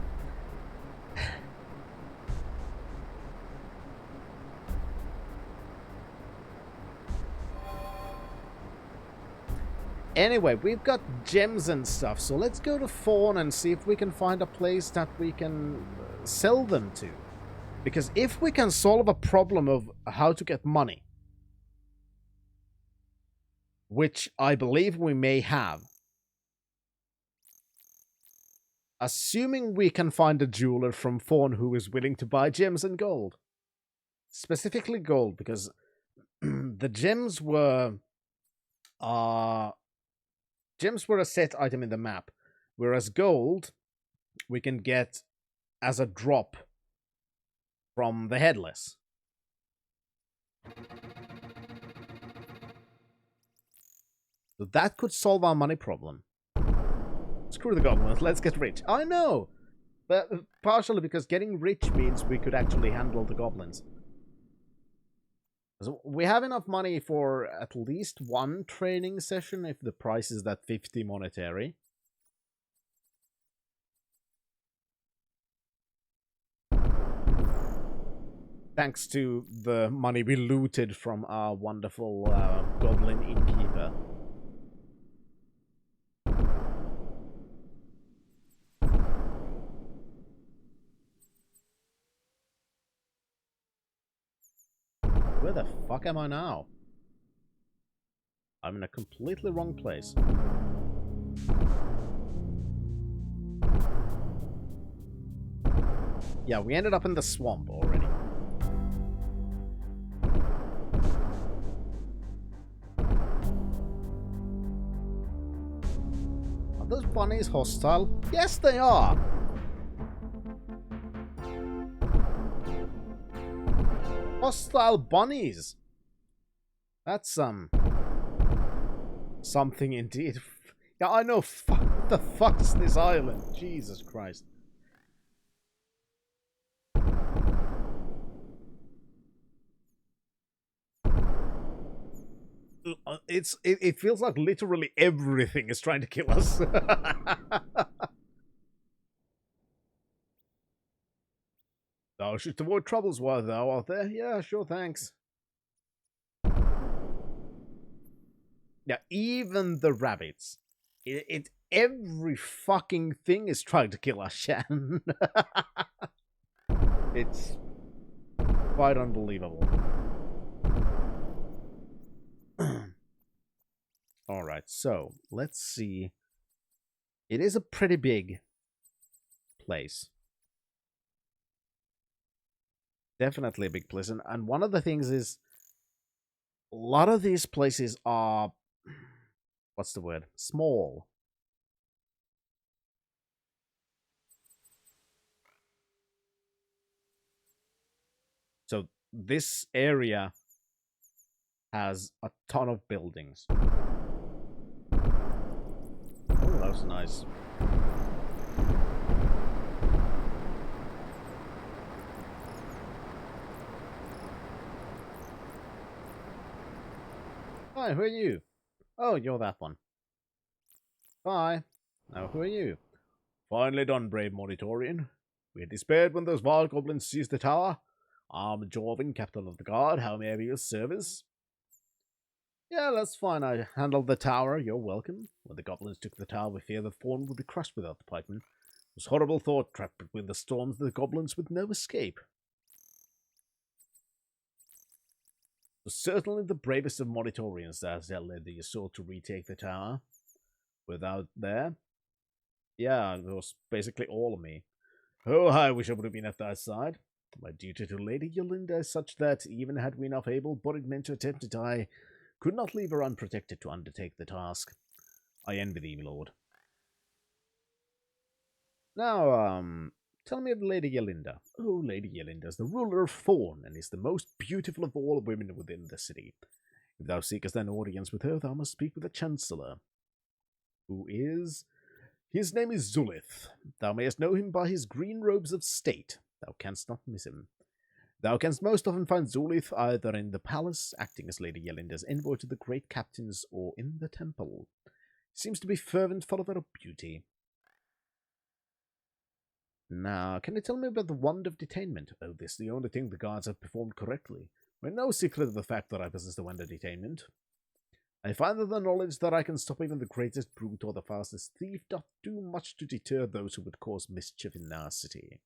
Anyway, we've got gems and stuff, so let's go to Fawn and see if we can find a place that we can sell them to. Because if we can solve a problem of how to get money, which I believe we may have, assuming we can find a jeweler from Fawn who is willing to buy gems and gold. Specifically gold, because the gems were a set item in the map, whereas gold we can get as a drop from the Headless. So that could solve our money problem. Screw the goblins, let's get rich. I know! But partially because getting rich means we could actually handle the goblins. So we have enough money for at least one training session if the price is that 50 monetary. Thanks to the money we looted from our wonderful goblin innkeeper. the fuck am I now? I'm in a completely wrong place. Yeah, we ended up in the swamp already. Are those bunnies hostile? Yes, they are! Hostile bunnies! That's, something indeed. Yeah, I know. What the fuck's this island? Jesus Christ. It feels like literally everything is trying to kill us. Thou shouldst avoid troubles while thou art there. Yeah, sure, thanks. Yeah, even the rabbits. Every fucking thing is trying to kill us, Shan. It's quite unbelievable. Alright, so let's see. It is a pretty big place. Definitely a big place. And one of the things is, a lot of these places are, what's the word? Small. So this area has a ton of buildings. Oh, that was nice. Hi, who are you? Oh, you're that one. Bye. Now, who are you? Finally done, brave Monitorian. We had despaired when those wild goblins seized the tower. I'm Jorvin, captain of the guard. How may I be of service? Yeah, that's fine. I handled the tower. You're welcome. When the goblins took the tower, we feared the Fawn would be crushed without the pikemen. It was a horrible thought, trapped between the storms of the goblins with no escape. It was certainly the bravest of Monitorians that led the assault to retake the tower. Without there, yeah, it was basically all of me. Oh, I wish I would have been at that side. My duty to Lady Yolinda is such that, even had we enough able-bodied men to attempt it, I could not leave her unprotected to undertake the task. I envy thee, my lord. Now, tell me of Lady Yolinda. Oh, Lady Yolinda is the ruler of Thorn, and is the most beautiful of all women within the city. If thou seekest an audience with her, thou must speak with the Chancellor, who is... His name is Zulith. Thou mayest know him by his green robes of state. Thou canst not miss him. Thou canst most often find Zulith either in the palace, acting as Lady Yolinda's envoy to the great captains, or in the temple. He seems to be fervent follower of beauty. Now, can you tell me about the wand of detainment? Oh, this is the only thing the guards have performed correctly. We're no secret of the fact that I possess the wand of detainment. I find that the knowledge that I can stop even the greatest brute or the fastest thief doth do much to deter those who would cause mischief in our city.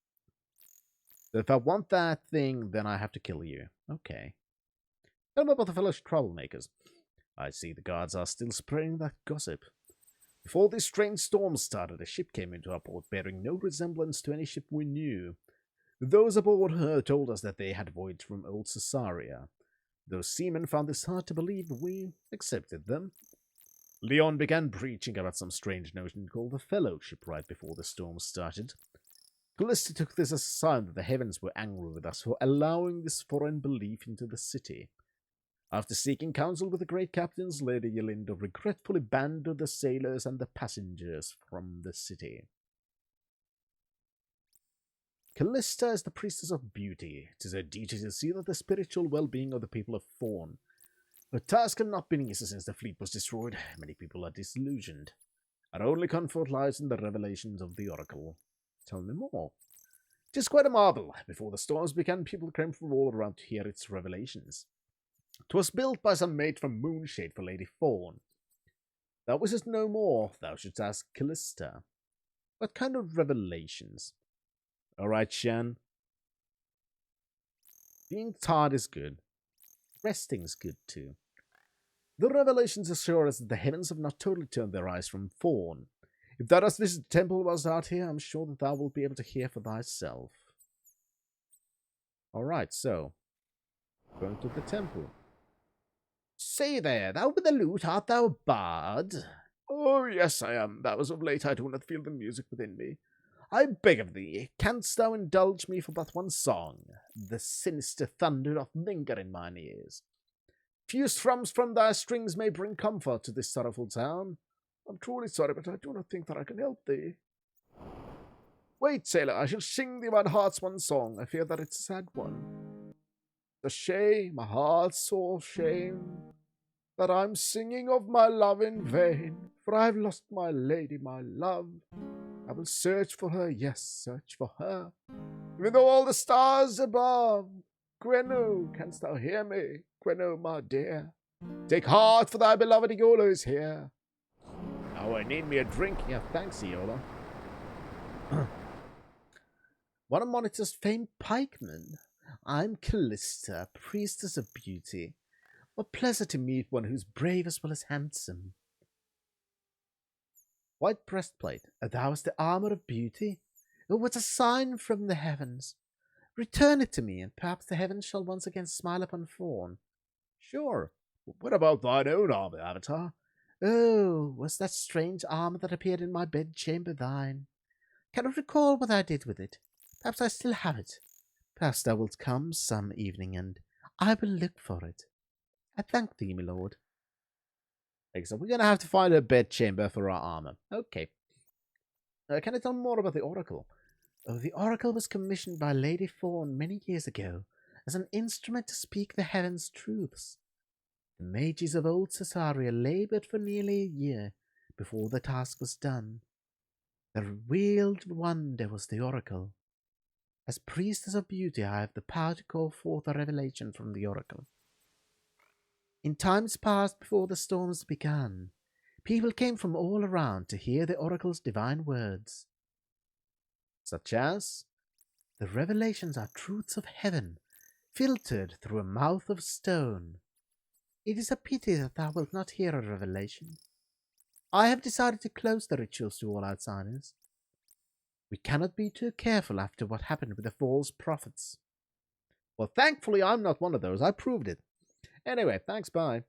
So if I want that thing, then I have to kill you. Okay. Tell me about the fellow troublemakers. I see the guards are still spreading that gossip. Before this strange storm started, a ship came into our port bearing no resemblance to any ship we knew. Those aboard her told us that they had voyaged from old Caesarea. Those seamen found this hard to believe, but we accepted them. Leon began preaching about some strange notion called the Fellowship right before the storm started. Callista took this as a sign that the heavens were angry with us for allowing this foreign belief into the city. After seeking counsel with the great captains, Lady Yolinda regretfully banned the sailors and the passengers from the city. Callista is the priestess of beauty. It is her duty to see that the spiritual well-being of the people of Thorn. Her task had not been easy since the fleet was destroyed. Many people are disillusioned. Our only comfort lies in the revelations of the Oracle. Tell me more. It is quite a marvel. Before the storms began, people came from all around to hear its revelations. 'Twas built by some mate from Moonshade for Lady Thorn. Thou wishest no more, thou shouldst ask Callista. What kind of revelations? Alright, Shan. Being tired is good. Resting's good too. The revelations assure us that the heavens have not totally turned their eyes from Fawn. If thou dost visit the temple whilst out here, I'm sure that thou wilt be able to hear for thyself. Alright, so, going to the temple. Say there, thou with the lute, art thou a bard? Oh, yes, I am. That was of late I do not feel the music within me. I beg of thee, canst thou indulge me for but one song? The sinister thunder doth linger in mine ears. Few strums from thy strings may bring comfort to this sorrowful town. I'm truly sorry, but I do not think that I can help thee. Wait, sailor, I shall sing thee my heart's one song. I fear that it's a sad one. The shame, my heart's sore shame, that I'm singing of my love in vain, for I've lost my lady, my love. I will search for her, yes, search for her, even though all the stars above. Gwenno, canst thou hear me? Gwenno, my dear, take heart, for thy beloved Iolo is here. Now I need me a drink. Yeah, thanks, Iolo. One of Monitor's famed pikemen. I'm Callista, priestess of beauty. What pleasure to meet one who's brave as well as handsome. White breastplate, thou is the armor of beauty? Oh, what a sign from the heavens! Return it to me, and perhaps the heavens shall once again smile upon Fawn. Sure. What about thine own armor, Avatar? Oh, was that strange armor that appeared in my bedchamber thine? Cannot recall what I did with it. Perhaps I still have it. Perhaps thou wilt come some evening, and I will look for it. I thank thee, my lord. So we're going to have to find a bedchamber for our armor. Okay. Can I tell more about the Oracle? Oh, the Oracle was commissioned by Lady Fawn many years ago as an instrument to speak the heavens' truths. The mages of old Caesarea labored for nearly a year before the task was done. Their wheeled wonder was the Oracle. As priestess of beauty, I have the power to call forth a revelation from the Oracle. In times past, before the storms began, people came from all around to hear the Oracle's divine words. Such as, the revelations are truths of heaven, filtered through a mouth of stone. It is a pity that thou wilt not hear a revelation. I have decided to close the rituals to all outsiders. We cannot be too careful after what happened with the false prophets. Well, thankfully, I'm not one of those. I proved it. Anyway, thanks, bye.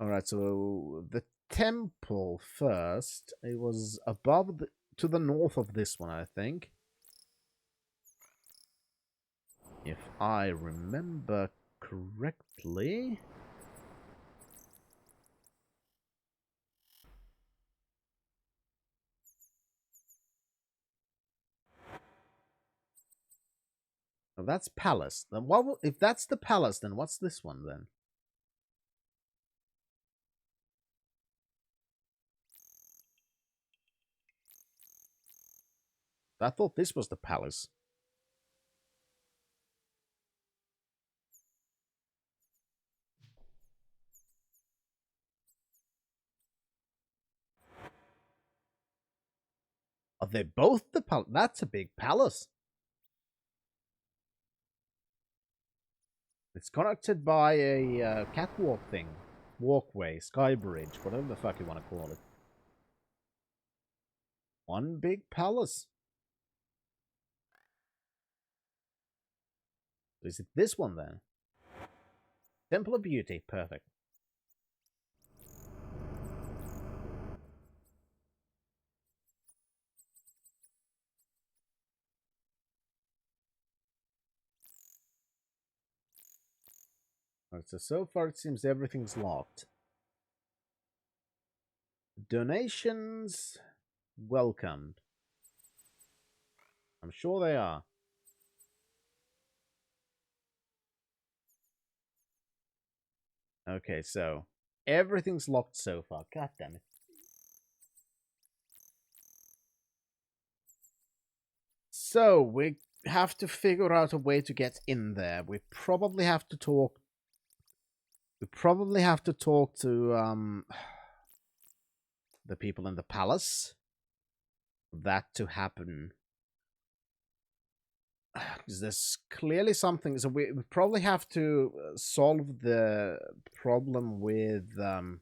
Alright, so the temple first. It was above, to the north of this one, I think. If I remember correctly. Oh, that's palace. Then what? If that's the palace, then what's this one then? I thought this was the palace. Are they both the palace? That's a big palace. It's connected by a catwalk thing. Walkway, sky bridge, whatever the fuck you want to call it. One big palace. Is it this one then? Temple of Beauty, perfect. Alright, so far it seems everything's locked. Donations welcomed. I'm sure they are. Okay, so everything's locked so far. God damn it. So we have to figure out a way to get in there. We probably have to talk. We probably have to talk to the people in the palace. For that to happen. 'cause there's clearly something. So we probably have to solve the problem with what's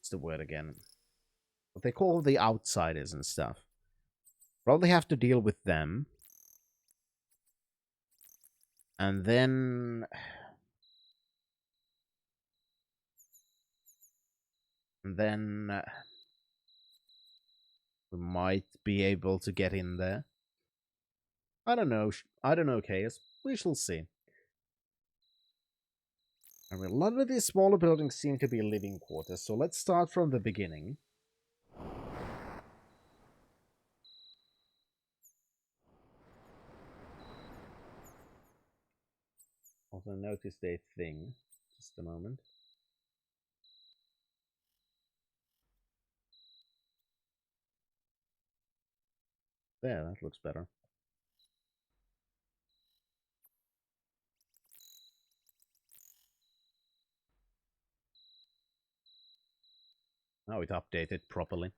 the word again? What they call the outsiders and stuff. Probably have to deal with them. And then we might be able to get in there. I don't know. I don't know, Chaos. We shall see. I mean, a lot of these smaller buildings seem to be living quarters, so let's start from the beginning. Also noticed a thing. Just a moment. There, that looks better. Now it updated properly.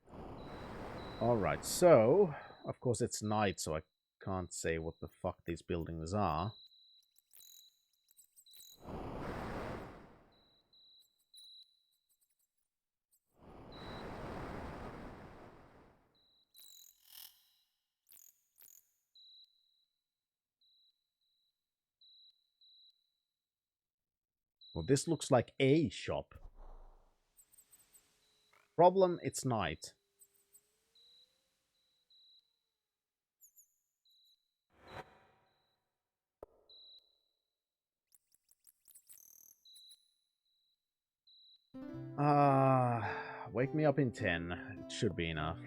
Alright, so, of course it's night, so I can't say what the fuck these buildings are. Well, this looks like a shop. Problem, it's night. Wake me up in 10. It should be enough.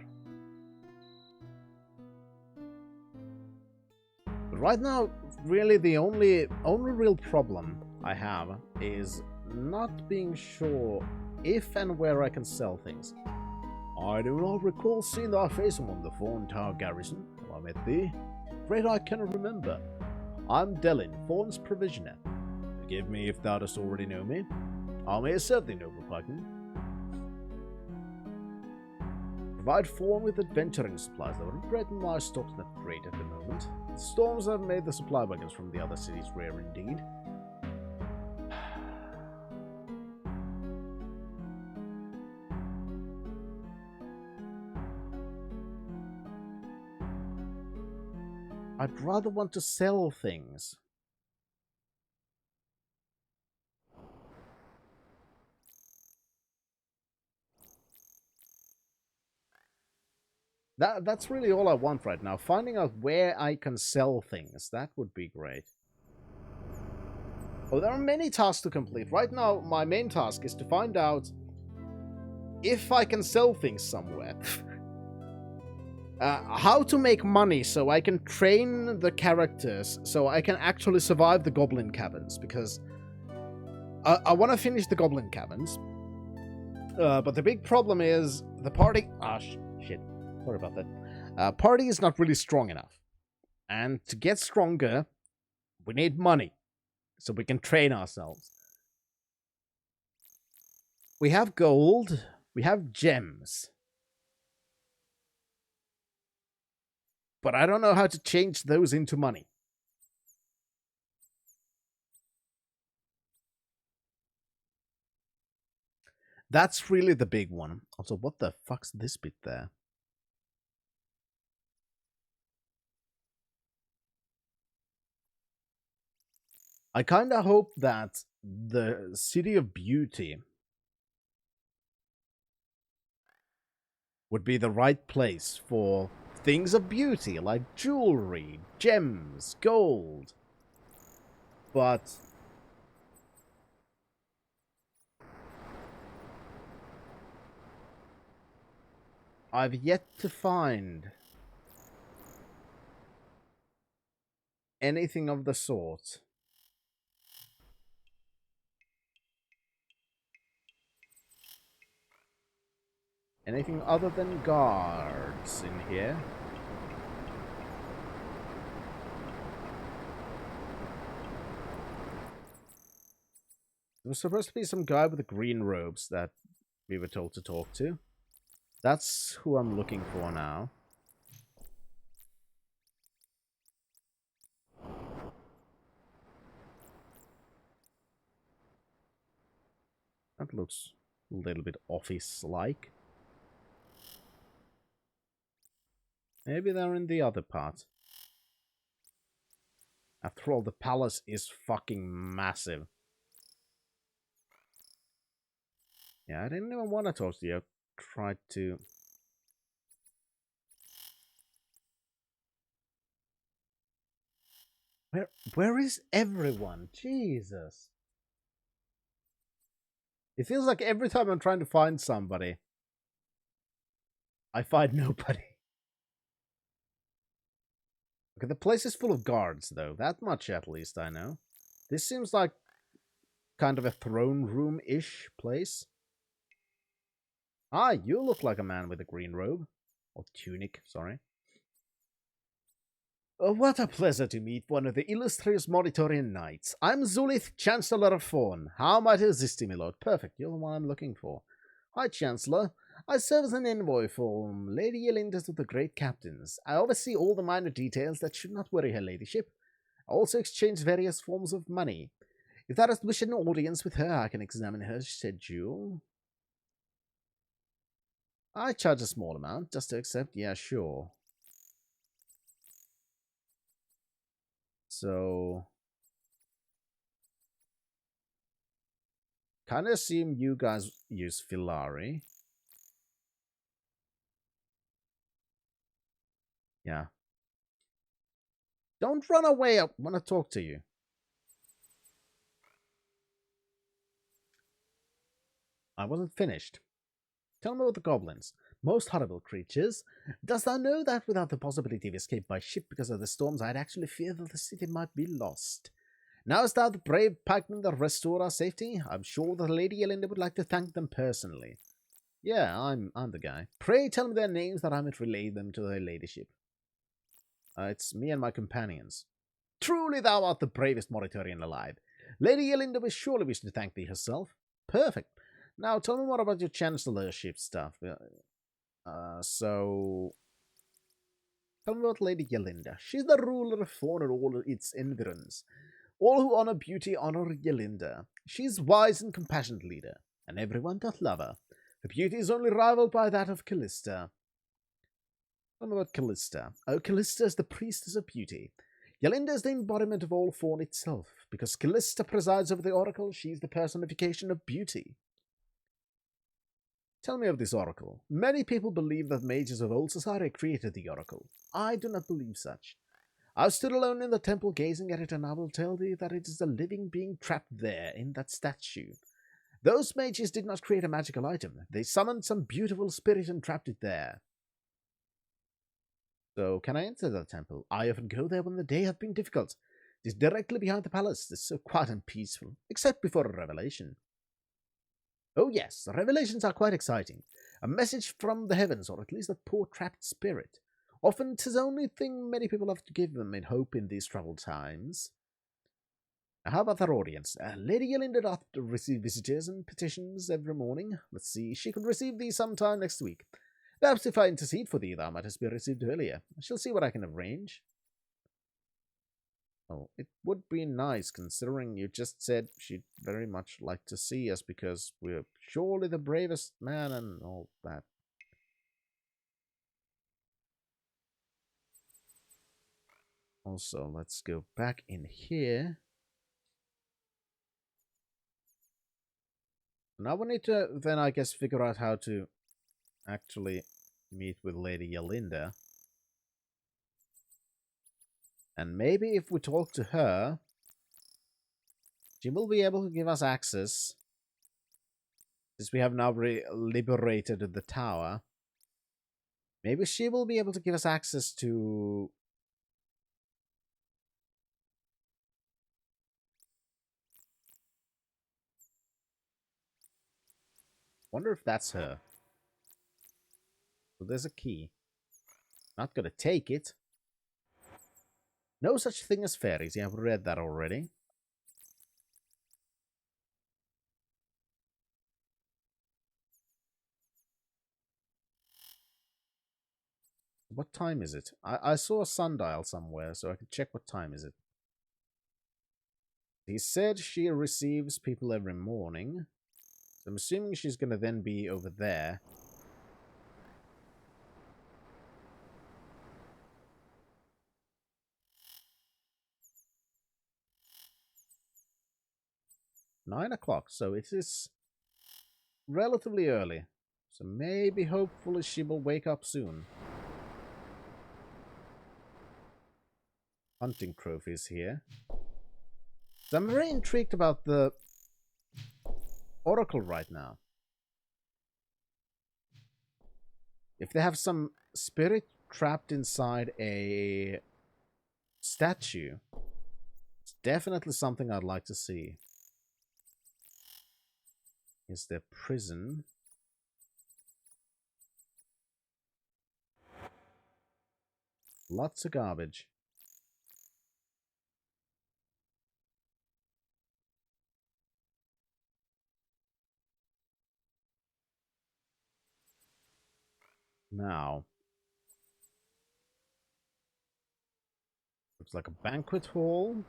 But right now, really the only real problem I have is not being sure if and where I can sell things. I do not recall seeing thy face among the Thorn Tower garrison when I met thee. Afraid I cannot remember. I'm Delin, Thorn's provisioner. Forgive me if thou dost already know me. I may serve thee, noble Python. Provide Thorn with adventuring supplies, though I regret my stock's not great at the moment. The storms have made the supply wagons from the other cities rare indeed. I'd rather want to sell things. That's really all I want right now. Finding out where I can sell things. That would be great. Oh, there are many tasks to complete. Right now, my main task is to find out if I can sell things somewhere. How to make money so I can train the characters so I can actually survive the goblin caverns, because I want to finish the goblin caverns. But the big problem is the party... Ah, shit. Sorry about that. Party is not really strong enough. And to get stronger, we need money so we can train ourselves. We have gold. We have gems. But I don't know how to change those into money. That's really the big one. Also, what the fuck's this bit there? I kinda hope that the City of Beauty would be the right place for things of beauty, like jewelry, gems, gold. But I've yet to find anything of the sort. Anything other than guards in here? There was supposed to be some guy with the green robes that we were told to talk to. That's who I'm looking for now. That looks a little bit office-like. Maybe they're in the other part. After all, the palace is fucking massive. Yeah, I didn't even want to talk to you. I tried to... Where is everyone? Jesus. It feels like every time I'm trying to find somebody, I find nobody. Okay, the place is full of guards, though. That much, at least, I know. This seems like kind of a throne room-ish place. Ah, you look like a man with a green robe. Or tunic, sorry. What a pleasure to meet one of the illustrious Moritorian knights. I'm Zulith, Chancellor of Fawn. How might I assist you, my lord? Perfect, you're the one I'm looking for. Hi, Chancellor. I serve as an envoy for Lady Yelinda's of the Great Captains. I oversee all the minor details that should not worry her ladyship. I also exchange various forms of money. If thou dost wish an audience with her, I can examine her schedule. I charge a small amount, just to accept. Yeah, sure. So... kind of assume you guys use Filari. Yeah. Don't run away. I want to talk to you. I wasn't finished. Tell me about the goblins. Most horrible creatures. Dost thou know that without the possibility of escape by ship because of the storms, I'd actually fear that the city might be lost. Now is thou the brave pikemen that restore our safety? I'm sure that Lady Yelinda would like to thank them personally. Yeah, I'm the guy. Pray tell me their names that I might relay them to their ladyship. It's me and my companions. Truly thou art the bravest Moritorian alive. Lady Yelinda will surely wish to thank thee herself. Perfect. Now tell me more about your chancellorship stuff. So... tell me about Lady Yelinda. She's the ruler of Fawn and all its environs. All who honor beauty honor Yelinda. She's wise and compassionate leader, and everyone doth love her. Her beauty is only rivaled by that of Callista. Tell me about Callista. Oh, Callista is the priestess of beauty. Yelinda is the embodiment of all Fawn itself. Because Callista presides over the oracle, she's the personification of beauty. Tell me of this oracle. Many people believe that mages of old society created the oracle. I do not believe such. I've stood alone in the temple gazing at it, and I will tell thee that it is a living being trapped there in that statue. Those mages did not create a magical item. They summoned some beautiful spirit and trapped it there. So, can I enter the temple? I often go there when the day hath been difficult. It is directly behind the palace. It is so quiet and peaceful, except before a revelation. Oh yes, revelations are quite exciting. A message from the heavens, or at least a poor trapped spirit. Often 'tis the only thing many people have to give them in hope in these troubled times. Now, how about their audience? Lady Yelinda doth receive visitors and petitions every morning. Let's see, she could receive thee sometime next week. Perhaps if I intercede for thee, thou mightest be received earlier. I shall see what I can arrange. Oh, it would be nice, considering you just said she'd very much like to see us because we're surely the bravest man and all that. Also, let's go back in here. Now we need to then, I guess, figure out how to actually meet with Lady Yelinda. And maybe if we talk to her, she will be able to give us access. Since we have now liberated the tower. Maybe she will be able to give us access to... wonder if that's her. So there's a key. Not gonna take it. No such thing as fairies. Yeah, I've read that already. What time is it? I saw a sundial somewhere, so I could check what time is it. He said she receives people every morning. I'm assuming she's gonna then be over there. Nine o'clock, so it is relatively early. So maybe, hopefully, she will wake up soon. Hunting trophies here. So I'm very intrigued about the Oracle right now. If they have some spirit trapped inside a statue, it's definitely something I'd like to see. Is there prison? Lots of garbage. Now, looks like a banquet hall.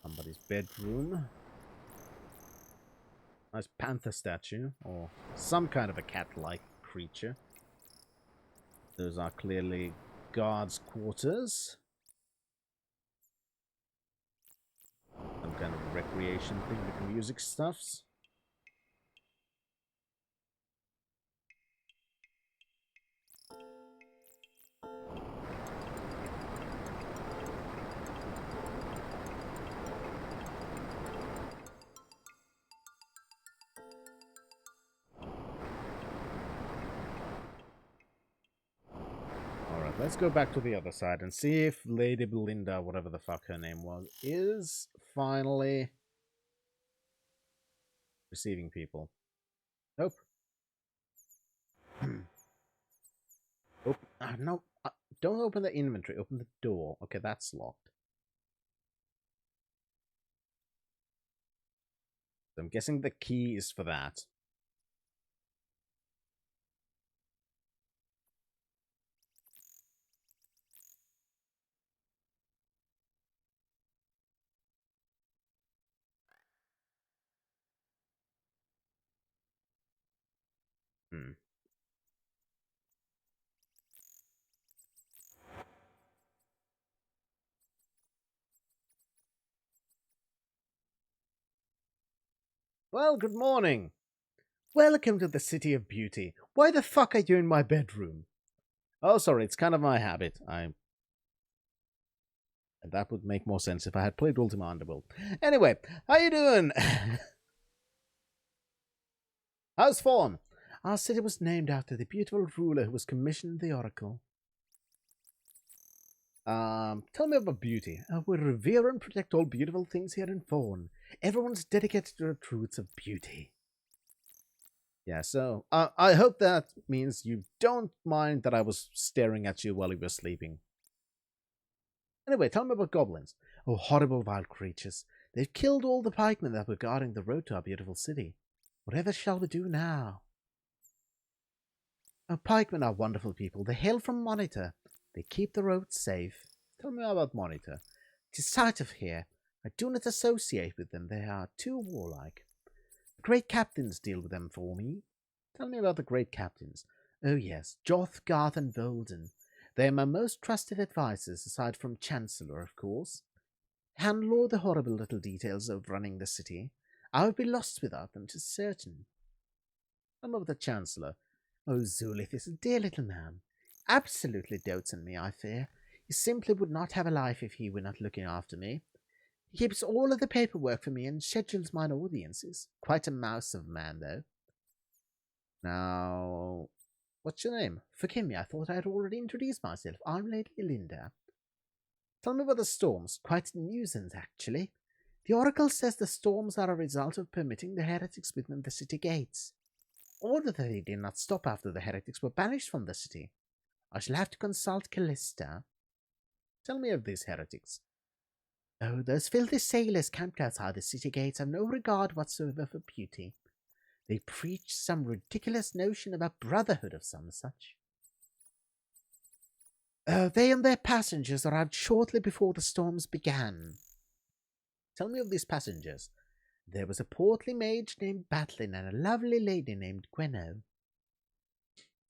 Somebody's bedroom. Nice panther statue, or some kind of a cat-like creature. Those are clearly guards' quarters. Some kind of recreation thing with music stuffs. Let's go back to the other side and see if Lady Belinda, whatever the fuck her name was, is finally receiving people. Nope. No, don't open the inventory. Open the door. Okay, that's locked. So I'm guessing the key is for that. Well, good morning. Welcome to the City of Beauty. Why the fuck are you in my bedroom? Oh, sorry, it's kind of my habit. That would make more sense if I had played Ultima Underworld. Anyway, how you doing? How's Fawn? Our city was named after the beautiful ruler who was commissioned the Oracle. Tell me about beauty. We revere and protect all beautiful things here in Fawn. Everyone's dedicated to the truths of beauty. Yeah, so, I hope that means you don't mind that I was staring at you while you were sleeping. Anyway, tell me about goblins. Oh, horrible wild creatures. They've killed all the pikemen that were guarding the road to our beautiful city. Whatever shall we do now? Oh, pikemen are wonderful people. They hail from Monitor. They keep the roads safe. Tell me about Monitor. 'Tis sight of here. I do not associate with them. They are too warlike. The great captains deal with them for me. Tell me about the great captains. Oh yes, Joth, Garth, and Volden. They are my most trusted advisors, aside from Chancellor, of course. Handle all the horrible little details of running the city. I would be lost without them, 'tis certain. Tell me about the Chancellor. Oh, Zulith is a dear little man. Absolutely dotes on me, I fear. He simply would not have a life if he were not looking after me. He keeps all of the paperwork for me and schedules mine audiences. Quite a mouse of a man, though. Now, what's your name? Forgive me, I thought I had already introduced myself. I'm Lady Belinda. Tell me about the storms. Quite a nuisance, actually. The Oracle says the storms are a result of permitting the heretics within the city gates. Although they did not stop after the heretics were banished from the city. I shall have to consult Callista. Tell me of these heretics. Oh, those filthy sailors camped outside the city gates have no regard whatsoever for beauty. They preach some ridiculous notion of a brotherhood of some such. They and their passengers arrived shortly before the storms began. Tell me of these passengers. There was a portly mage named Batlin and a lovely lady named Gwenno.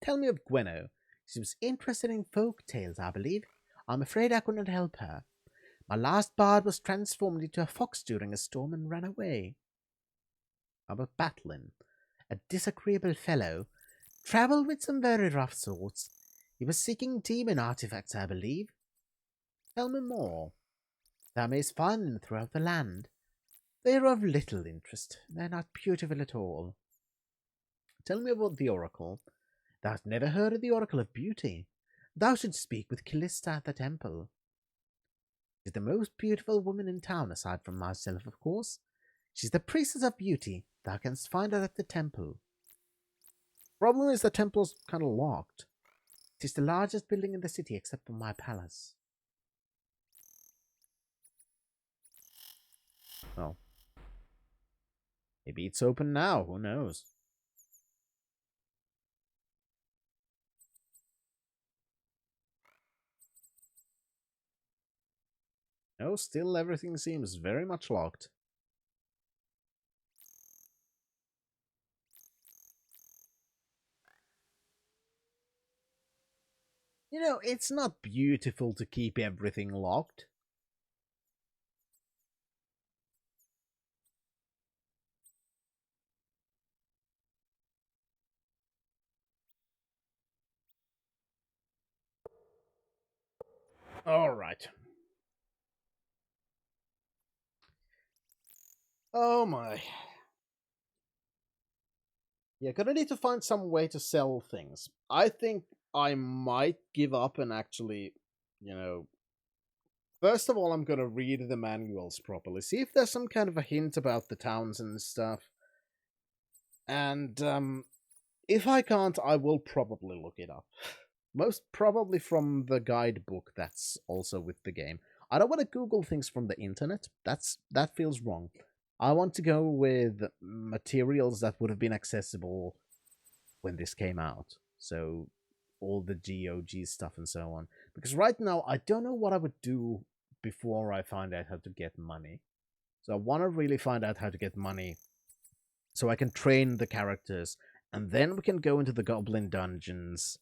Tell me of Gwenno. She was interested in folk tales, I believe. I'm afraid I could not help her. My last bard was transformed into a fox during a storm and ran away. How about Batlin? A disagreeable fellow. Travelled with some very rough sorts. He was seeking demon artifacts, I believe. Tell me more. Thou mayst find them throughout the land. They are of little interest. They are not beautiful at all. Tell me about the Oracle. Thou hast never heard of the Oracle of Beauty. Thou shouldst speak with Callista at the temple. She's the most beautiful woman in town, aside from myself, of course. She's the priestess of beauty. Thou canst find her at the temple. Problem is the temple's kind of locked. It is the largest building in the city except for my palace. Well, maybe it's open now. Who knows? No, still everything seems very much locked. You know, it's not beautiful to keep everything locked. All right. Oh my. Yeah, gonna need to find some way to sell things. I think I might give up and actually, you know... First of all, I'm gonna read the manuals properly. See if there's some kind of a hint about the towns and stuff. And, if I can't, I will probably look it up. Most probably from the guidebook that's also with the game. I don't want to Google things from the internet. That feels wrong. I want to go with materials that would have been accessible when this came out. So, all the GOG stuff and so on. Because right now, I don't know what I would do before I find out how to get money. So I want to really find out how to get money so I can train the characters. And then we can go into the goblin dungeons.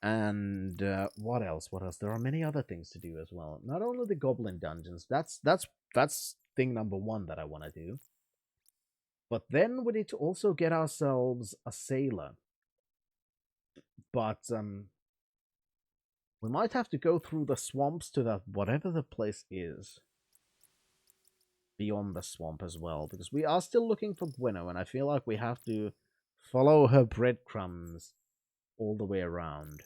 And what else? What else? There are many other things to do as well. Not only the goblin dungeons. That's thing number one that I want to do. But then we need to also get ourselves a sailor. But we might have to go through the swamps to that whatever the place is. Beyond the swamp as well. Because we are still looking for Gwenno. And I feel like we have to follow her breadcrumbs all the way around.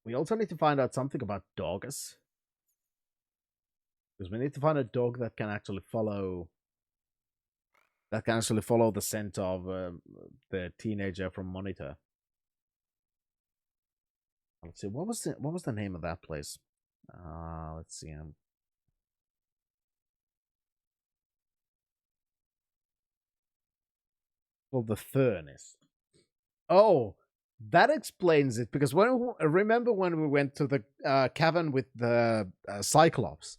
We also need to find out something about dogs. Because we need to find a dog that can actually follow... That can actually follow the scent of the teenager from Monitor. Let's see, what was the name of that place? Let's see. Well, the furnace. Oh, that explains it. Because remember when we went to the cavern with the Cyclops?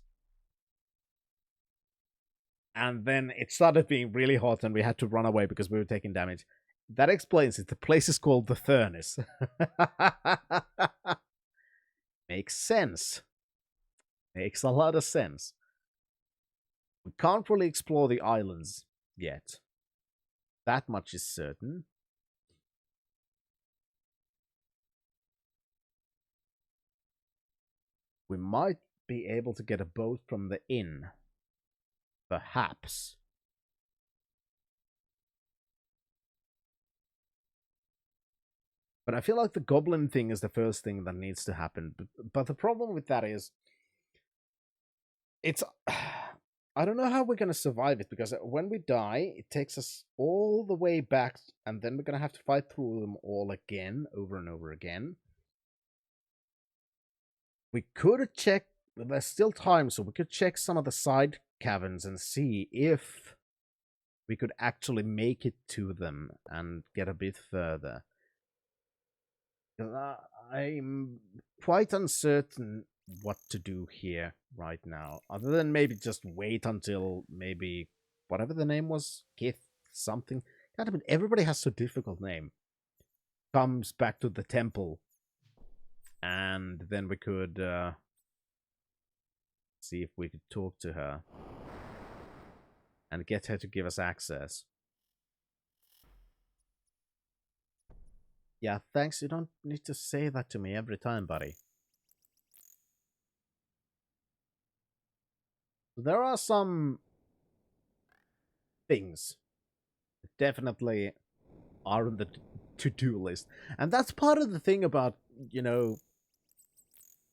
And then it started being really hot and we had to run away because we were taking damage. That explains it. The place is called the Furnace. Makes sense. Makes a lot of sense. We can't really explore the islands yet. That much is certain. We might be able to get a boat from the inn. Perhaps. But I feel like the goblin thing is the first thing that needs to happen. But the problem with that is... It's... I don't know how we're going to survive it, because when we die, it takes us all the way back, and then we're going to have to fight through them all again, over and over again. We could check... There's still time, so we could check some of the side caverns and see if we could actually make it to them and get a bit further. I'm quite uncertain what to do here right now, other than maybe just wait until maybe whatever the name was, Kith something. God damn it, everybody has so difficult name. Comes back to the temple, and then we could see if we could talk to her and get her to give us access. Yeah, thanks. You don't need to say that to me every time, buddy. There are some things that definitely are on the to-do list. And that's part of the thing about, you know,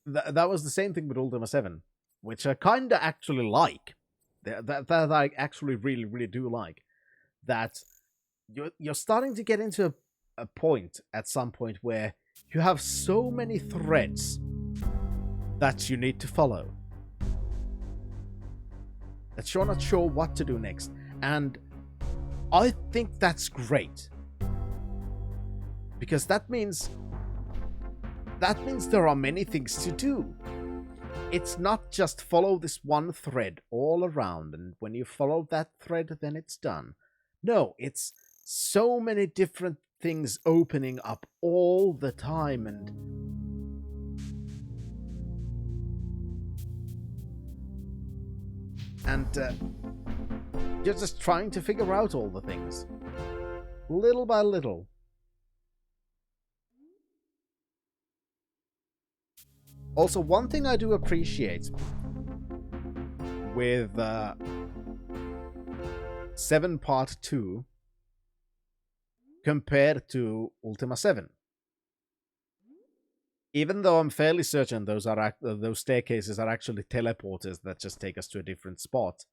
that was the same thing with Ultima 7, which I kind of actually like. That I actually really, really do like. That you're starting to get into a point at some point where you have so many threads that you need to follow, that you're not sure what to do next. And I think that's great. Because that means there are many things to do. It's not just follow this one thread all around, and when you follow that thread, then it's done. No, it's so many different things opening up all the time, and you're just trying to figure out all the things, little by little. Also, one thing I do appreciate with 7 Part 2 compared to Ultima 7, even though I'm fairly certain those staircases are actually teleporters that just take us to a different spot,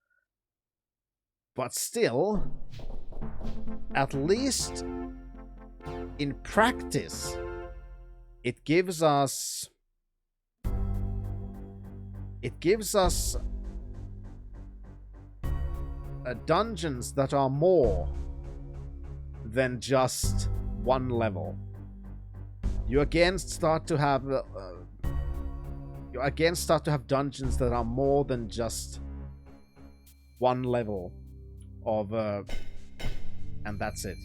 but still, at least in practice, it gives us dungeons that are more than just one level. You again start to have dungeons that are more than just one level of and that's it.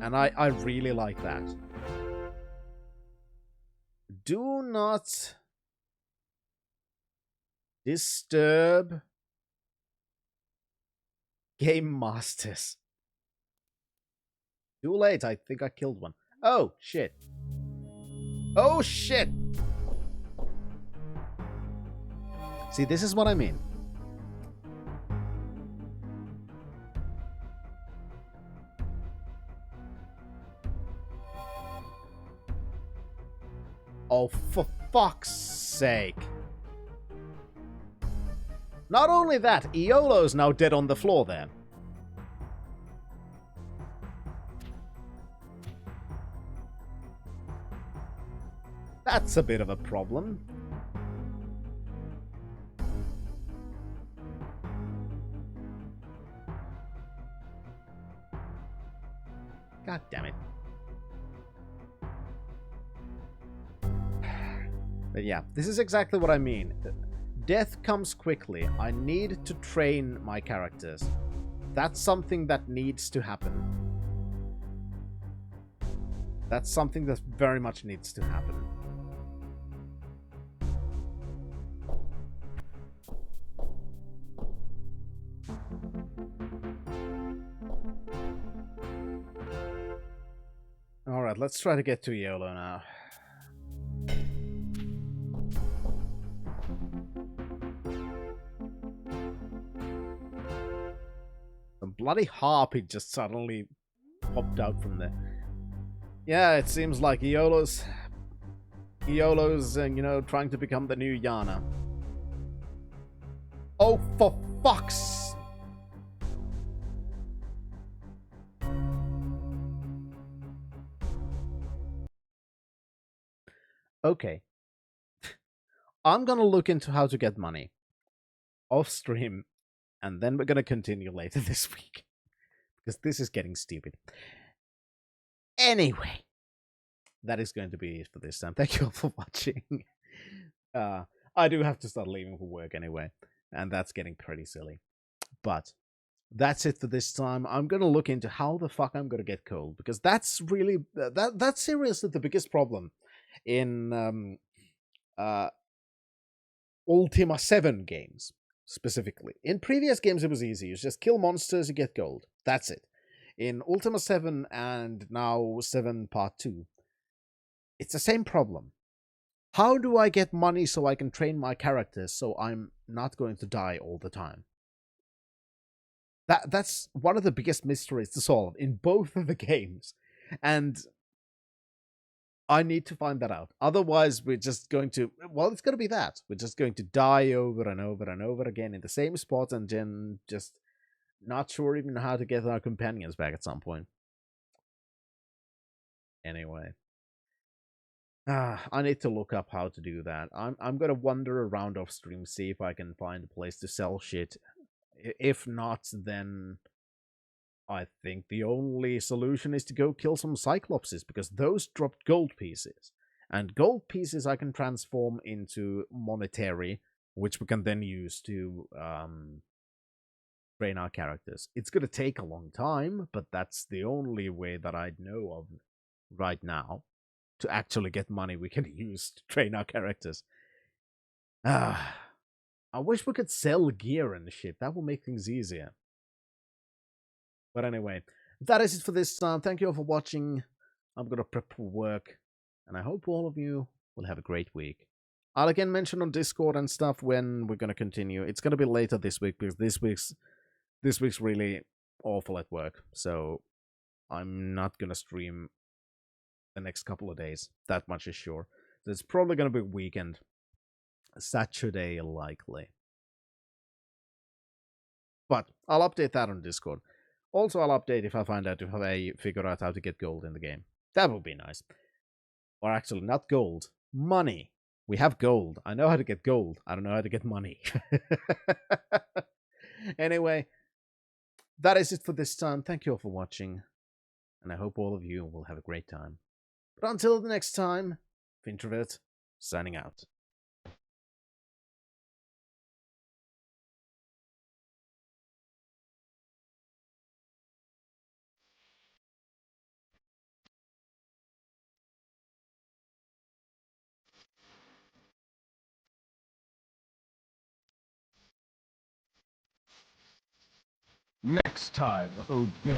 And I really like that. Do not disturb game masters. Too late, I think I killed one. Oh, shit. Oh, shit! See, this is what I mean. Oh, for fuck's sake. Not only that, Iolo's now dead on the floor there. That's a bit of a problem. God damn it. But yeah, this is exactly what I mean. Death comes quickly. I need to train my characters. That's something that needs to happen. That's something that very much needs to happen. Alright, let's try to get to Iolo now. Some bloody harpy just suddenly popped out from there. Yeah, it seems like Iolo's, you know, trying to become the new Yana. Oh, for fuck's... Okay. I'm gonna look into how to get money off stream, and then we're gonna continue later this week. Because this is getting stupid. Anyway. that is going to be it for this time. Thank you all for watching. I do have to start leaving for work anyway, and that's getting pretty silly. But that's it for this time. I'm gonna look into how the fuck I'm gonna get cold, because that's really that's seriously the biggest problem in Ultima 7 games specifically. In previous games it was easy. You just kill monsters, you get gold. That's it. In Ultima 7 and now 7 Part 2, it's the same problem. How do I get money so I can train my characters so I'm not going to die all the time? That's one of the biggest mysteries to solve in both of the games. And I need to find that out. Otherwise, we're just going to... Well, it's going to be that. We're just going to die over and over and over again in the same spot and then just not sure even how to get our companions back at some point. Anyway. I need to look up how to do that. I'm going to wander around off stream, see if I can find a place to sell shit. If not, then I think the only solution is to go kill some Cyclopses, because those dropped gold pieces. And gold pieces I can transform into monetary, which we can then use to train our characters. It's going to take a long time, but that's the only way that I know of right now to actually get money we can use to train our characters. I wish we could sell gear and shit. That will make things easier. But anyway, that is it for this time. Thank you all for watching. I'm going to prep for work, and I hope all of you will have a great week. I'll again mention on Discord and stuff when we're going to continue. It's going to be later this week, because this week's really awful at work. So I'm not going to stream the next couple of days. That much is sure. So it's probably going to be weekend. Saturday, likely. But I'll update that on Discord. Also, I'll update if I find out if I figure out how to get gold in the game. That would be nice. Or actually, not gold. Money. We have gold. I know how to get gold. I don't know how to get money. Anyway, that is it for this time. Thank you all for watching. And I hope all of you will have a great time. But until the next time, Introvert, signing out. Next time, oh no.